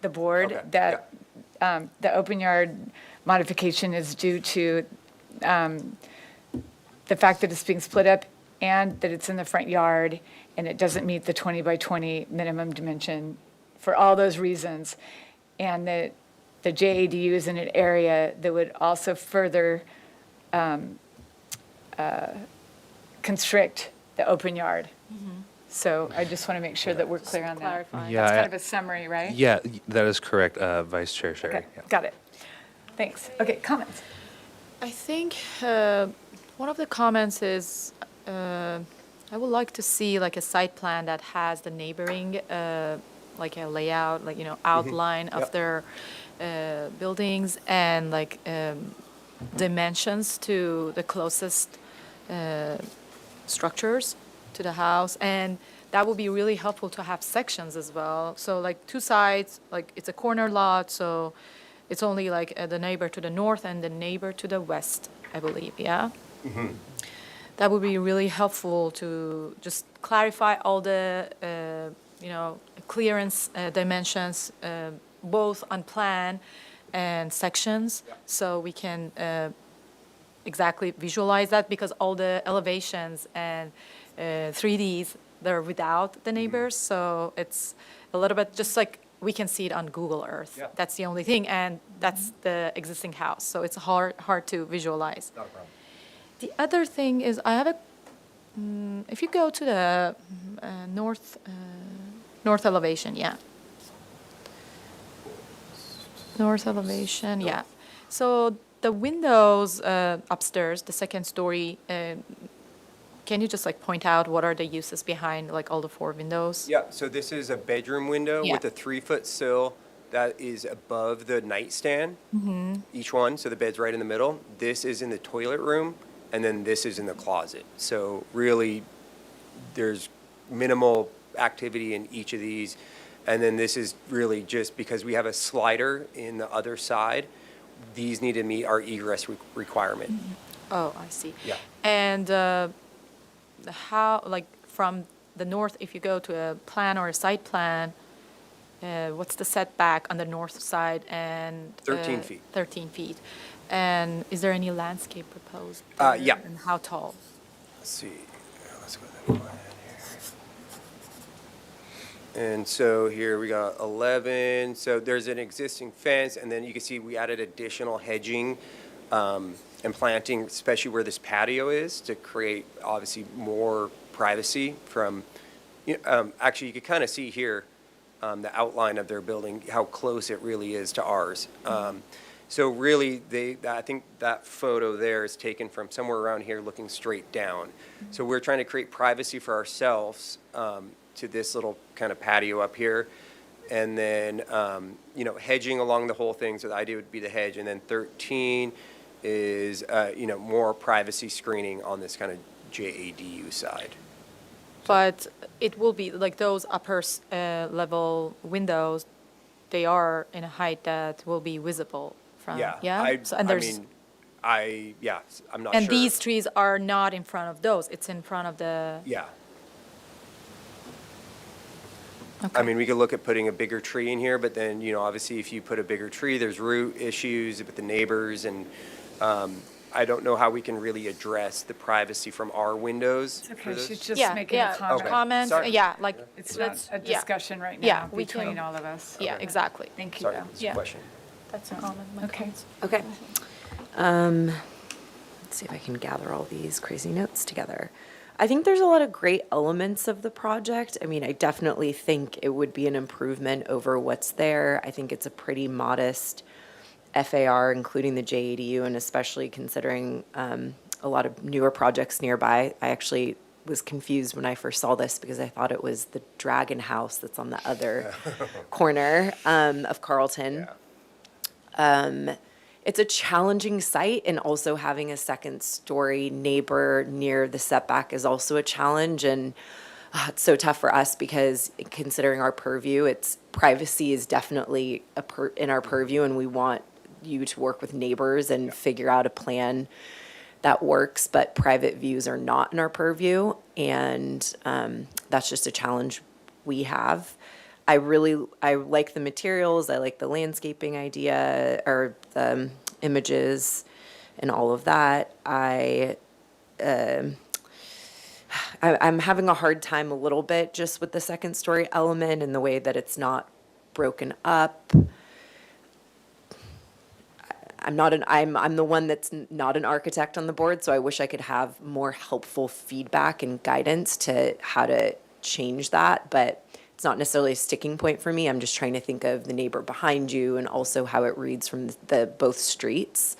the board Okay, that the open yard modification is due to the fact that it's being split up and that it's in the front yard and it doesn't meet the 20 by 20 minimum dimension for all those reasons. And that the JADU is in an area that would also further constrict the open yard. So I just want to make sure that we're clear on that. Clarify. Yeah, That's kind of a summary, right? yeah, that is correct, Vice Chair Sherry. Okay, Yeah. got it. Thanks. Okay, comments? I think one of the comments is I would like to see like a site plan that has the neighboring, like a layout, like, outline of Yep. their buildings and like dimensions to the closest structures to the house. And that would be really helpful to have sections as well. So like two sides, like it's a corner lot, so it's only like the neighbor to the north and the neighbor to the west, I believe, yeah? That would be really helpful to just clarify all the, clearance dimensions, both on plan and sections, so we can exactly visualize that, because all the elevations and 3Ds, they're without the neighbors, so it's a little bit just like we can see it on Google Earth. Yeah. That's the only thing, and that's the existing house, so it's hard to visualize. Not a problem. The other thing is I have if you go to the north elevation, yeah. North elevation, yeah. So the windows upstairs, the second story, can you just like point out what are the uses behind like all the 4 windows? Yeah, so this is a bedroom window Yeah. with a 3-foot sill that is above the nightstand, each one, so the bed's right in the middle. This is in the toilet room, and then this is in the closet. So really, there's minimal activity in each of these. And then this is really just because we have a slider in the other side, these need to meet our egress requirement. Oh, I see. Yeah. And how, like from the north, if you go to a plan or a site plan, what's the setback on the north side and? 13 feet. 13 feet. And is there any landscape proposed? Yeah. there? And how tall? Let's see, let's go to that plan here. And so here we got 11, so there's an existing fence, and then you can see we added additional hedging and planting, especially where this patio is, to create obviously more privacy from, actually you can kind of see here the outline of their building, how close it really is to ours. So really, I think that photo there is taken from somewhere around here looking straight down. So we're trying to create privacy for ourselves to this little kind of patio up here. And then, hedging along the whole thing. So the idea would be the hedge. And then 13 is, more privacy screening on this kind of JADU side. But it will be, like those upper level windows, they are in a height that will be visible from, yeah? So, and there's, I'm not sure. and these trees are not in front of those, it's in front of the, Yeah. okay. I mean, we could look at putting a bigger tree in here, but then, obviously if you put a bigger tree, there's root issues with the neighbors, and I don't know how we can really address the privacy from our windows. It's for okay, this. she's just Yeah, making a yeah, comment. Okay. comments, Sorry. yeah, like, It's not let's, a yeah, discussion right Yeah, now we can- between all of us. yeah, exactly. Thank you, Sorry, though. it's a Yeah. question. That's a comment, my Okay. comments. Okay. Let's see if I can gather all these crazy notes together. I think there's a lot of great elements of the project. I mean, I definitely think it would be an improvement over what's there. I think it's a pretty modest FAR, including the JADU, and especially considering a lot of newer projects nearby. I actually was confused when I first saw this because I thought it was the Dragon House that's on the other corner of Carlton. It's a challenging site, and also having a second story neighbor near the setback is also a challenge. And it's so tough for us because considering our purview, privacy is definitely in our purview, and we want you to work with neighbors and figure out a plan that works, but private views are not in our purview, and that's just a challenge we have. I like the materials, I like the landscaping idea, or the images and all of that. I'm having a hard time a little bit just with the second story element and the way that it's not broken up. I'm the one that's not an architect on the board, so I wish I could have more helpful feedback and guidance to how to change that, but it's not necessarily a sticking point for me. I'm just trying to think of the neighbor behind you and also how it reads from both streets.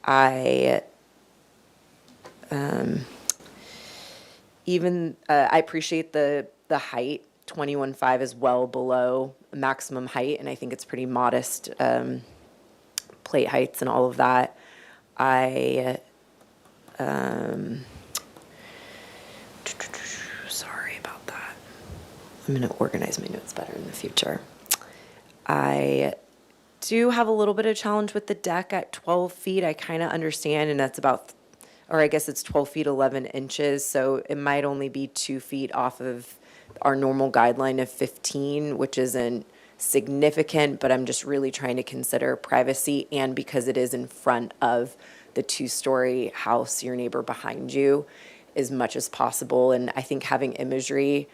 I appreciate the height. 21.5 is well below maximum height, and I think it's pretty modest plate heights and all of that. Sorry about that. I'm going to organize my notes better in the future. I do have a little bit of challenge with the deck at 12 feet. I kind of understand, and that's or I guess it's 12 feet 11 inches, so it might only be 2 feet off of our normal guideline of 15, which isn't significant, but I'm just really trying to consider privacy, and because it is in front of the 2-story house, your neighbor behind you, as much as possible. And I think having imagery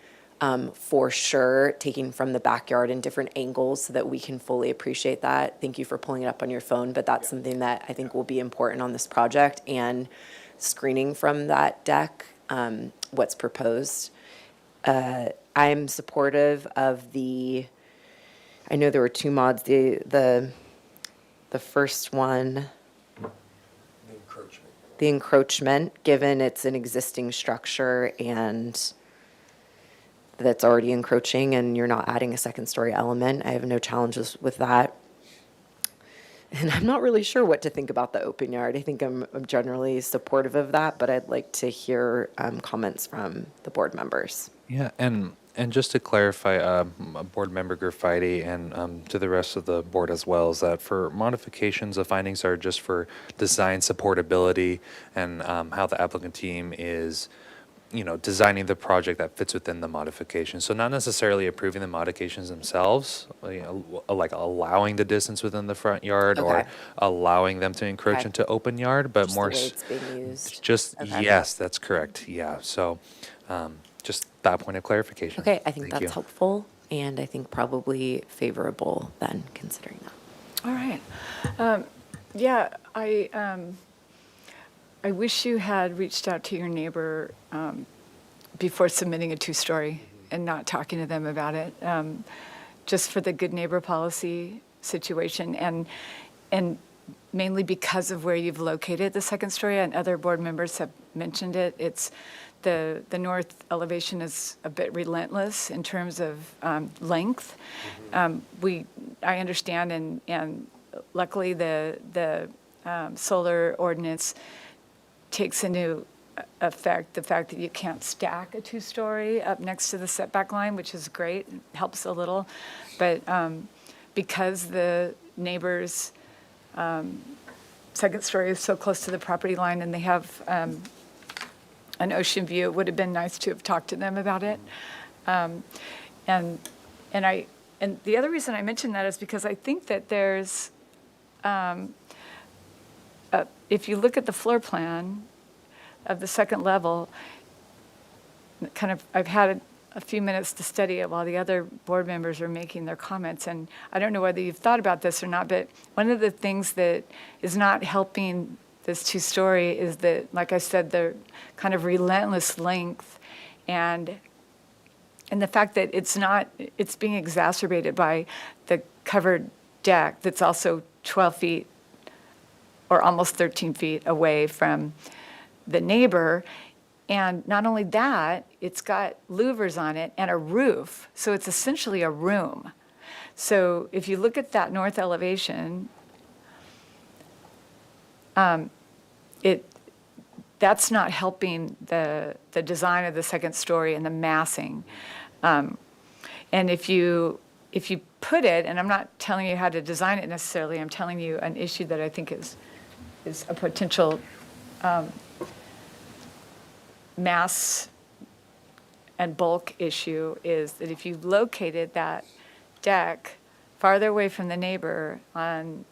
for sure, taking from the backyard in different angles so that we can fully appreciate that. Thank you for pulling it up on your phone, but that's something that I think will be important on this project, and screening from that deck, what's proposed. I'm supportive of I know there were 2 mods, the first one, the encroachment, given it's an existing structure and that's already encroaching and you're not adding a second story element. I have no challenges with that. And I'm not really sure what to think about the open yard. I think I'm generally supportive of that, but I'd like to hear comments from the board members. Yeah, and just to clarify, Board Member Graffiti and to the rest of the board as well, is that for modifications, the findings are just for design supportability and how the applicant team is, designing the project that fits within the modification. So not necessarily approving the modifications themselves, like allowing the distance within the front yard or allowing them to encroach into open yard, but Just more the way it's being used. Yes, that's correct. Yeah. So just that point of clarification. Okay, I think Thank that's you. helpful, and I think probably favorable then, considering that. All right. Yeah, I wish you had reached out to your neighbor before submitting a 2-story and not talking to them about it, just for the good neighbor policy situation, and mainly because of where you've located the second story, and other board members have mentioned it. It's the north elevation is a bit relentless in terms of length. I understand, and luckily the solar ordinance takes into effect the fact that you can't stack a 2-story up next to the setback line, which is great, helps a little. But because the neighbor's second story is so close to the property line and they have an ocean view, it would have been nice to have talked to them about it. And the other reason I mention that is because I think that there's, if you look at the floor plan of the second level, I've had a few minutes to study it while the other board members are making their comments, and I don't know whether you've thought about this or not, but one of the things that is not helping this 2-story is that, like I said, the kind of relentless length and the fact that it's being exacerbated by the covered deck that's also 12 feet or almost 13 feet away from the neighbor. And not only that, it's got louvers on it and a roof. So it's essentially a room. So if you look at that north elevation, that's not helping the design of the second story and the massing. And if you put it, and I'm not telling you how to design it necessarily, I'm telling you an issue that I think is a potential mass and bulk issue, is that if you located that deck farther away from the neighbor on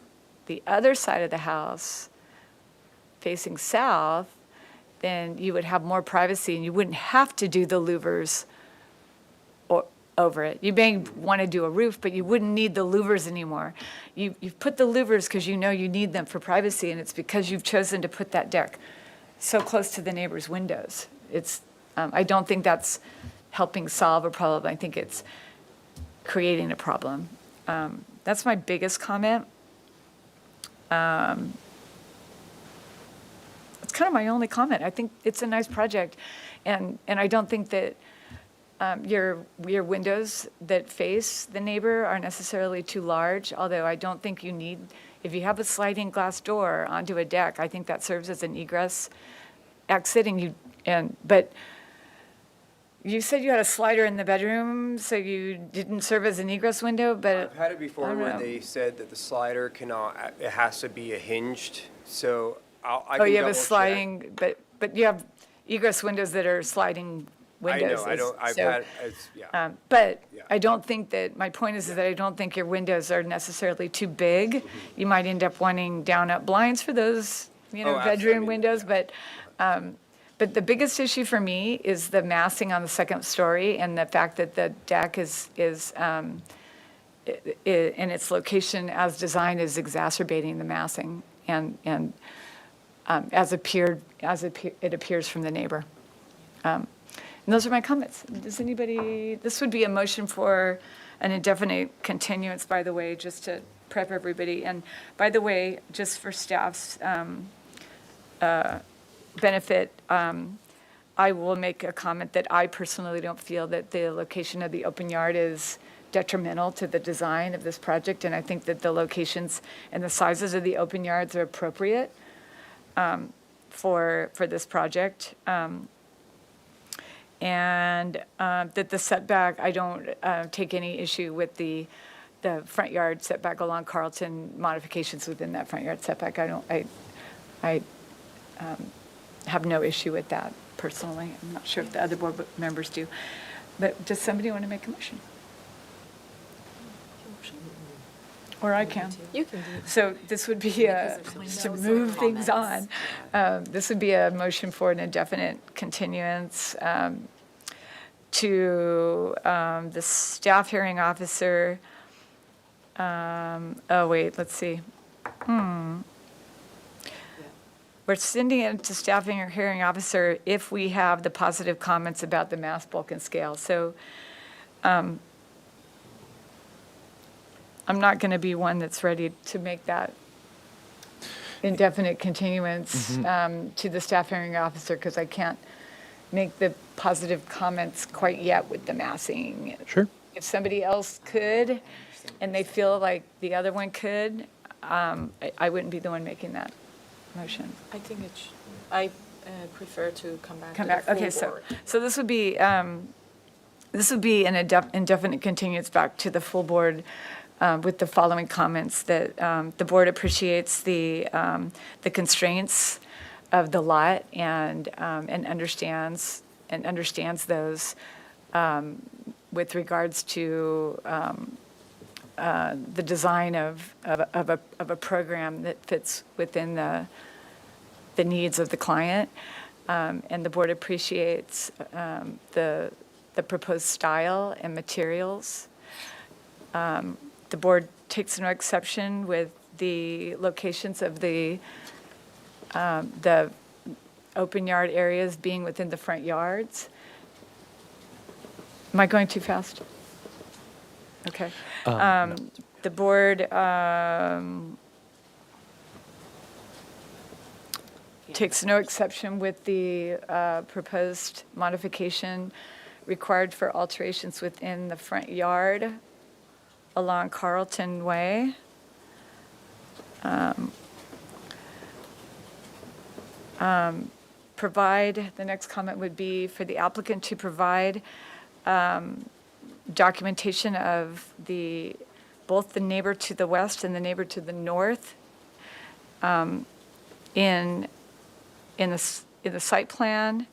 the other side of the house facing south, then you would have more privacy and you wouldn't have to do the louvers over it. You may want to do a roof, but you wouldn't need the louvers anymore. You've put the louvers because you know you need them for privacy, and it's because you've chosen to put that deck so close to the neighbor's windows. I don't think that's helping solve a problem. I think it's creating a problem. That's my biggest comment. It's kind of my only comment. I think it's a nice project, and I don't think that your windows that face the neighbor are necessarily too large, although I don't think you need, if you have a sliding glass door onto a deck, I think that serves as an egress exit, but you said you had a slider in the bedroom, so you didn't serve as an egress window, but I've had it before where they said that the slider cannot, it has to be a hinged, so I can you have a double check. sliding, but you have egress windows that are sliding windows. But I don't think that, my point is that I don't think your windows are necessarily too big. You might end up wanting down-up blinds for those, bedroom windows, but the biggest issue for me is the massing on the second story and the fact that the deck is in its location as designed is exacerbating the massing and as it appears from the neighbor. And those are my comments. This would be a motion for an indefinite continuance, by the way, just to prep everybody. And by the way, just for staff's benefit, I will make a comment that I personally don't feel that the location of the open yard is detrimental to the design of this project, and I think that the locations and the sizes of the open yards are appropriate for this project. And that the setback, I don't take any issue with the front yard setback along Carlton, modifications within that front yard setback. I have no issue with that personally. I'm not sure if the other board members do. But does somebody want to make a motion? Or I can. You can do it. So this would be, to move things on, this would be a motion for an indefinite continuance to the staff hearing officer. Let's see. We're sending it to staff hearing officer if we have the positive comments about the mass, bulk, and scale. So I'm not going to be one that's ready to make that indefinite continuance to the staff hearing officer because I can't make the positive comments quite yet with the massing. Sure. If somebody else could and they feel like the other one could, I wouldn't be the one making that motion. I think I prefer to come back. Okay, so this would be an indefinite continuance back to the full board with the following comments: that the board appreciates the constraints of the lot and understands those with regards to the design of a program that fits within the needs of the client, and the board appreciates the proposed style and materials. The board takes no exception with the locations of the open yard areas being within the front yards. Am I going too fast? Okay. The board takes no exception with the proposed modification required for alterations within the front yard along Carlton Way. provide, the next comment would be for the applicant to provide documentation of both the neighbor to the west and the neighbor to the north in the site plan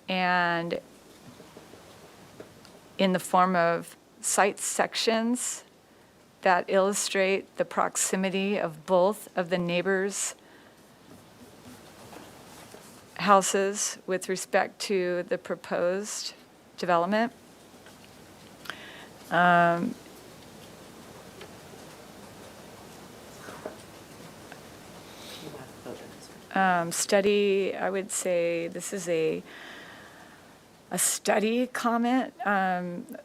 and in the form of site sections that illustrate the proximity of both of the neighbors' houses with respect to the proposed development. Study, I would say this is a study comment,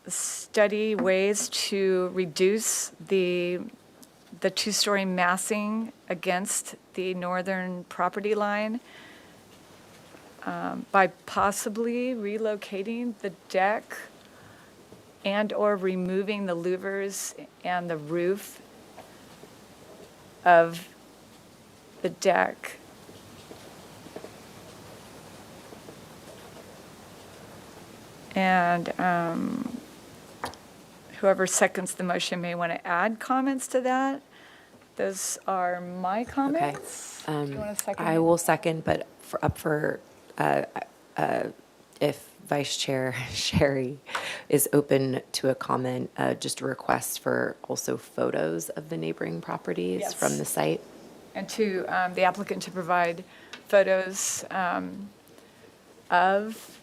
study ways to reduce the two-story massing against the northern property line by possibly relocating the deck and/or removing the louvers and the roof of the deck. And whoever seconds the motion may want to add comments to that. Those are my comments. Do you want to second I it? will second, but if Vice Chair Sherry is open to a comment, just a request for also photos of the neighboring properties Yes. from the site. And to the applicant to provide photos of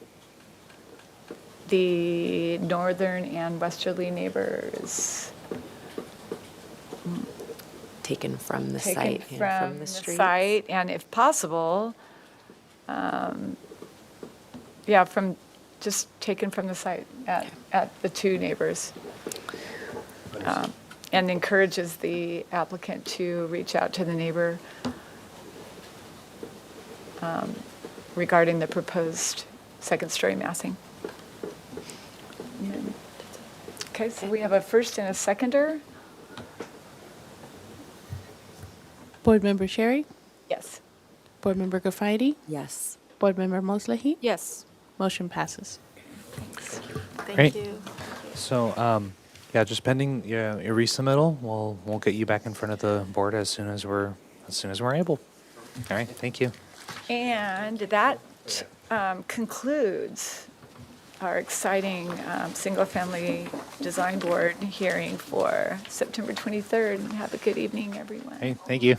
the northern and westerly neighbors Taken from the taken site and from the street. site, and if possible, taken from the site at the two neighbors. And encourages the applicant to reach out to the neighbor regarding the proposed second-story massing. Okay, so we have a first and a seconder. Board Member Sherry? Yes. Board Member Gaffidy? Yes. Board Member Moslahi? Yes. Motion passes. Great. Thank you. So, just pending your resubmittal, we'll get you back in front of the board as soon as we're able. All right, thank you. And that concludes our exciting single-family design board hearing for September 23rd. Have a good evening, everyone. Hey, thank you.